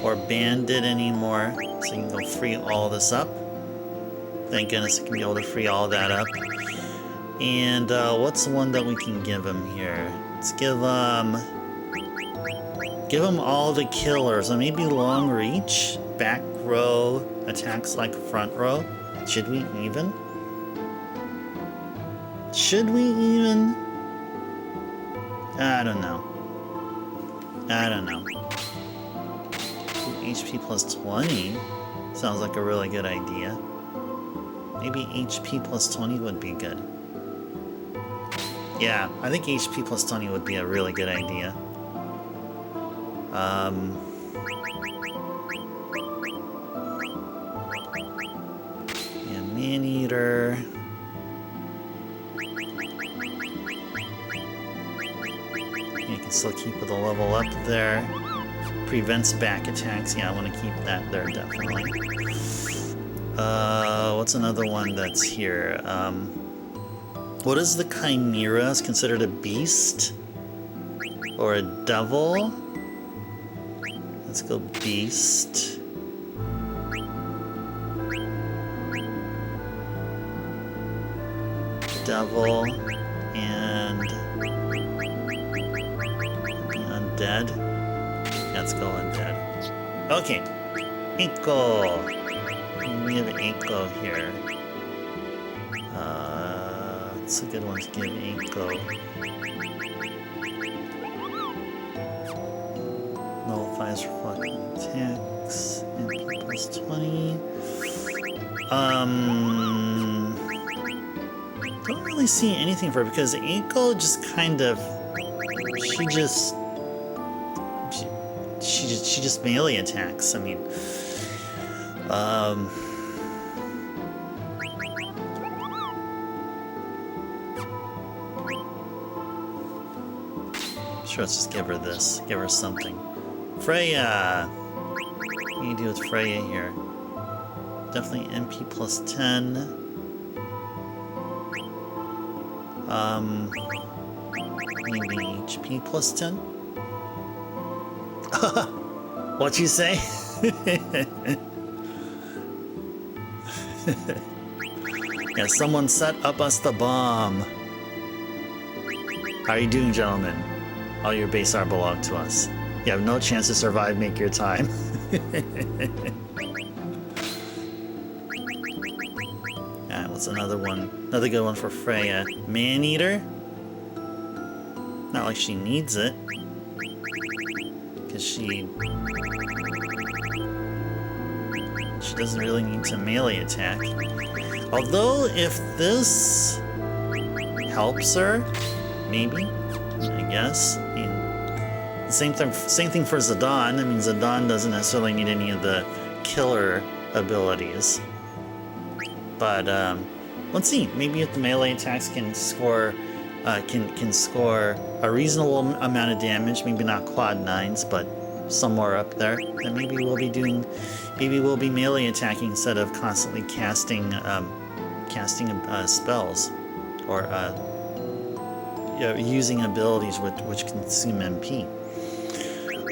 or Bandit anymore, so you can go free all this up. Thank goodness I can be able to free all that up. And what's the one that we can give him here? Let's give him all the killers. So maybe long reach, back row, attacks like front row. Should we even? Should we even? I don't know. I don't know. Ooh, HP plus 20 sounds like a really good idea. Maybe HP plus 20 would be good. Yeah, I think HP plus 20 would be a really good idea. Yeah, Man-Eater. You can still keep the level up there. Prevents back attacks. Yeah, I want to keep that there, definitely. What's another one that's here? What is the Chimera? Is considered a beast? Or a devil? Let's go beast. Devil. And... undead? Let's go undead. Okay. Eiko. We have Eiko here. It's a good one to give Eiko. Nullifies reflecting attacks. MP plus 20. Don't really see anything for her because Eiko just kind of... She just melee attacks. I mean... Sure, let's just give her this. Give her something. Freya! What do you do with Freya here? Definitely MP plus 10. Maybe HP plus 10? What you say? Yeah, someone set up us the bomb. How are you doing, gentlemen? All your base are belong to us. You have no chance to survive, make your time. Alright, what's another one? Another good one for Freya. Man-Eater? Not like she needs it. Because she doesn't really need to melee attack. Although, if this helps her, maybe, I guess. I mean, same thing for Zidane. I mean, Zidane doesn't necessarily need any of the killer abilities. But let's see. Maybe if the melee attacks can score can score a reasonable amount of damage, maybe not quad 9s, but somewhere up there, then maybe we'll be melee attacking instead of constantly casting spells or using abilities which consume MP.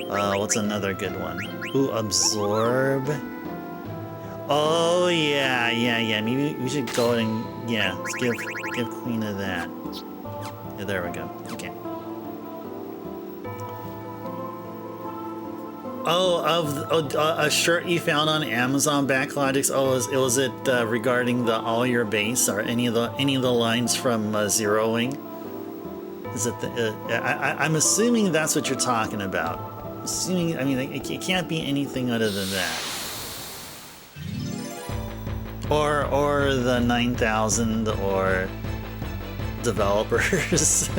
What's another good one? Ooh, absorb. Oh yeah. Maybe we should go ahead and let's give Queen of that. Yeah, there we go. Okay. A shirt you found on Amazon Backlogics. Was it regarding the all your base or any of the lines from Zero Wing? Is it I'm assuming that's what you're talking about. Assuming, I mean, it can't be anything other than that. Or the 9,000 or developers.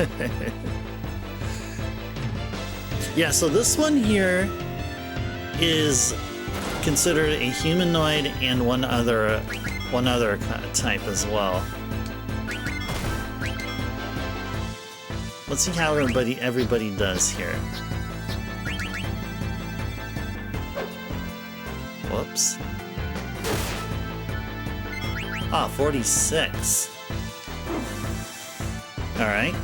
Yeah, so this one here is considered a humanoid and one other type as well. Let's see how everybody does here. Whoops. Ah, 46. Alright.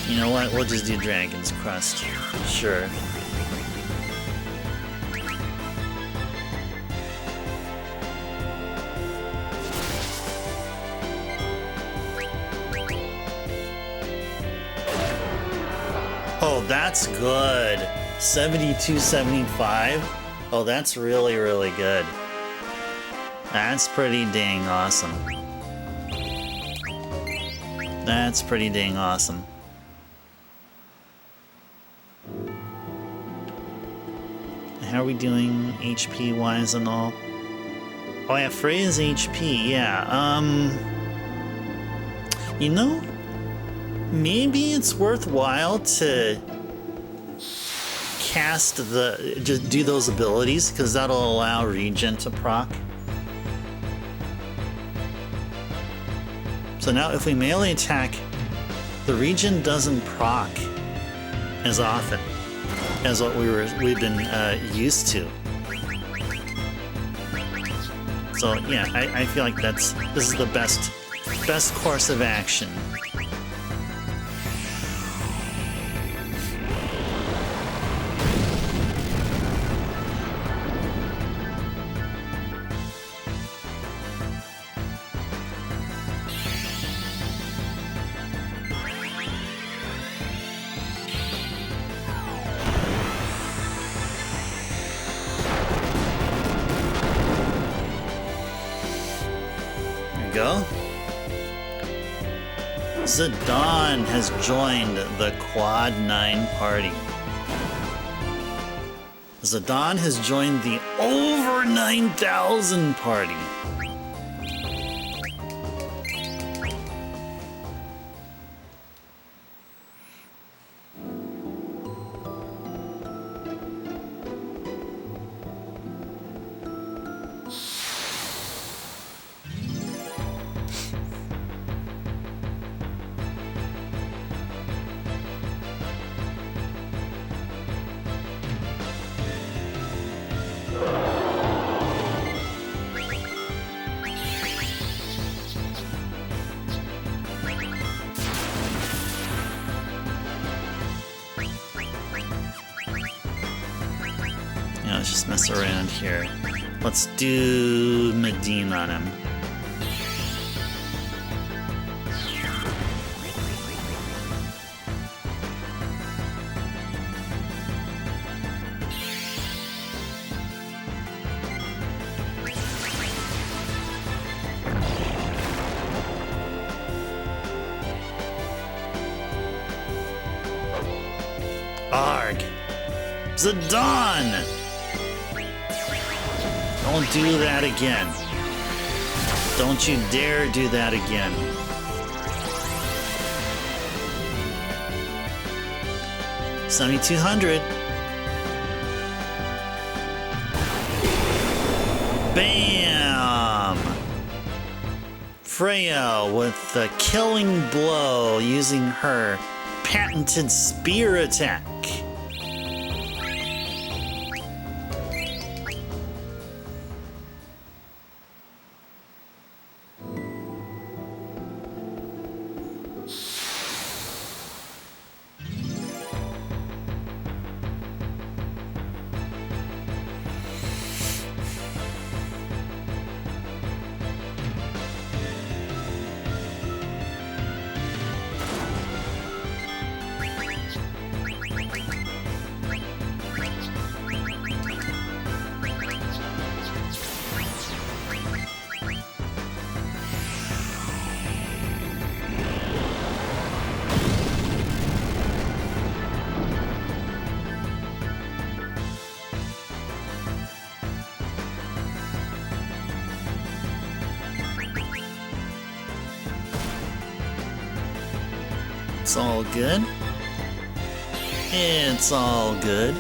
You know what? We'll just do Dragon's Crust. Sure. Oh, that's good. 72.75. Oh, that's really, really good. That's pretty dang awesome. That's pretty dang awesome. How are we doing HP wise and all? Oh yeah, Freya's HP, yeah. You know, maybe it's worthwhile to cast just do those abilities, because that'll allow regen to proc. So now if we melee attack, the regen doesn't proc as often as what we've been used to. So yeah, I feel like this is the best course of action. Go. Zidane has joined the Quad 9 party. Zidane has joined the over 9,000 party. Let's just mess around here. Let's do Medine on him. Arg! Zidane! Don't do that again. Don't you dare do that again. $7,200. Bam! Freya with the killing blow using her patented spear attack. It's all good. It's all good.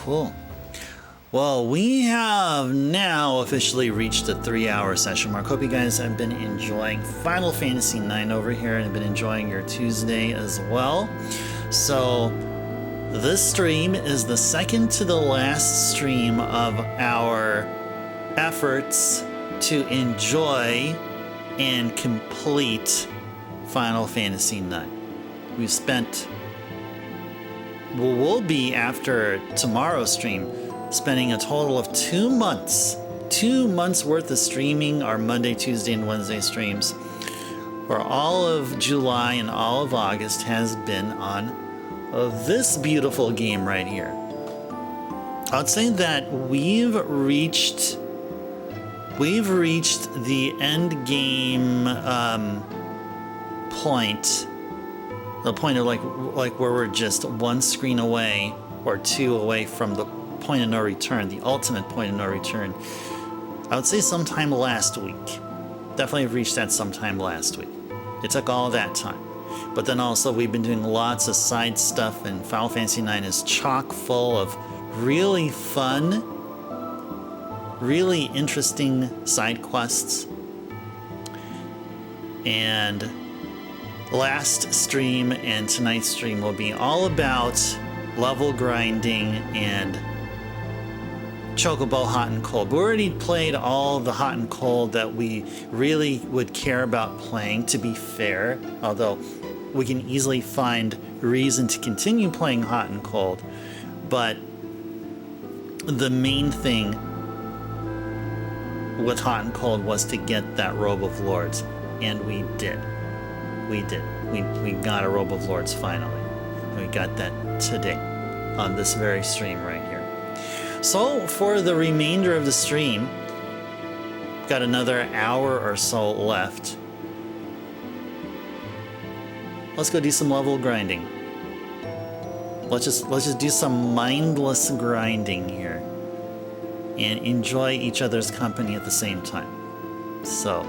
Cool. Well, we have now officially reached the 3-hour session mark. Hope you guys have been enjoying Final Fantasy IX over here and been enjoying your Tuesday as well. So, this stream is the second to the last stream of our efforts to enjoy and complete Final Fantasy IX. We've spent, we'll be after tomorrow's stream, spending a total of 2 months. 2 months worth of streaming our Monday, Tuesday, and Wednesday streams. For all of July and all of August has been on this beautiful game right here. I'd say that we've reached the end game point. The point of like where we're just one screen away or two away from the point of no return, the ultimate point of no return. I would say sometime last week. Definitely reached that sometime last week. It took all that time. But then also we've been doing lots of side stuff, and Final Fantasy IX is chock full of really fun, really interesting side quests. And last stream and tonight's stream will be all about level grinding and Chocobo Hot and Cold. We already played all the Hot and Cold that we really would care about playing, to be fair, although we can easily find reason to continue playing Hot and Cold. But the main thing with Hot and Cold was to get that Robe of Lords, and we did. We got a Robe of Lords finally. And we got that today on this very stream right here. So for the remainder of the stream, got another hour or so left. Let's go do some level grinding. Let's just do some mindless grinding here and enjoy each other's company at the same time. So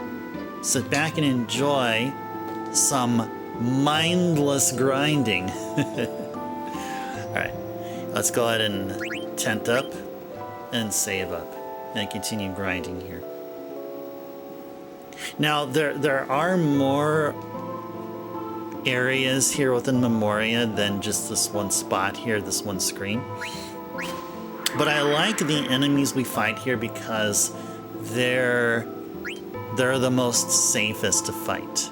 sit back and enjoy some mindless grinding. All right, let's go ahead and tent up and save up and continue grinding here. Now there are more areas here within Memoria than just this one spot here, this one screen. But I like the enemies we fight here because they're the most safest to fight.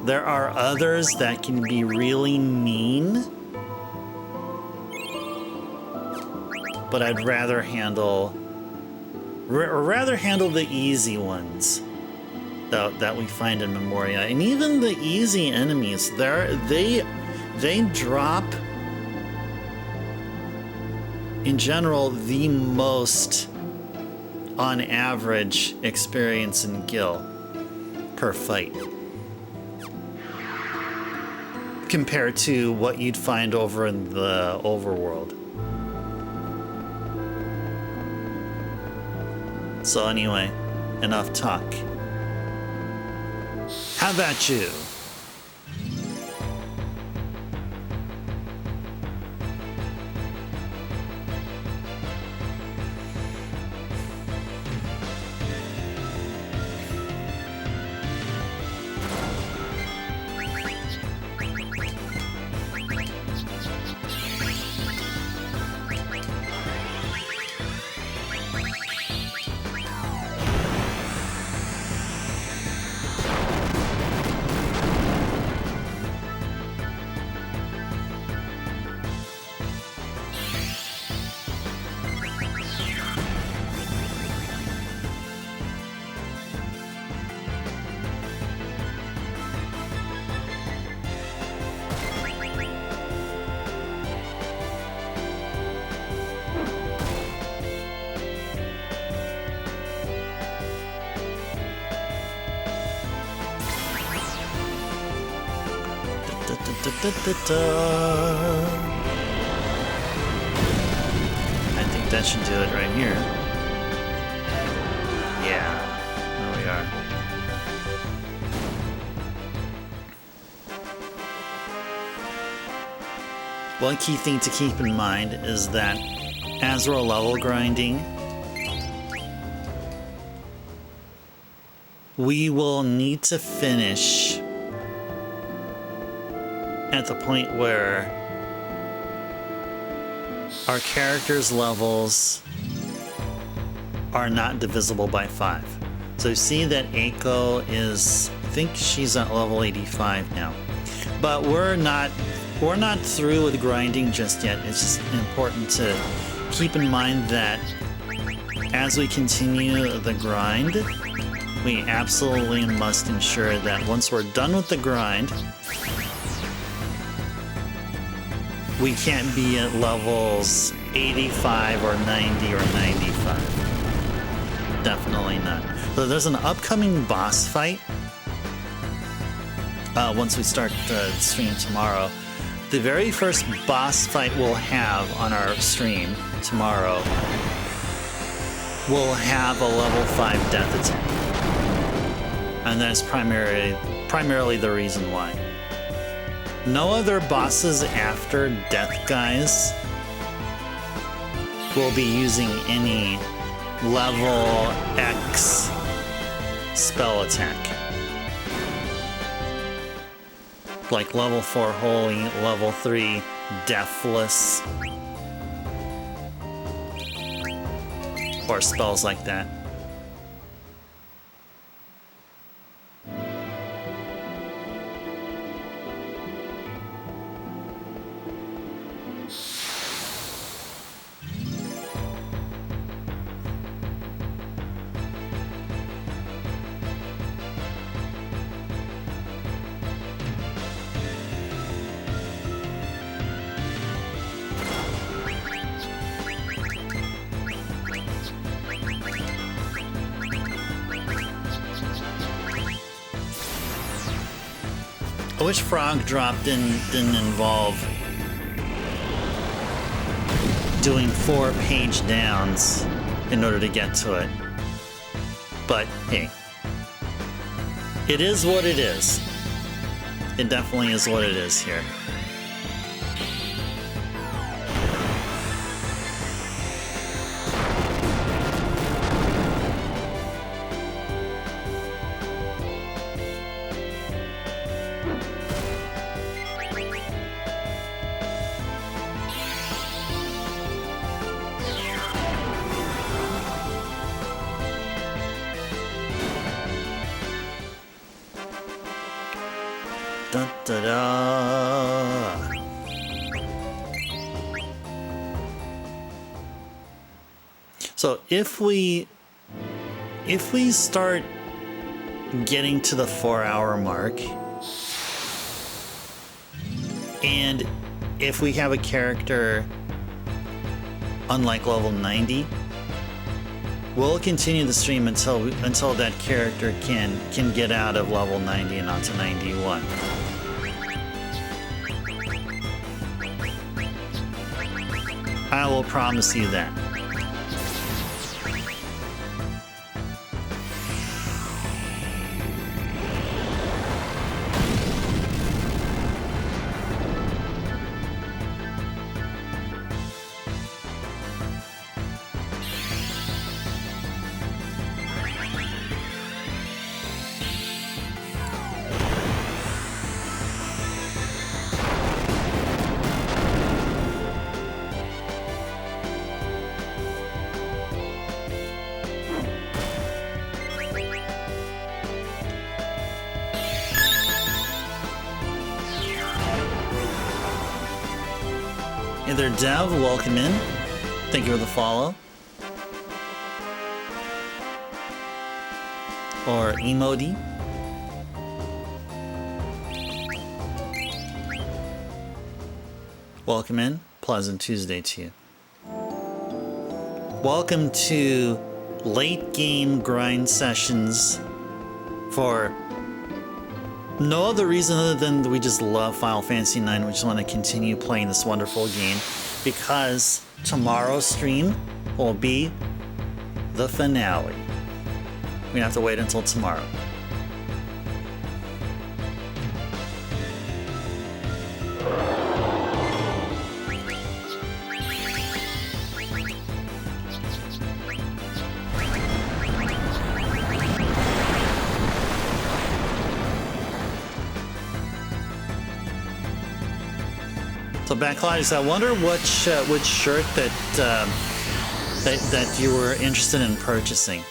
There are others that can be really mean, but I'd rather handle the easy ones that we find in Memoria. And even the easy enemies, they drop, in general, the most, on average, experience and gil per fight, compared to what you'd find over in the overworld. So anyway, enough talk. How about you? I think that should do it right here. Yeah, there we are. One key thing to keep in mind is that as we're level grinding, we will need to finish at the point where our characters' levels are not divisible by 5. So you see that Eiko is, I think she's at level 85 now. But we're not through with grinding just yet. It's just important to keep in mind that as we continue the grind, we absolutely must ensure that once we're done with the grind, we can't be at levels 85 or 90 or 95. Definitely not. So there's an upcoming boss fight once we start the stream tomorrow. The very first boss fight we'll have on our stream tomorrow will have a level 5 death attack. And that's primarily the reason why. No other bosses after Death Guys will be using any level X spell attack. Like level 4 Holy, level 3 Deathless, or spells like that. I wish Frog Drop didn't involve doing 4 page downs in order to get to it. But hey, it is what it is. It definitely is what it is here. Dun, da, da. So if we start getting to the 4-hour mark, and if we have a character unlike level 90, we'll continue the stream until that character can get out of level 90 and onto 91. I will promise you that. Hey there, Dev. Welcome in. Thank you for the follow. Or Emodi. Welcome in. Pleasant Tuesday to you. Welcome to late game grind sessions for no other reason other than we just love Final Fantasy IX. We just want to continue playing this wonderful game because tomorrow's stream will be the finale. We have to wait until tomorrow. Backlotties, I wonder which shirt that you were interested in purchasing.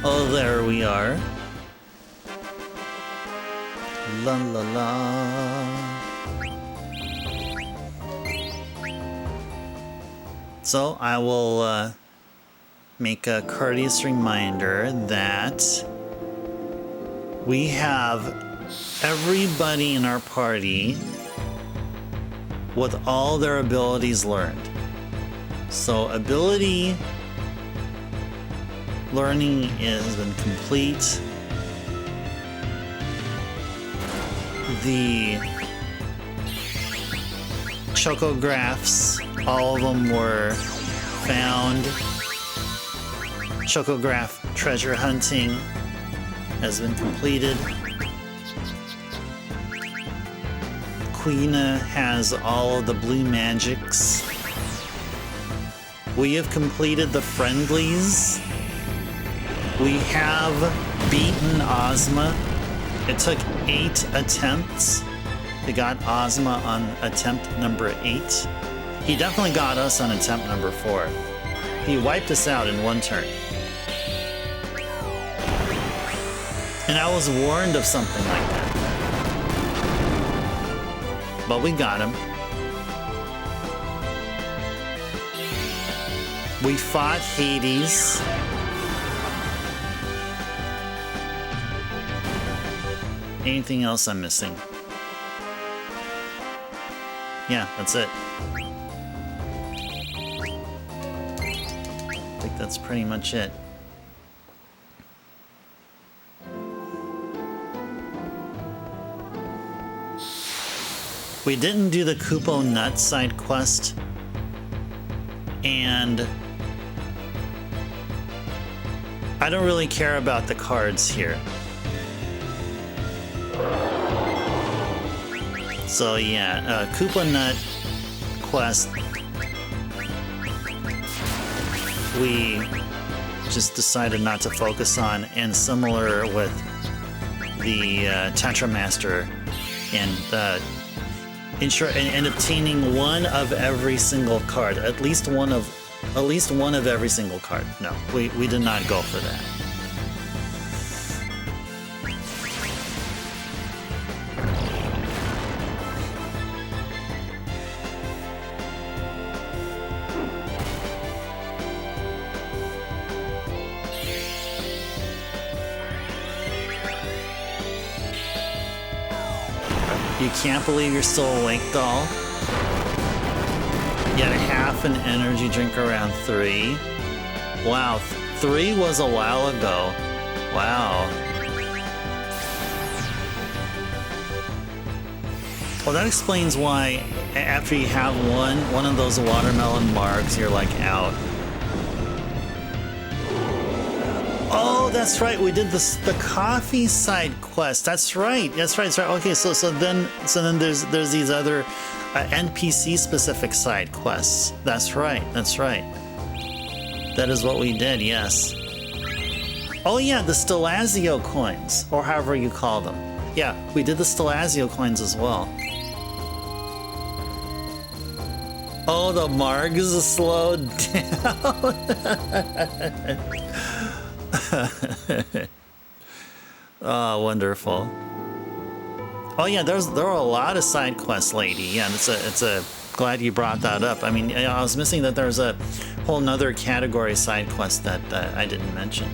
Oh, there we are. La la la. So I will make a courteous reminder that we have everybody in our party with all their abilities learned. So ability learning has been complete. The chocographs, all of them were found. Chocograph treasure hunting has been completed. Queena has all of the blue magics. We have completed the friendlies. We have beaten Ozma. It took 8 attempts. We got Ozma on attempt number 8. He definitely got us on attempt number 4. He wiped us out in 1 turn. And I was warned of something like that. But we got him. We fought Hades. Anything else I'm missing? Yeah, that's it. I think that's pretty much it. We didn't do the Kupo Nut side quest, and I don't really care about the cards here. So yeah, Koopa Nut quest, we just decided not to focus on, and similar with the Tantra Master, and and obtaining one of every single card, at least one of every single card. No, we did not go for that. You can't believe you're still awake, doll. You had a half an energy drink around 3. Wow, 3 was a while ago. Wow. Well, that explains why after you have one of those watermelon margs, you're like out. Oh, that's right. We did the coffee side quest. That's right. That's right. That's right. Okay, so then there's these other NPC specific side quests. That's right. That's right. That is what we did. Yes. Oh yeah, the Stelazio coins, or however you call them. Yeah, we did the Stelazio coins as well. Oh, the margs slowed down. Oh, wonderful. Oh yeah, there are a lot of side quests, lady. Yeah, it's a glad you brought that up. I mean, I was missing that there's a whole nother category side quest that I didn't mention.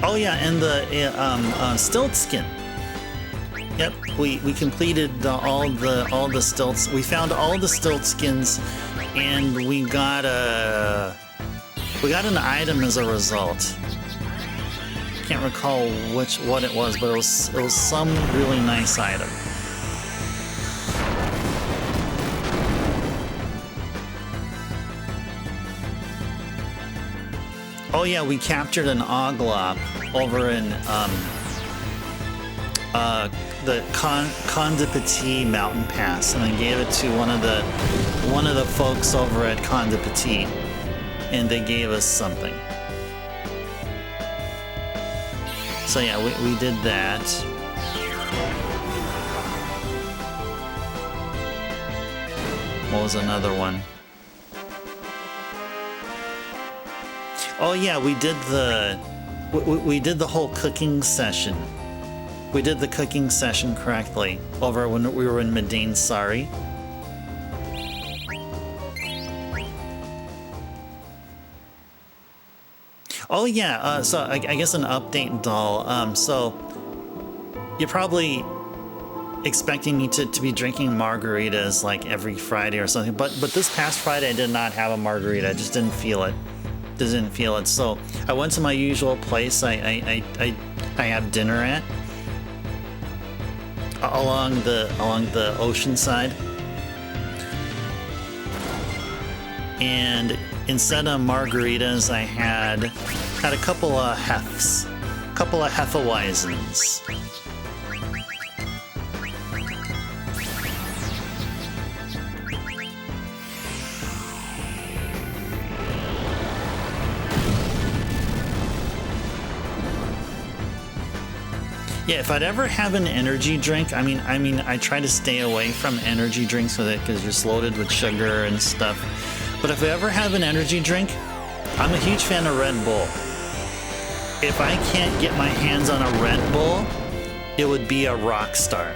Oh yeah, and the stilt skin. Yep, we completed all the stilts. We found all the stilt skins, and we got an item as a result. Can't recall what it was, but it was some really nice item. Oh yeah, we captured an Oglop over in the Conde Petit mountain pass, and I gave it to one of the folks over at Conde Petit, and they gave us something. So yeah, we did that. What was another one? Oh yeah, we did the whole cooking session. We did the cooking session correctly over when we were in Medine Sari. Oh yeah, so I guess an update, doll. So you're probably expecting me to be drinking margaritas like every Friday or something, but this past Friday I did not have a margarita. I just didn't feel it. So I went to my usual place I have dinner at along the ocean side, and instead of margaritas I had a couple of Hefeweizens. Yeah, if I'd ever have an energy drink, I mean, I try to stay away from energy drinks with it because you're just loaded with sugar and stuff. But if I ever have an energy drink, I'm a huge fan of Red Bull. If I can't get my hands on a Red Bull, it would be a Rockstar.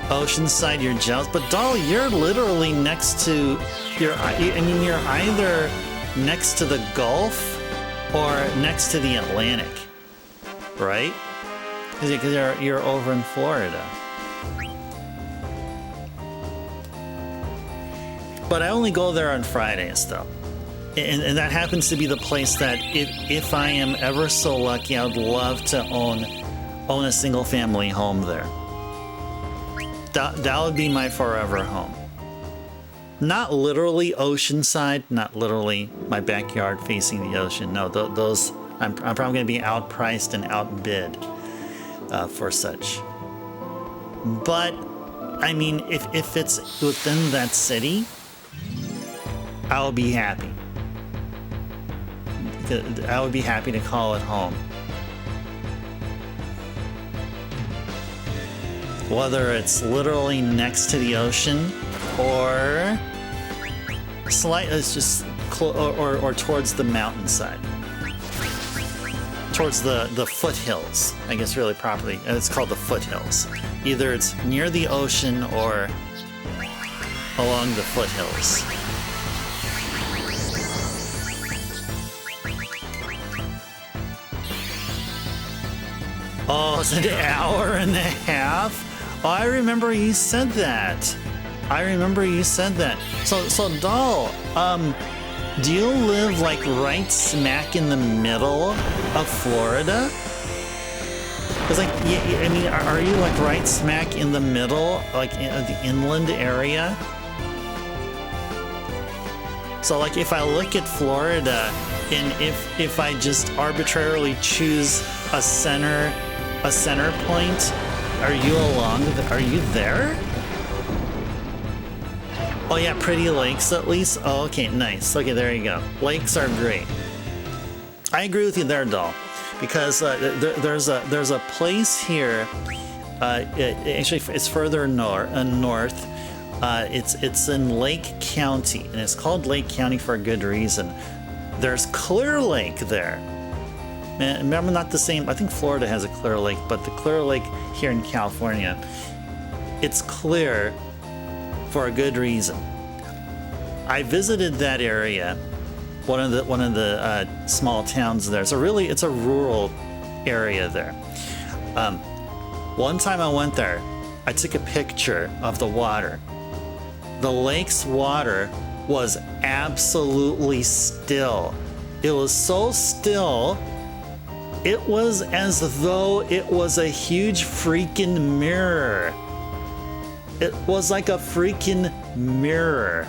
Oceanside, you're jealous, but doll, you're literally next to you're either next to the Gulf or next to the Atlantic, right? Because you're over in Florida. But I only go there on Fridays, though. And that happens to be the place that if I am ever so lucky, I would love to own a single family home there. That would be my forever home. Not literally oceanside, not literally my backyard facing the ocean. No, those I'm probably going to be outpriced and outbid for such. But I mean, if it's within that city, I'll be happy. I would be happy to call it home. Whether it's literally next to the ocean or or towards the mountainside, towards the foothills, I guess really properly. It's called the foothills. Either it's near the ocean or along the foothills. Oh, it's an hour and a half? Oh, I remember you said that. So doll, do you live like right smack in the middle of Florida? Cause like, yeah, I mean, are you like right smack in the middle, like in the inland area? So like, if I look at Florida, and if I just arbitrarily choose a center point, are you there? Oh yeah, pretty lakes at least. Oh, okay, nice. Okay, there you go. Lakes are great. I agree with you there, doll, because there's a place here. Actually, it's further north. It's in Lake County, and it's called Lake County for a good reason. There's Clear Lake there. Remember, not the same. I think Florida has a Clear Lake, but the Clear Lake here in California, it's clear for a good reason. I visited that area, one of the small towns there. So really, it's a rural area there. One time I went there, I took a picture of the water. The lake's water was absolutely still. It was so still, it was as though it was a huge freaking mirror. It was like a freaking mirror.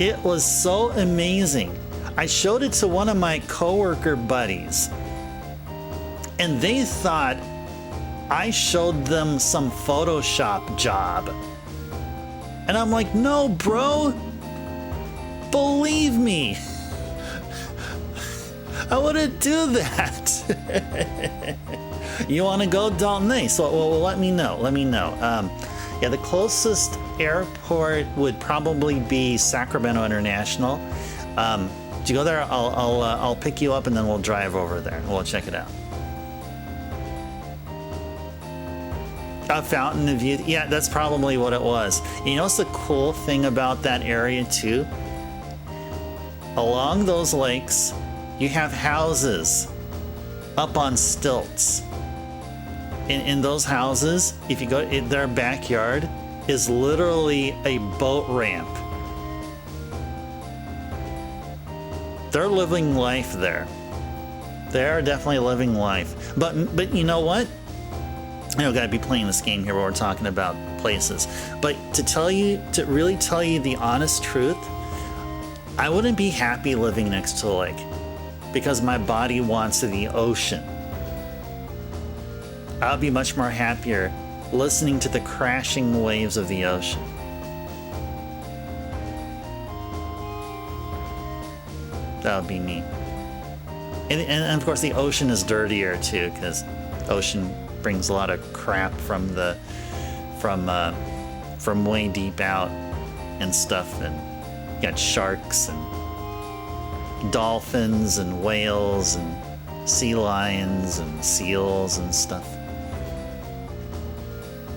It was so amazing. I showed it to one of my coworker buddies, and they thought I showed them some Photoshop job. And I'm like, no, bro, believe me, I wouldn't do that. You want to go, don't they? So, well, let me know. Yeah, the closest airport would probably be Sacramento International. To go there, I'll pick you up, and then we'll drive over there and we'll check it out. A fountain of youth. Yeah, that's probably what it was. You know what's the cool thing about that area too? Along those lakes, you have houses up on stilts. In those houses, if you go in their backyard, is literally a boat ramp. They're living life there. They are definitely living life. But you know what? I don't gotta be playing this game here where we're talking about places. But to really tell you the honest truth, I wouldn't be happy living next to a lake because my body wants the ocean. I'll be much more happier listening to the crashing waves of the ocean. That would be me. And of course the ocean is dirtier too, because ocean brings a lot of crap from way deep out and stuff, and you got sharks and dolphins and whales and sea lions and seals and stuff.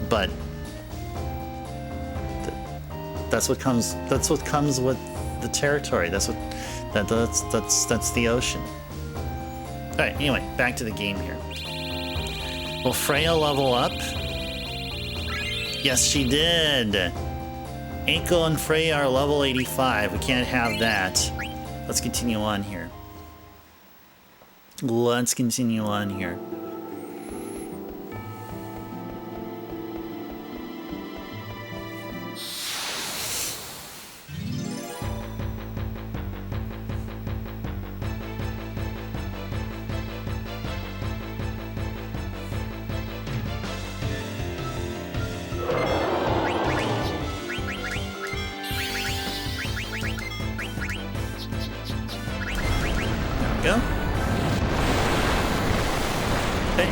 But that's what comes with the territory. That's the ocean. All right, anyway, back to the game here. Will Freya level up? Yes, she did. Eiko and Freya are level 85. We can't have that. Let's continue on here.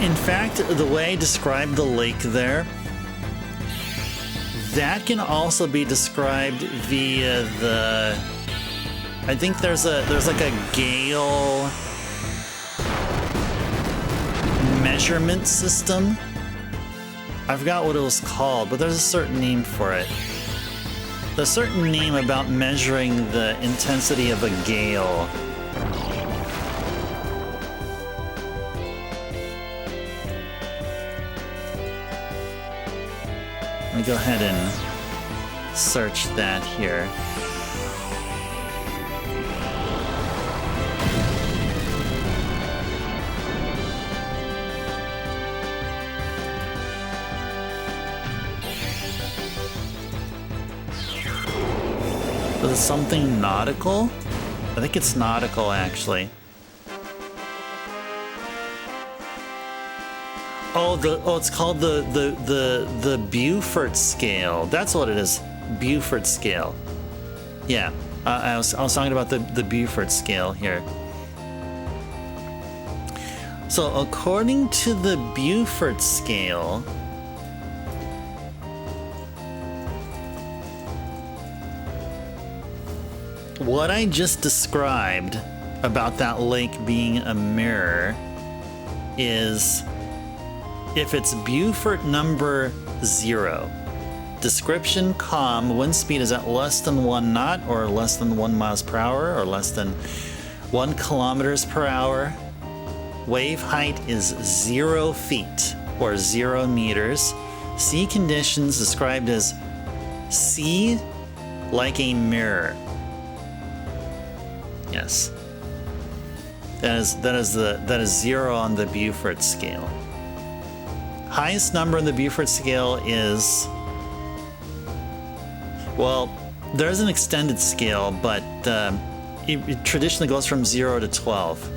In fact, the way I described the lake there, that can also be described via the... I think there's like a gale measurement system. I forgot what it was called, but there's a certain name for it. There's a certain name about measuring the intensity of a gale. Let me go ahead and search that here. Is it something nautical? I think it's nautical, actually. Oh, it's called the Beaufort scale. That's what it is. Beaufort scale. Yeah, I was talking about the Beaufort scale here. So according to the Beaufort scale, what I just described about that lake being a mirror is if it's Beaufort number 0, Description, calm. Wind speed is at less than 1 knot or less than 1 miles per hour or less than 1 kilometers per hour. Wave height is 0 feet or 0 meters. Sea conditions described as sea like a mirror. Yes. That is 0 on the Beaufort scale. Highest number on the Beaufort scale is, well, there's an extended scale, but it traditionally goes from 0 to 12.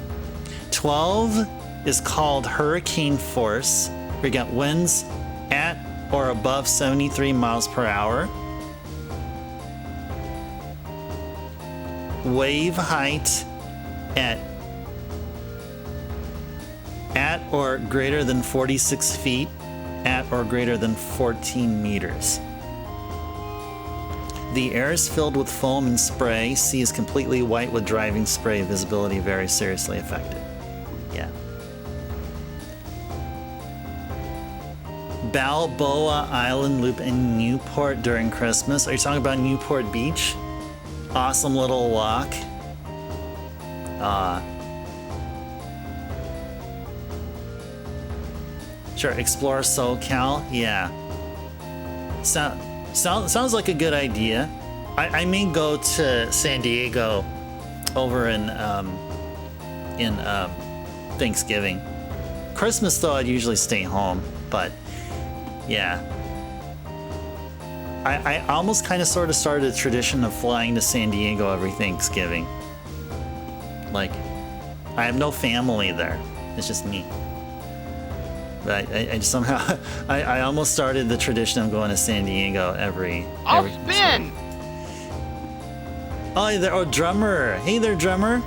12 is called hurricane force. We got winds at or above 73 miles per hour. Wave height at or greater than 46 feet, at or greater than 14 meters. The air is filled with foam and spray. Sea is completely white with driving spray. Visibility very seriously affected. Yeah. Balboa Island Loop in Newport during Christmas. Are you talking about Newport Beach? Awesome little walk. Sure, explore SoCal. Yeah. Sounds like a good idea. I may go to San Diego over in Thanksgiving. Christmas though, I'd usually stay home. But yeah, I almost kind of sort of started a tradition of flying to San Diego every Thanksgiving. Like, I have no family there. It's just me. But I just somehow I almost started the tradition of going to San Diego every spin. Oh, there! Oh, drummer! Hey there, drummer!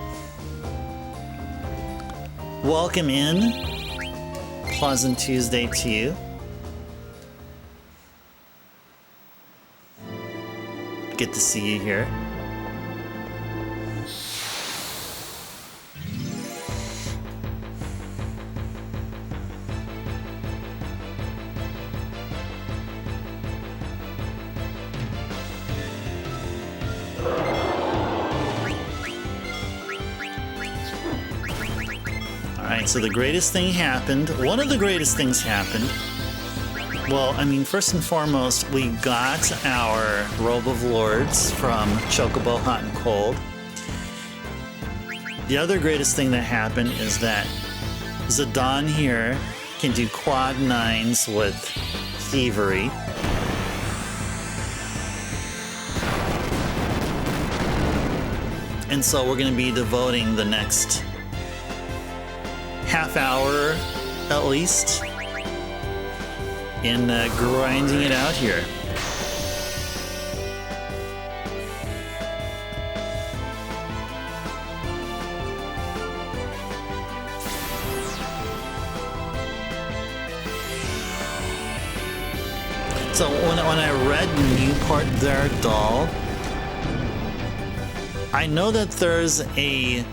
Welcome in. Pleasant Tuesday to you. Good to see you here. So the greatest thing happened. One of the greatest things happened. Well, I mean, first and foremost, we got our Robe of Lords from Choco Hot and Cold. The other greatest thing that happened is that Zidane here can do quad 9s with Thievery. And so we're going to be devoting the next half hour at least in grinding it out here. So when I read Newport there, doll, I know that there's a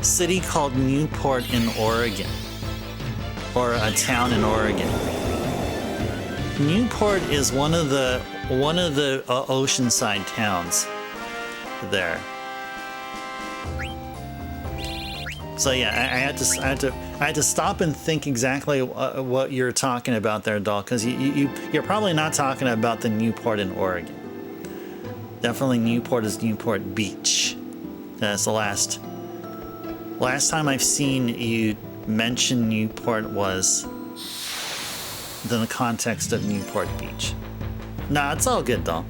city called Newport in Oregon, or a town in Oregon. Newport is one of the oceanside towns there. So yeah, I had to stop and think exactly what you're talking about there, doll, because you're probably not talking about the Newport in Oregon. Definitely Newport is Newport Beach. That's the last time I've seen you mention Newport was in the context of Newport Beach. Nah, it's all good, doll.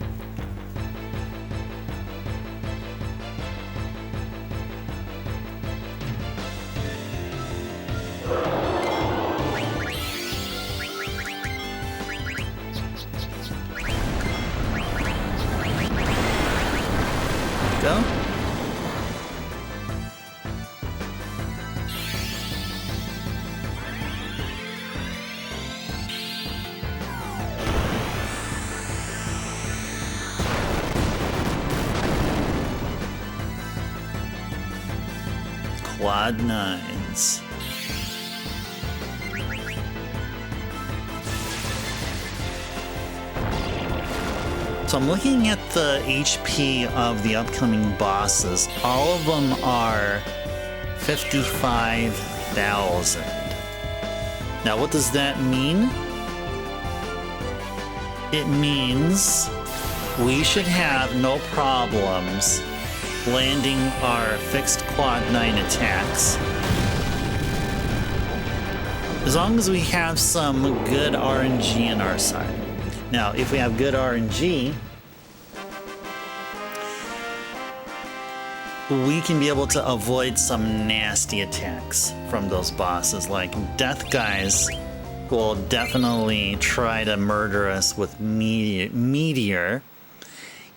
Go. Quad 9s. So I'm looking at the HP of the upcoming bosses. All of them are 55,000. Now, what does that mean? It means we should have no problems landing our fixed quad 9 attacks. As long as we have some good RNG on our side. Now, if we have good RNG, we can be able to avoid some nasty attacks from those bosses. Like Death Guys will definitely try to murder us with Meteor.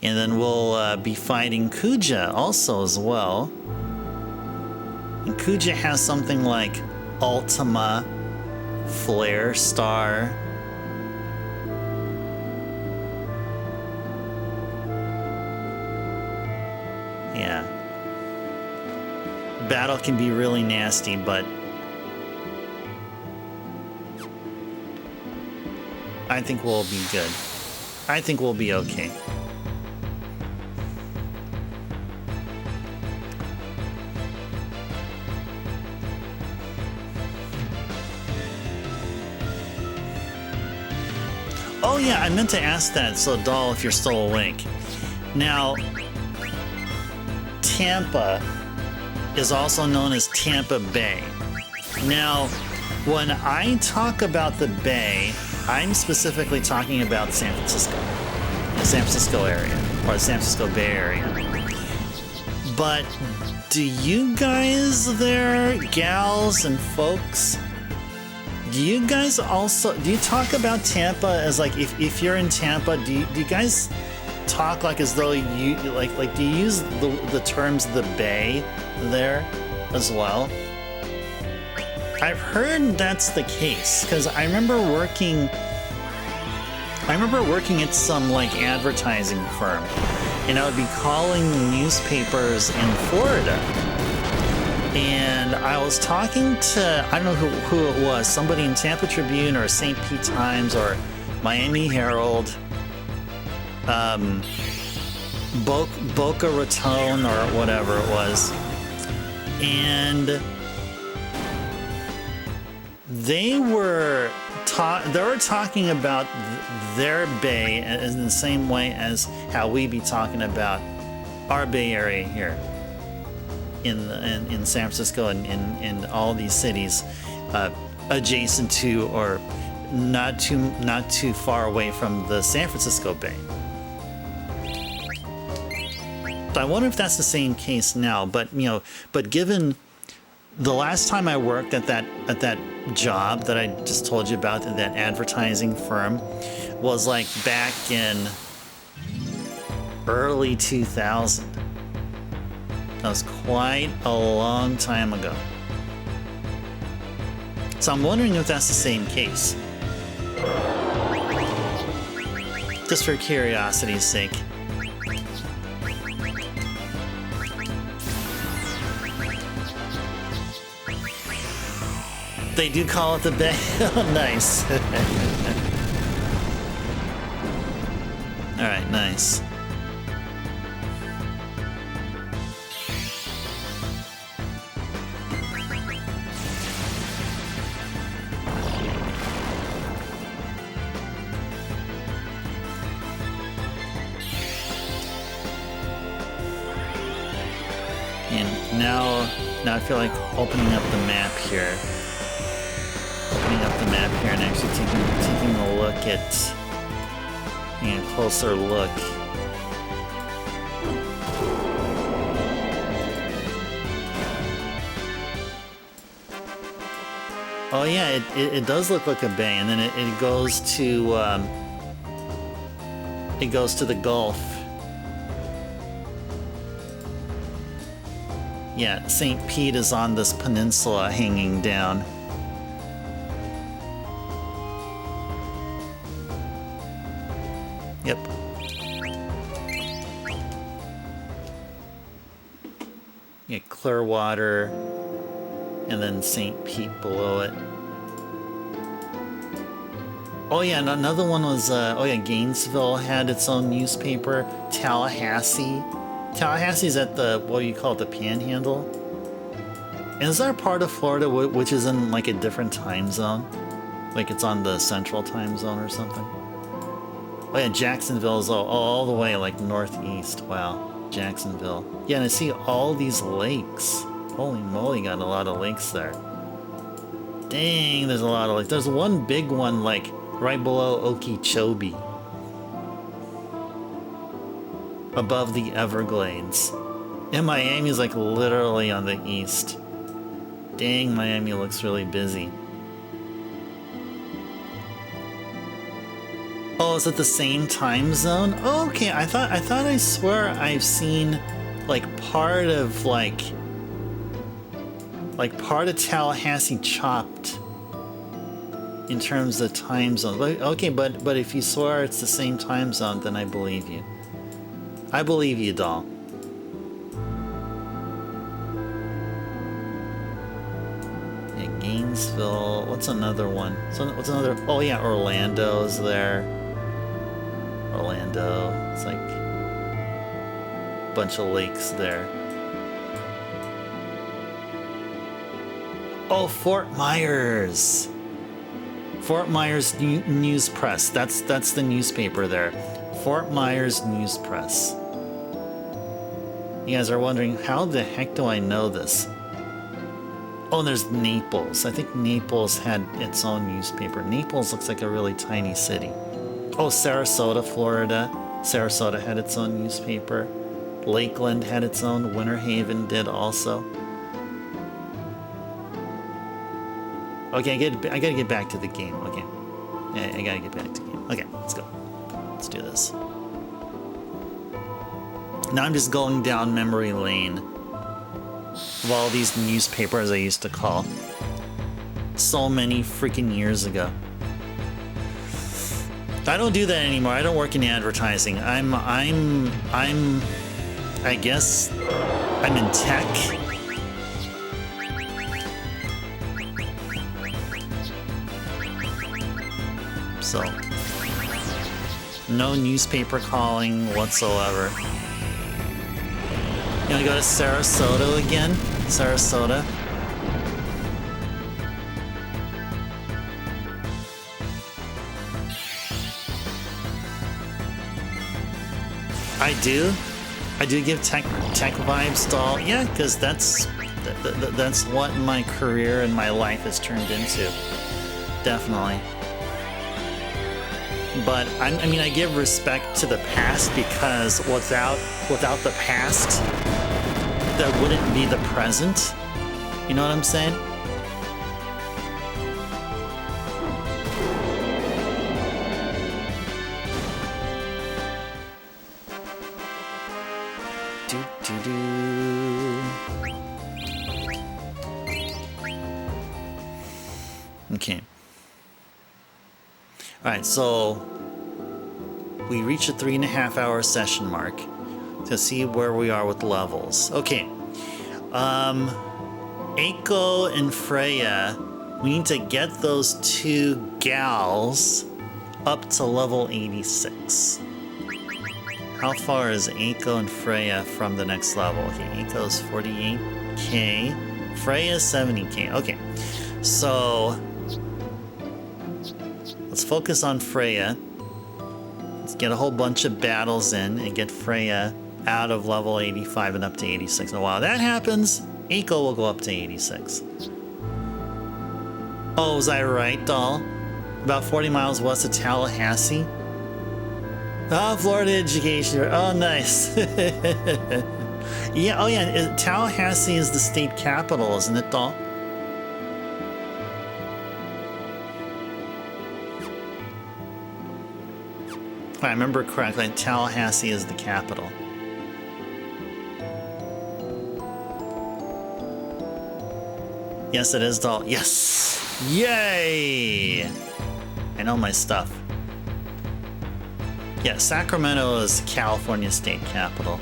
And then we'll be fighting Kuja also as well. And Kuja has something like Ultima, Flare Star. Yeah. Battle can be really nasty, but I think we'll be good. I think we'll be okay. Oh yeah, I meant to ask that, so Doll, if you're still awake. Now, Tampa is also known as Tampa Bay. Now, when I talk about the Bay, I'm specifically talking about San Francisco. The San Francisco area, or the San Francisco Bay Area. But do you guys there, gals and folks, do you guys also, do you talk about Tampa as like, if you're in Tampa, do you guys talk like as though you, like do you use the terms the Bay there as well? I've heard that's the case, because I remember working at some like advertising firm, and I would be calling newspapers in Florida. And I was talking to, I don't know who it was, somebody in Tampa Tribune or St. Pete Times or Miami Herald, Boca Raton or whatever it was. And they were talking about their bay in the same way as how we be talking about our Bay Area here. In San Francisco and all these cities adjacent to or not too far away from the San Francisco Bay. So I wonder if that's the same case now. But given the last time I worked at that job that I just told you about, that advertising firm, was like back in early 2000. That was quite a long time ago. So I'm wondering if that's the same case. Just for curiosity's sake. They do call it the Bay. Oh, nice. All right, nice. Now I feel like opening up the map here. And actually taking a look at, a closer look. Oh yeah, it does look like a bay, and then it goes to the Gulf. Yeah, St. Pete is on this peninsula hanging down. Yep. Yeah, Clearwater, and then St. Pete below it. Oh yeah, and another one was, oh yeah, Gainesville had its own newspaper. Tallahassee. Tallahassee's at the, what do you call it, the Panhandle? And is there a part of Florida which is in like a different time zone? Like it's on the central time zone or something? Oh yeah, Jacksonville is all the way like northeast. Wow, Jacksonville. Yeah, and I see all these lakes. Holy moly, got a lot of lakes there. Dang, there's a lot of lakes. There's one big one like right below Okeechobee. Above the Everglades. And Miami's like literally on the east. Dang, Miami looks really busy. Oh, is it the same time zone? Oh, okay, I swear I've seen like part of part of Tallahassee chopped in terms of time zone. But, okay, but if you swear it's the same time zone, then I believe you. I believe you, doll. Yeah, Gainesville. What's another one? So what's another? Oh yeah, Orlando's there. Orlando. It's like a bunch of lakes there. Oh, Fort Myers. Fort Myers News Press. That's the newspaper there. Fort Myers News Press. You guys are wondering, how the heck do I know this? Oh, and there's Naples. I think Naples had its own newspaper. Naples looks like a really tiny city. Oh, Sarasota, Florida. Sarasota had its own newspaper. Lakeland had its own. Winter Haven did also. Okay, I gotta get back to the game. Okay. I gotta get back to the game. Okay, let's go. Let's do this. Now I'm just going down memory lane of all these newspapers I used to call so many freaking years ago. I don't do that anymore. I don't work in advertising. I guess I'm in tech. So no newspaper calling whatsoever. You wanna go to Sarasota again? Sarasota. I do give tech vibes, doll. Yeah, because that's what my career and my life has turned into. Definitely. But I mean, I give respect to the past because without the past, there wouldn't be the present. You know what I'm saying? Okay. Alright, so we reach a 3.5 hour session mark to see where we are with levels. Okay. Eiko and Freya, we need to get those two gals up to level 86. How far is Eiko and Freya from the next level? Okay, Eiko's 48k, Freya's 70k. Okay, so let's focus on Freya. Let's get a whole bunch of battles in and get Freya out of level 85 and up to 86. And while that happens, Eiko will go up to 86. Oh, was I right, doll? About 40 miles west of Tallahassee. Oh, Florida education. Oh, nice. Yeah, oh yeah, Tallahassee is the state capital, isn't it, doll? If I remember correctly, Tallahassee is the capital. Yes, it is, doll. Yes! Yay! I know my stuff. Yeah, Sacramento is California state capital.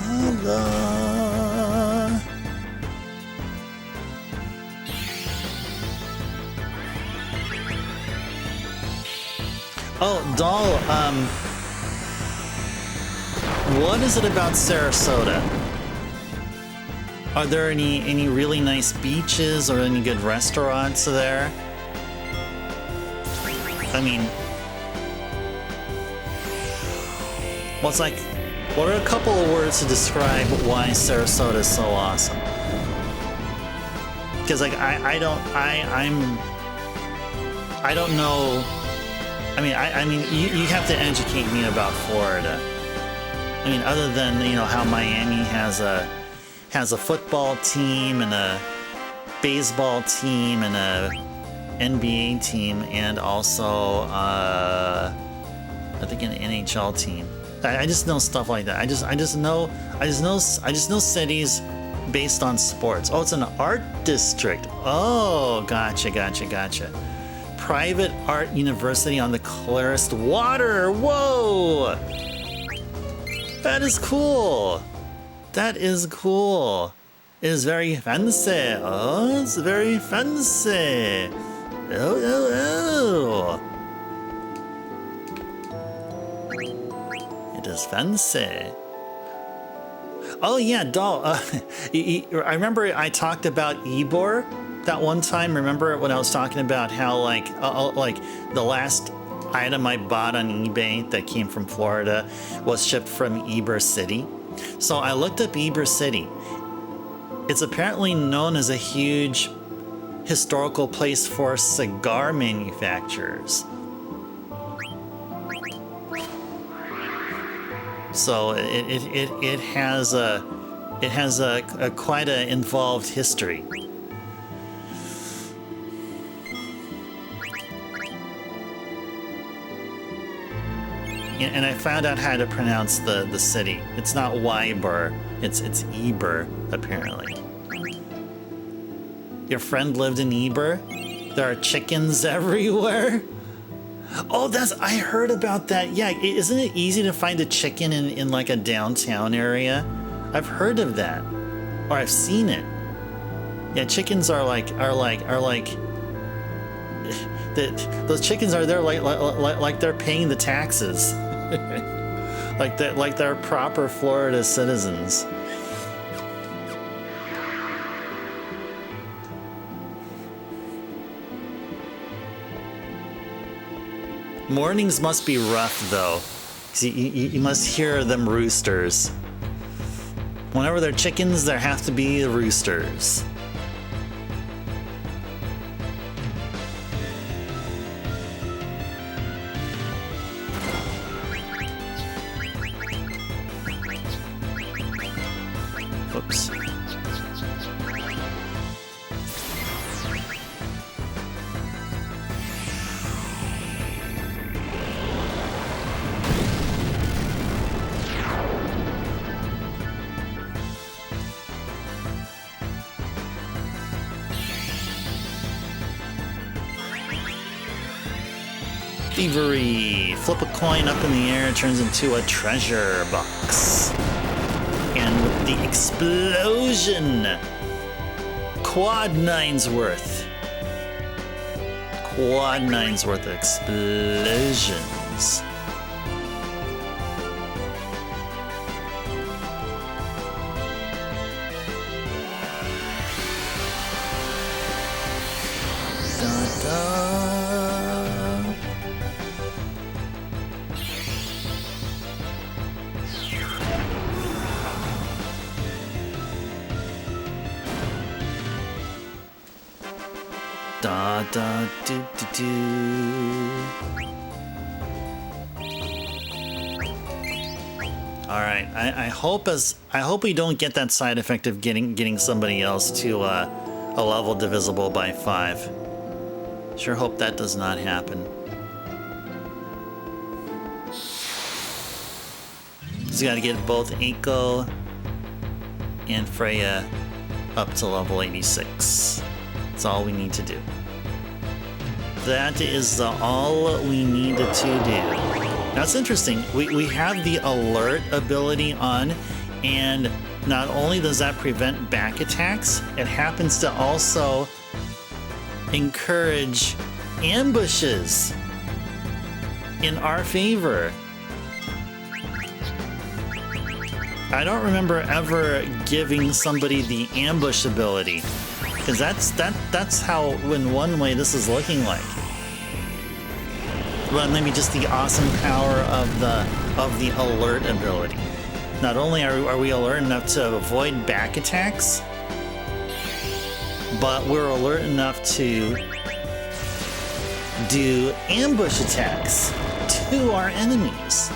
Holla. Oh, Doll, what is it about Sarasota? Are there any really nice beaches or any good restaurants there? I mean, well, it's like, what are a couple of words to describe why Sarasota is so awesome? Because like I don't know. I mean, you have to educate me about Florida. I mean, other than, you know, how Miami has a football team and a baseball team and a NBA team and also I think an NHL team. I just know stuff like that. I just know cities based on sports. Oh, it's an art district. Oh, gotcha. Private art university on the clearest water. Whoa! That is cool. That is cool. It is very fancy. Oh, it's very fancy. Oh. It is fancy. Oh yeah, Doll. I remember I talked about Ybor that one time. Remember when I was talking about how like the last item I bought on eBay that came from Florida was shipped from Ybor City. So I looked up Ybor City. It's apparently known as a huge historical place for cigar manufacturers. So it has a quite an involved history. And I found out how to pronounce the city. It's not Ybor, it's Ybor, apparently. Your friend lived in Ybor? There are chickens everywhere? Oh, I heard about that. Yeah, isn't it easy to find a chicken in like a downtown area? I've heard of that. Or I've seen it. Yeah, chickens are like those chickens are there like they're paying the taxes. like they're proper Florida citizens. Mornings must be rough though. You must hear them roosters. Whenever they're chickens, there have to be roosters. Oops. Thievery. Flip a coin up in the air, it turns into a treasure box. And with the explosion, quad nine's worth. Quad nine's worth of explosions. Da da do do do. All right, I hope we don't get that side effect of getting somebody else to a level divisible by 5. Sure hope that does not happen. So you got to get both Eiko and Freya up to level 86. That's all we need to do. That is all we needed to do. Now it's interesting, we have the alert ability on, And not only does that prevent back attacks, it happens to also encourage ambushes in our favor. I don't remember ever giving somebody the ambush ability, because that's how, in one way, this is looking like. But maybe just the awesome power of the alert ability. Not only are we alert enough to avoid back attacks, but we're alert enough to do ambush attacks to our enemies.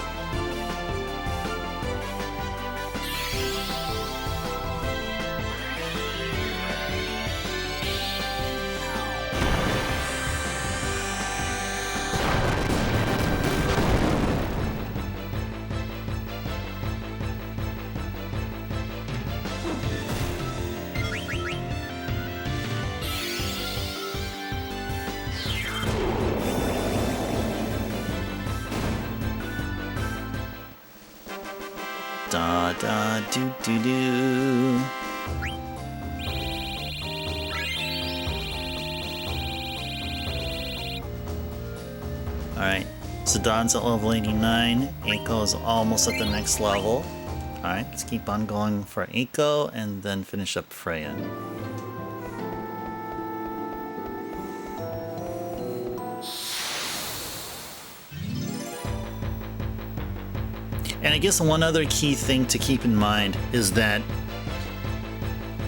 Da da do do do. Alright, so Don's at level 89, Eiko's almost at the next level. Alright, let's keep on going for Eiko and then finish up Freya. And I guess one other key thing to keep in mind is that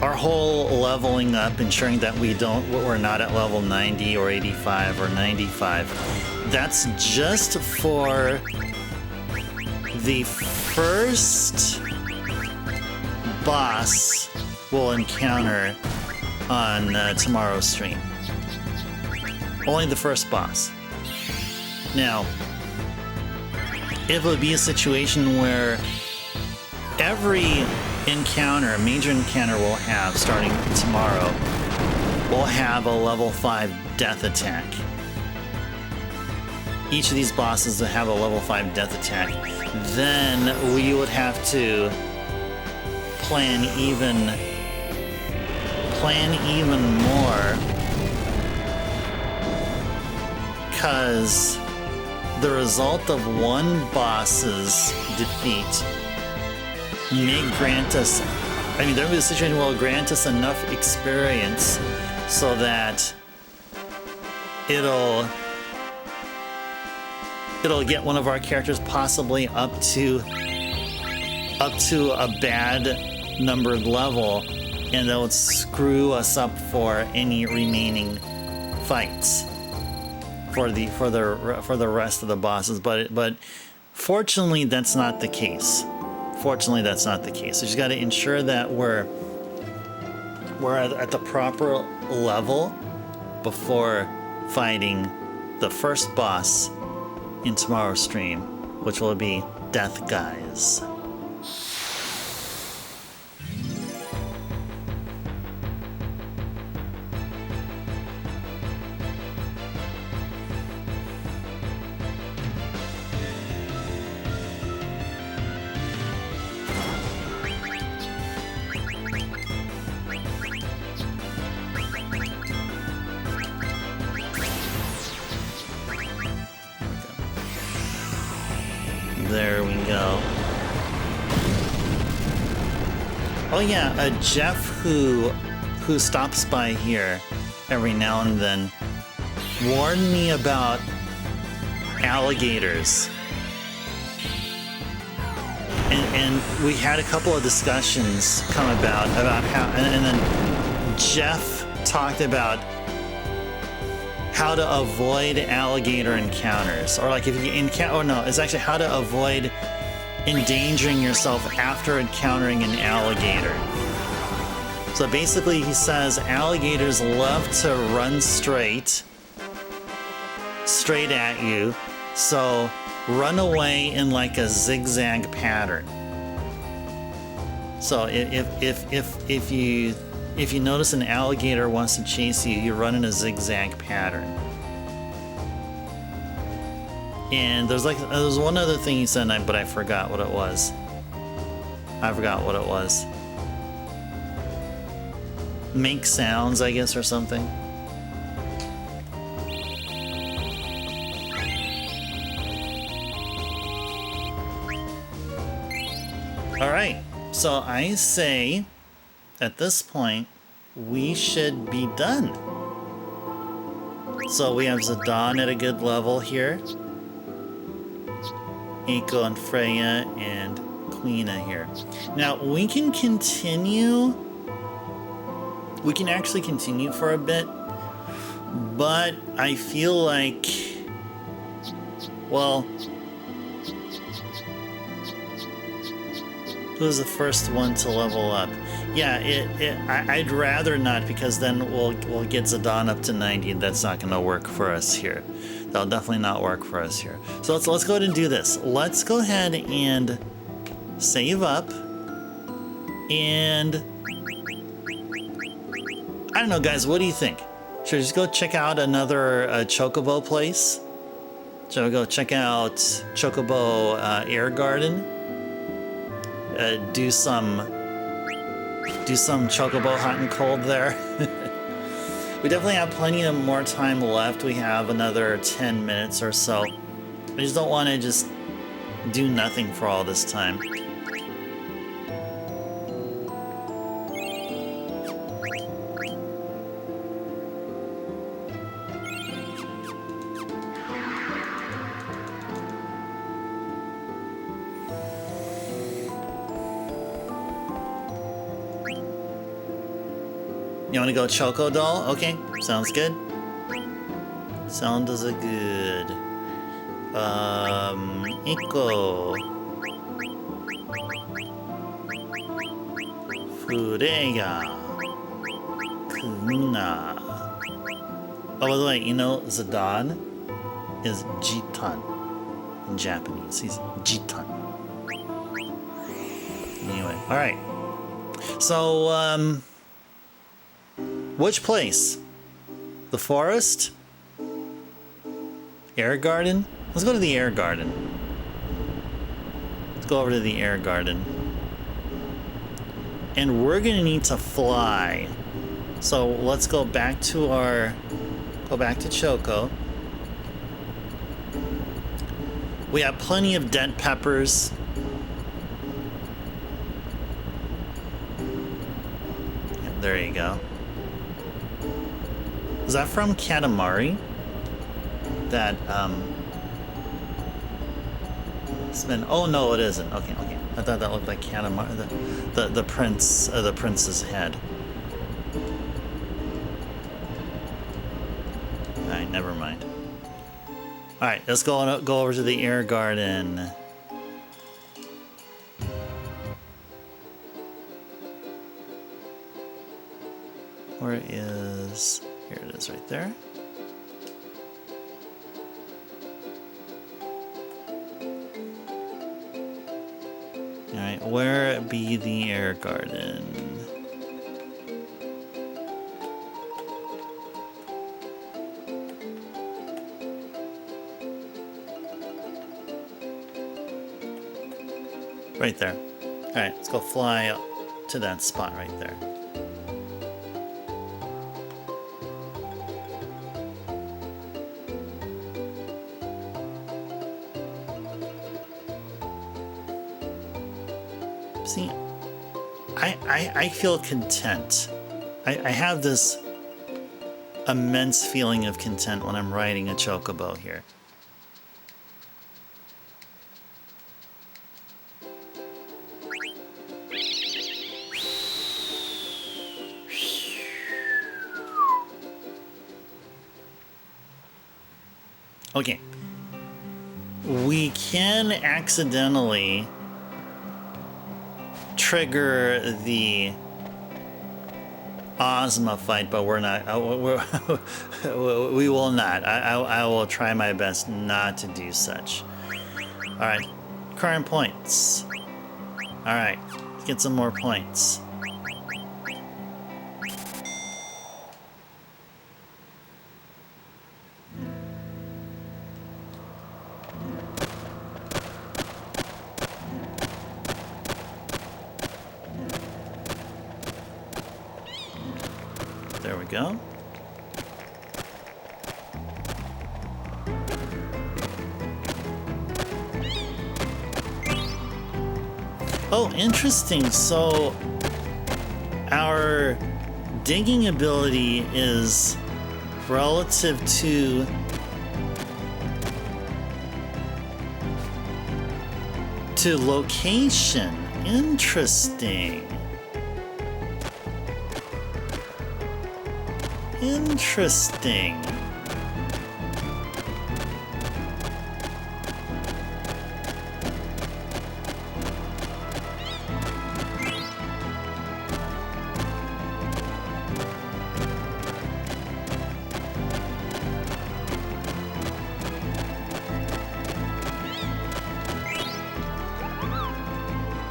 our whole leveling up, ensuring that we're not at level 90 or 85 or 95, that's just for the first boss we'll encounter on tomorrow's stream. Only the first boss. Now, it would be a situation where every encounter, major encounter we'll have starting tomorrow, will have a level 5 death attack. Each of these bosses will have a level 5 death attack. Then we would have to plan even more, because the result of one boss's defeat may grant us, I mean, there will be a situation where it will grant us enough experience so that it'll get one of our characters possibly up to a bad numbered level, and that would screw us up for any remaining fights for the rest of the bosses. But fortunately, that's not the case. Fortunately, that's not the case. So you just got to ensure that we're at the proper level before fighting the first boss in tomorrow's stream, which will be Death Guys. There we go. Oh yeah, Jeff who stops by here every now and then warned me about alligators. And we had a couple of discussions come about how, and then Jeff talked about how to avoid alligator encounters, or like if you encounter, oh no, it's actually how to avoid endangering yourself after encountering an alligator. So basically he says alligators love to run straight at you, so run away in like a zigzag pattern. So if you notice an alligator wants to chase you, you run in a zigzag pattern. And there's one other thing he said, but I forgot what it was. I forgot what it was. Make sounds, I guess, or something. Alright, so I say at this point we should be done. So we have Zidane at a good level here. Eiko and Freya and Queena here. Now we can continue. We can actually continue for a bit, but I feel like, well, who's the first one to level up? Yeah, I'd rather not, because then we'll get Zidane up to 90, and that's not going to work for us here. That'll definitely not work for us here. So let's go ahead and do this. Let's go ahead and save up, and I don't know, guys. What do you think? Should I just go check out another Chocobo place? Should I go check out Chocobo Air Garden? Do some Chocobo hot and cold there. We definitely have plenty of more time left. We have another 10 minutes or so. I just don't want to just do nothing for all this time. You want to go Choco Doll? Okay, sounds good. Sounds good. Eiko. Fureya. Kuna. Oh, by the way, you know, Zidane is Jitan in Japanese. He's Jitan. Anyway, alright. So, which place? The forest? Air Garden? Let's go to the Air Garden. Let's go over to the Air Garden. And we're gonna need to fly. So let's go back to Choco. We have plenty of dead peppers. Yeah, there you go. Is that from Katamari? That, oh no, it isn't. Okay. I thought that looked like Katamari, the prince's head. Alright, never mind. Alright, let's go over to the Air Garden. Where is... Here it is right there. Alright, where be the Air Garden? Right there. Alright, let's go fly up to that spot right there. See, I feel content. I have this immense feeling of content when I'm riding a Chocobo here. Okay. We can accidentally trigger the Ozma fight, but we're not. We will not. I will try my best not to do such. All right, current points. All right, let's get some more points. we go. Oh, interesting. So our digging ability is relative to location. Interesting. Interesting.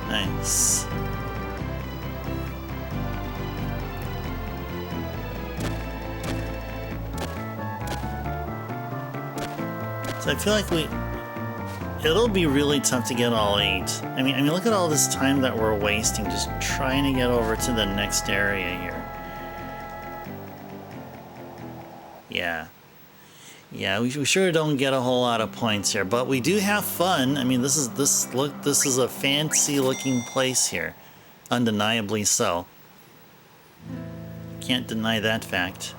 Nice. So I feel like it'll be really tough to get all 8. I mean, look at all this time that we're wasting just trying to get over to the next area here. Yeah. Yeah, we sure don't get a whole lot of points here, but we do have fun. I mean, this is a fancy looking place here. Undeniably so. Can't deny that fact.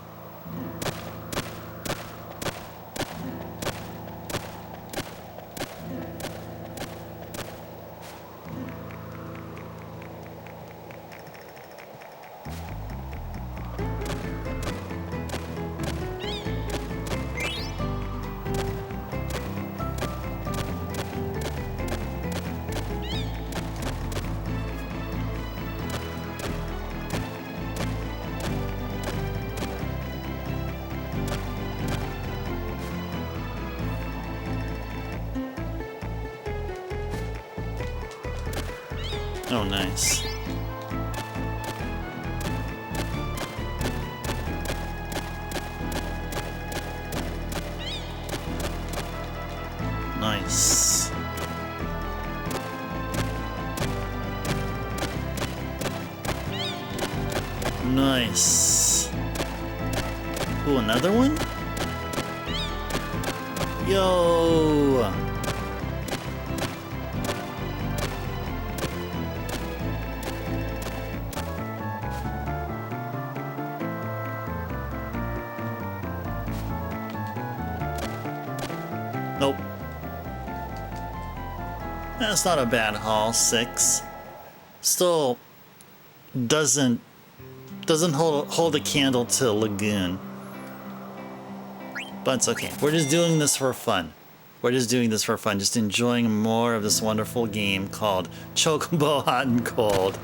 Oh, nice. Nice. Nice. Ooh, another one? Yo! Nope. That's not a bad haul. 6. Still doesn't hold a candle to Lagoon. But it's okay. We're just doing this for fun. We're just doing this for fun. Just enjoying more of this wonderful game called Chocobo Hot and Cold.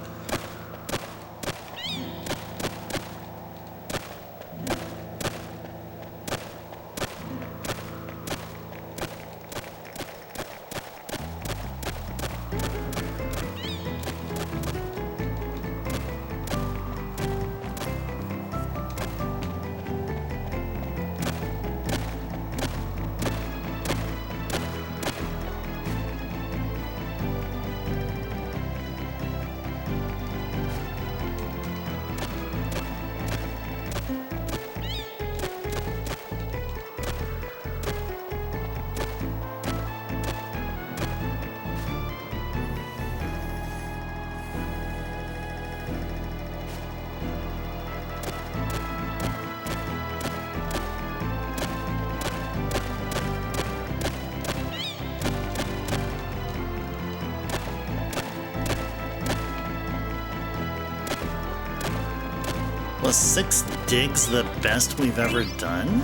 Was 6 digs the best we've ever done?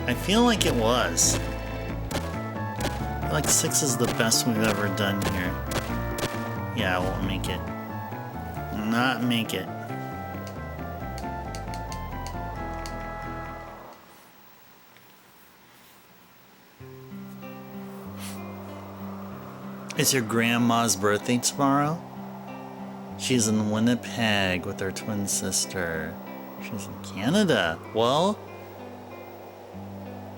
I feel like it was. I feel like 6 is the best we've ever done here. Yeah, I won't make it. Not make it. It's your grandma's birthday tomorrow? She's in Winnipeg with her twin sister. She's in Canada. Well,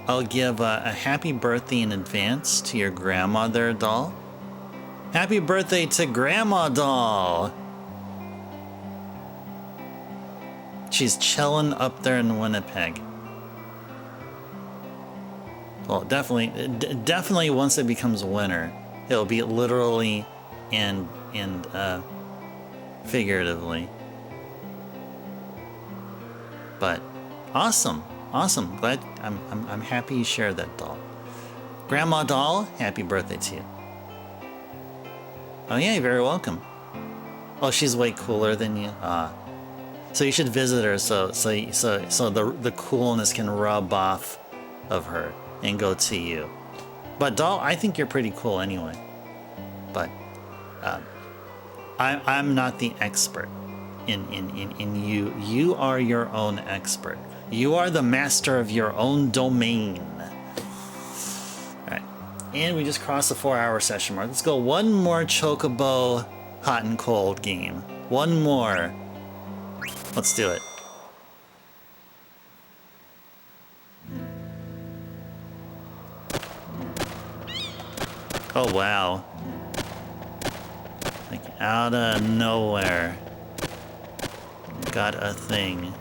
I'll give a happy birthday in advance to your grandma there, doll. Happy birthday to Grandma Doll! She's chilling up there in Winnipeg. Well, definitely once it becomes winter, it'll be literally and figuratively. But awesome. Glad I'm happy you shared that, doll. Grandma Doll, happy birthday to you. Oh yeah, you're very welcome. Oh, she's way cooler than you. So you should visit her so the coolness can rub off of her and go to you. But doll, I think you're pretty cool anyway. But I'm not the expert in you. You are your own expert. You are the master of your own domain. Alright. And we just crossed the 4-hour session mark. Let's go one more Chocobo hot and cold game. One more. Let's do it. Oh wow. Like out of nowhere. Got a thing.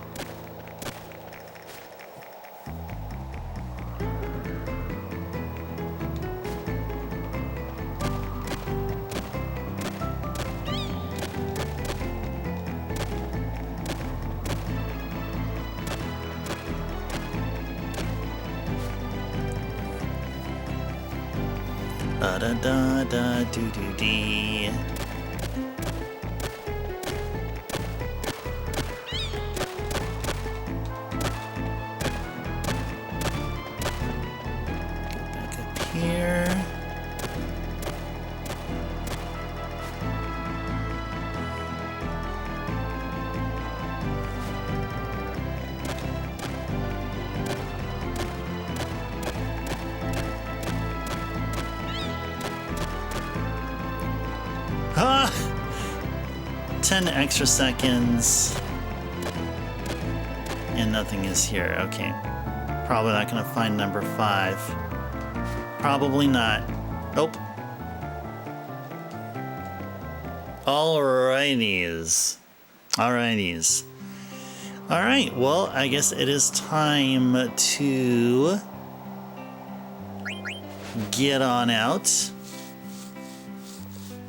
Da da da da do do dee. Back up here. Ah! 10 extra seconds. And nothing is here. Okay. Probably not gonna find number 5. Probably not. Nope. Alrighties. Alright, well, I guess it is time to get on out.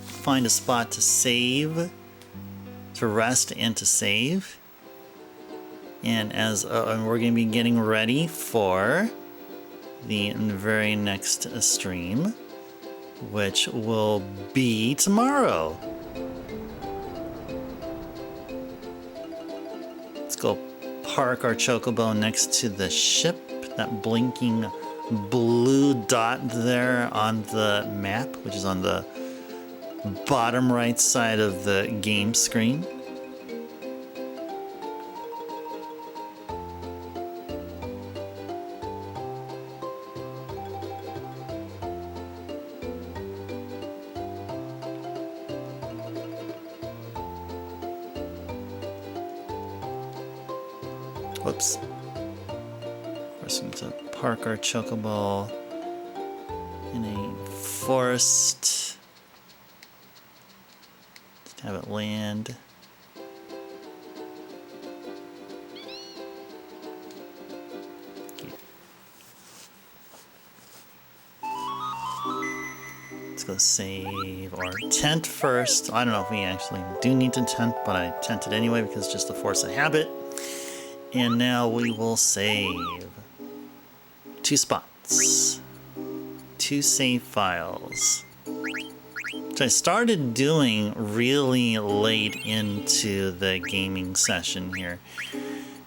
Find a spot to save, to rest and to save. And as we're going to be getting ready for the very next stream, which will be tomorrow. Let's go park our Chocobo next to the ship, that blinking blue dot there on the map, which is on the bottom right side of the game screen. Whoops. We're just going to park our Chocobo in a forest. Have it land. Okay. Let's go save our tent first. I don't know if we actually do need to tent, but I tented anyway because it's just a force of habit. And now we will save 2 spots, 2 save files. Which I started doing really late into the gaming session here.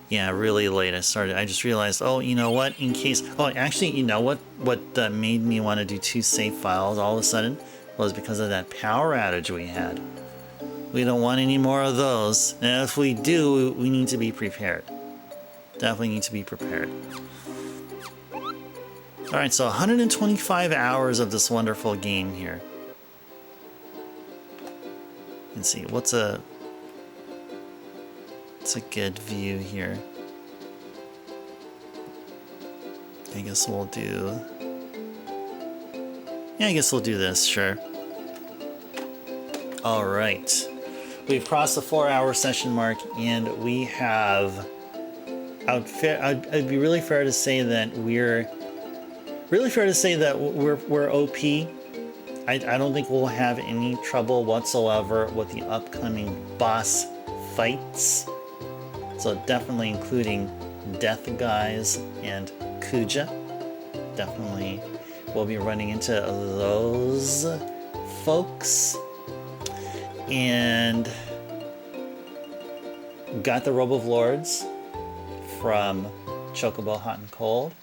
Yeah, really late I just realized, oh, you know what, in case... Oh, actually, you know what made me want to do 2 save files all of a sudden was because of that power outage we had. We don't want any more of those. And if we do, we need to be prepared. Definitely need to be prepared. Alright, so 125 hours of this wonderful game here. Let's see, what's a good view here? I guess we'll do... Yeah, I guess we'll do this, sure. Alright. we've crossed the 4-hour session mark, and we have. It'd be really fair to say that we're OP. I don't think we'll have any trouble whatsoever with the upcoming boss fights. So definitely including Death Guys and Kuja. Definitely we'll be running into those folks. And got the Robe of Lords from Chocobo Hot and Cold.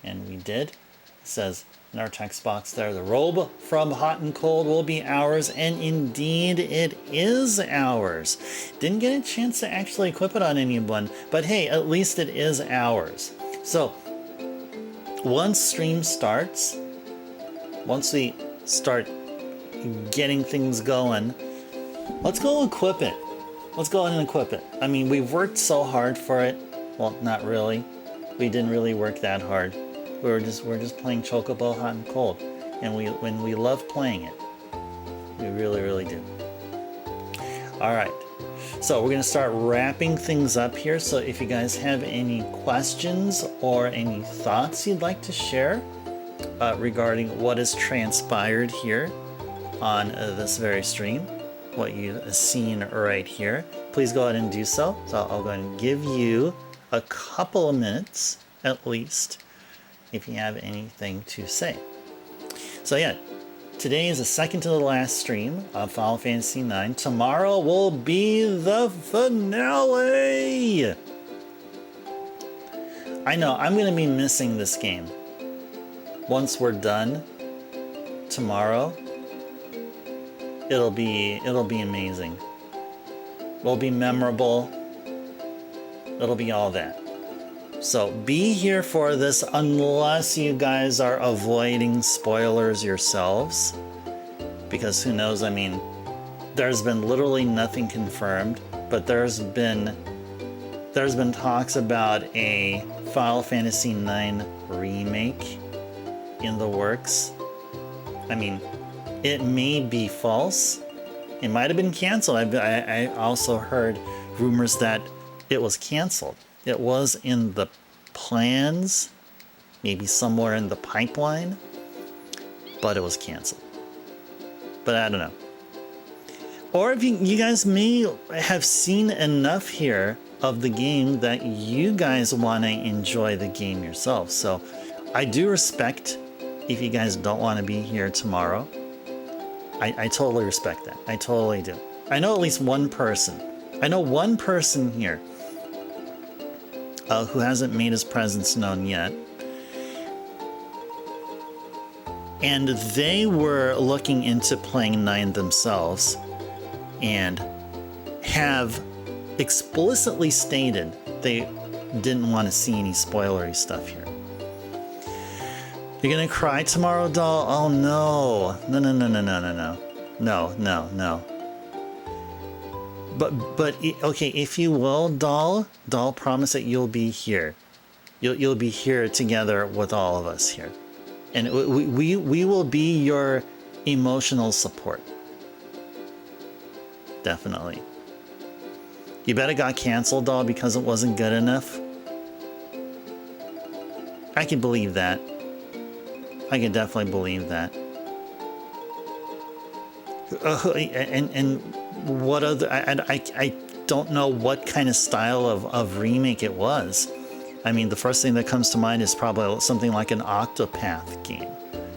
And we did. It says in our text box there, the robe from Hot and Cold will be ours, and indeed it is ours. Didn't get a chance to actually equip it on anyone, but hey, at least it is ours. So once stream starts, once we start getting things going, let's go equip it. Let's go ahead and equip it. I mean, we've worked so hard for it. Well, not really. We didn't really work that hard. We're just playing Chocobo Hot and Cold, and we love playing it. We really, really do. All right, so we're gonna start wrapping things up here. So if you guys have any questions or any thoughts you'd like to share regarding what has transpired here on this very stream, what you've seen right here, please go ahead and do so. So I'll go ahead and give you a couple of minutes at least if you have anything to say. So yeah, today is the second to the last stream of Final Fantasy IX. Tomorrow will be the finale! I know, I'm going to be missing this game. Once we're done tomorrow, it'll be amazing. It'll be memorable. It'll be all that. So be here for this unless you guys are avoiding spoilers yourselves. Because who knows, I mean, there's been literally nothing confirmed, but there's been talks about a Final Fantasy IX remake in the works. I mean, it may be false. It might have been canceled. I also heard rumors that it was canceled. It was in the plans, maybe somewhere in the pipeline, but it was canceled. But I don't know. Or if you guys may have seen enough here of the game that you guys want to enjoy the game yourself. So I do respect if you guys don't want to be here tomorrow. I totally respect that. I totally do. I know at least one person. I know one person here who hasn't made his presence known yet. And they were looking into playing 9 themselves and have explicitly stated they didn't want to see any spoilery stuff here. You're gonna cry tomorrow, doll? Oh no. No. But okay, if you will, doll, promise that you'll be here. You'll be here together with all of us here. And we will be your emotional support. Definitely. You bet it got canceled, doll, because it wasn't good enough. I can believe that. I can definitely believe that. And what other? I don't know what kind of style of remake it was. I mean, the first thing that comes to mind is probably something like an Octopath game,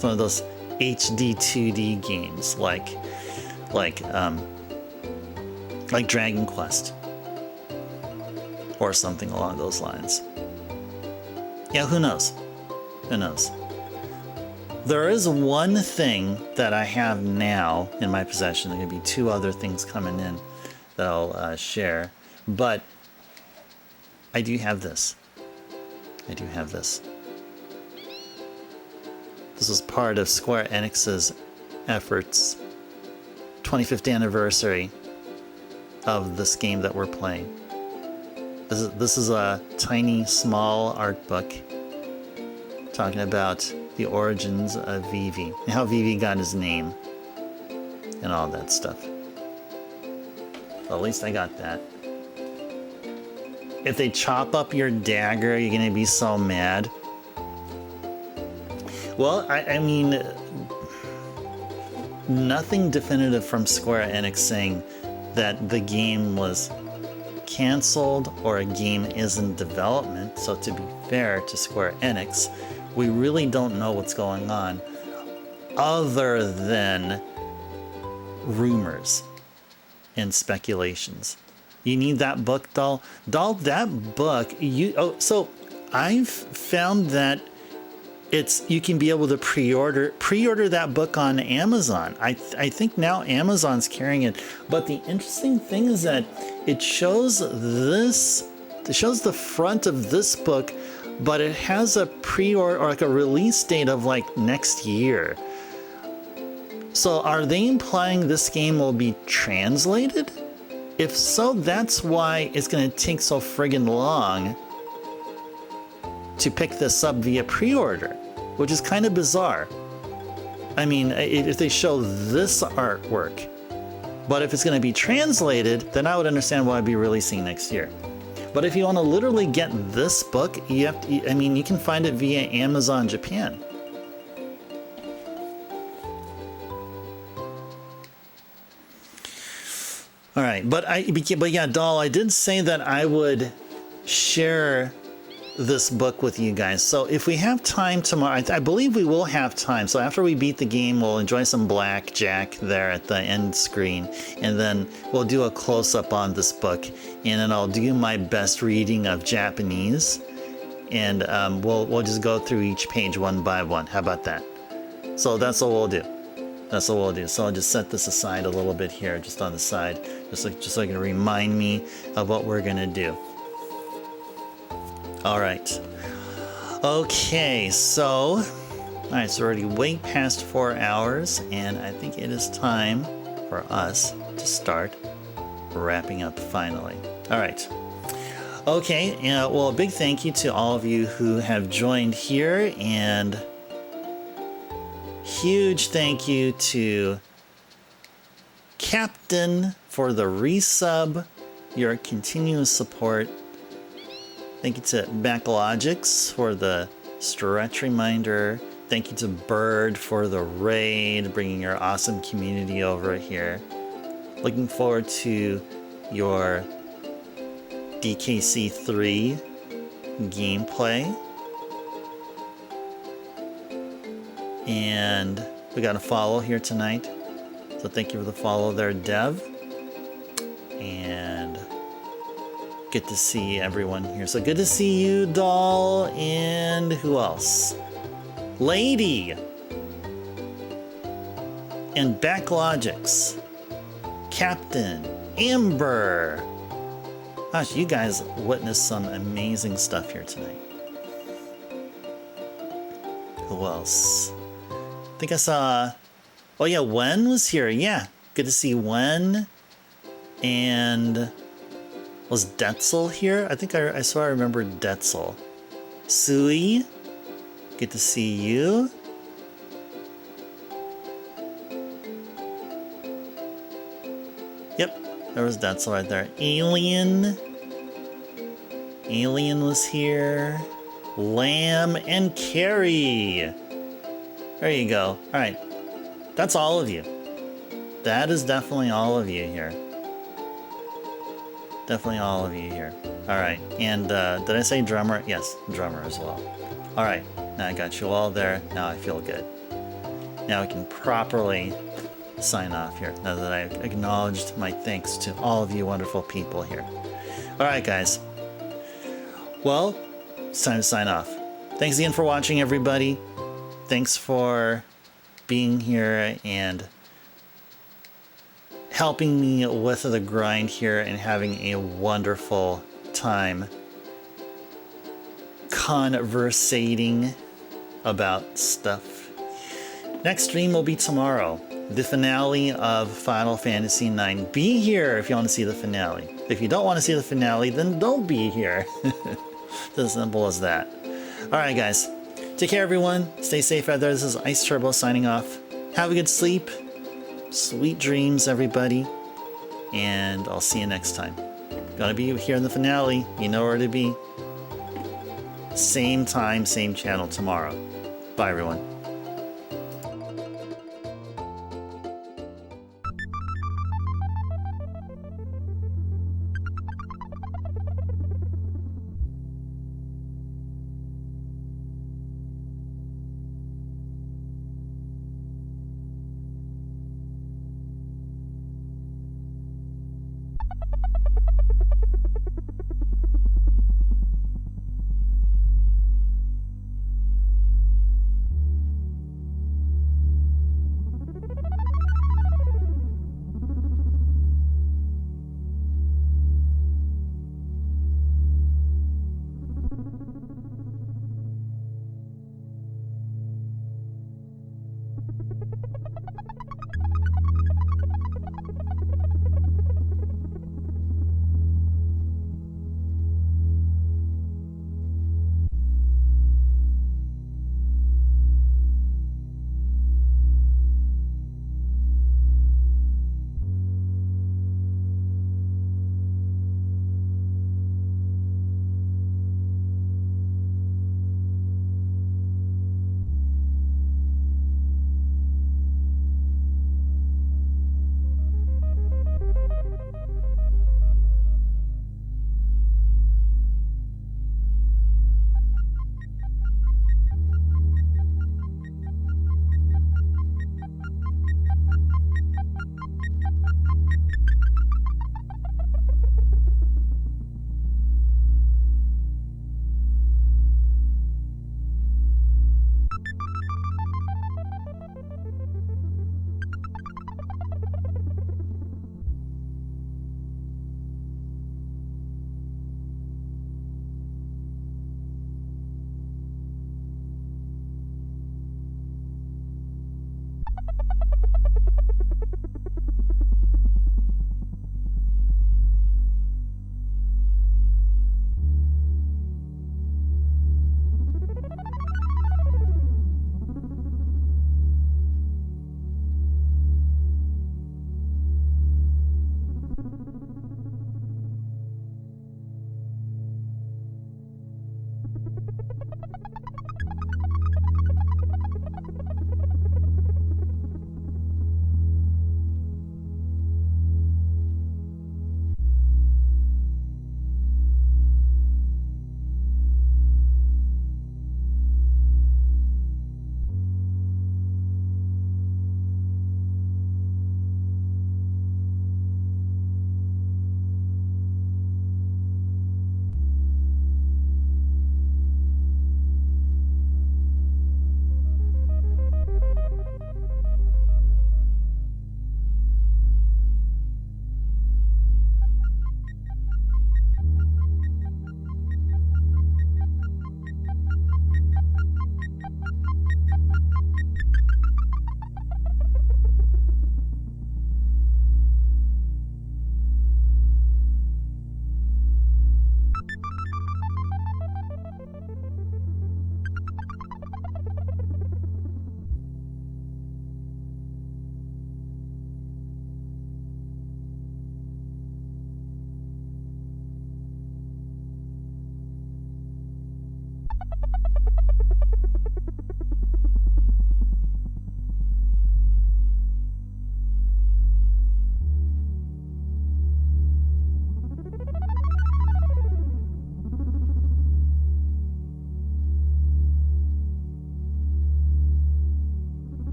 one of those HD 2D games, like Dragon Quest, or something along those lines. Yeah, who knows? Who knows? There is one thing that I have now in my possession. There are going to be 2 other things coming in that I'll share. But I do have this. This is part of Square Enix's efforts. 25th anniversary of this game that we're playing. This is a tiny, small art book talking about the origins of Vivi and how Vivi got his name and all that stuff. At least I got that. If they chop up your dagger, you're gonna be so mad. Well, I mean, nothing definitive from Square Enix saying that the game was canceled or a game is in development. So to be fair to Square Enix, we really don't know what's going on other than rumors and speculations. You need that book, Doll? Doll, that book, so I've found that you can be able to pre-order that book on Amazon. I think now Amazon's carrying it. But the interesting thing is that it shows the front of this book, but it has a pre-order or like a release date of like next year. So are they implying this game will be translated? If so, that's why it's going to take so friggin' long to pick this up via pre-order, which is kind of bizarre. I mean, if they show this artwork, but if it's going to be translated, then I would understand why it'd be releasing next year. But if you want to literally get this book, you have to, I mean, you can find it via Amazon Japan. All right, but yeah, Doll, I did say that I would share this book with you guys. So if we have time tomorrow, I believe we will have time. So after we beat the game, we'll enjoy some blackjack there at the end screen, and then we'll do a close-up on this book, and then I'll do my best reading of Japanese, and we'll just go through each page one by one. How about that? So that's what we'll do. That's what we'll do. So I'll just set this aside a little bit here, just on the side, just so it can remind me of what we're gonna do. All right. Okay, so it's already way past 4 hours, and I think it is time for us to start wrapping up finally. All right. Okay, well, a big thank you to all of you who have joined here, and huge thank you to Captain for the resub, your continuous support. Thank you to Backlogics for the stretch reminder. Thank you to Bird for the raid, bringing your awesome community over here. Looking forward to your DKC3 gameplay. And we got a follow here tonight. So thank you for the follow there, Dev. And good to see everyone here. So good to see you, Doll, and who else? Lady! And Backlogics. Captain. Amber. Gosh, you guys witnessed some amazing stuff here tonight. Who else? I think I saw... Oh yeah, Wen was here. Yeah, good to see Wen. And... was Detzel here? I think I remembered Detzel. Sui, good to see you. Yep, there was Detzel right there. Alien was here. Lamb and Carrie. There you go. All right, that's all of you. That is definitely all of you here. Definitely all of you here. All right, and did I say drummer? Yes, drummer as well. All right, now I got you all there. Now I feel good. Now we can properly sign off here, now that I've acknowledged my thanks to all of you wonderful people here. All right, guys. Well, it's time to sign off. Thanks again for watching, everybody. Thanks for being here and helping me with the grind here and having a wonderful time conversating about stuff. Next stream will be tomorrow, the finale of Final Fantasy IX. Be here if you want to see the finale. If you don't want to see the finale, then don't be here. It's as simple as that. All right, guys. Take care, everyone. Stay safe out there. This is Ice Turbo signing off. Have a good sleep. Sweet dreams, everybody. and I'll see you next time. Gonna be here in the finale. You know where to be. Same time, same channel tomorrow. Bye, everyone.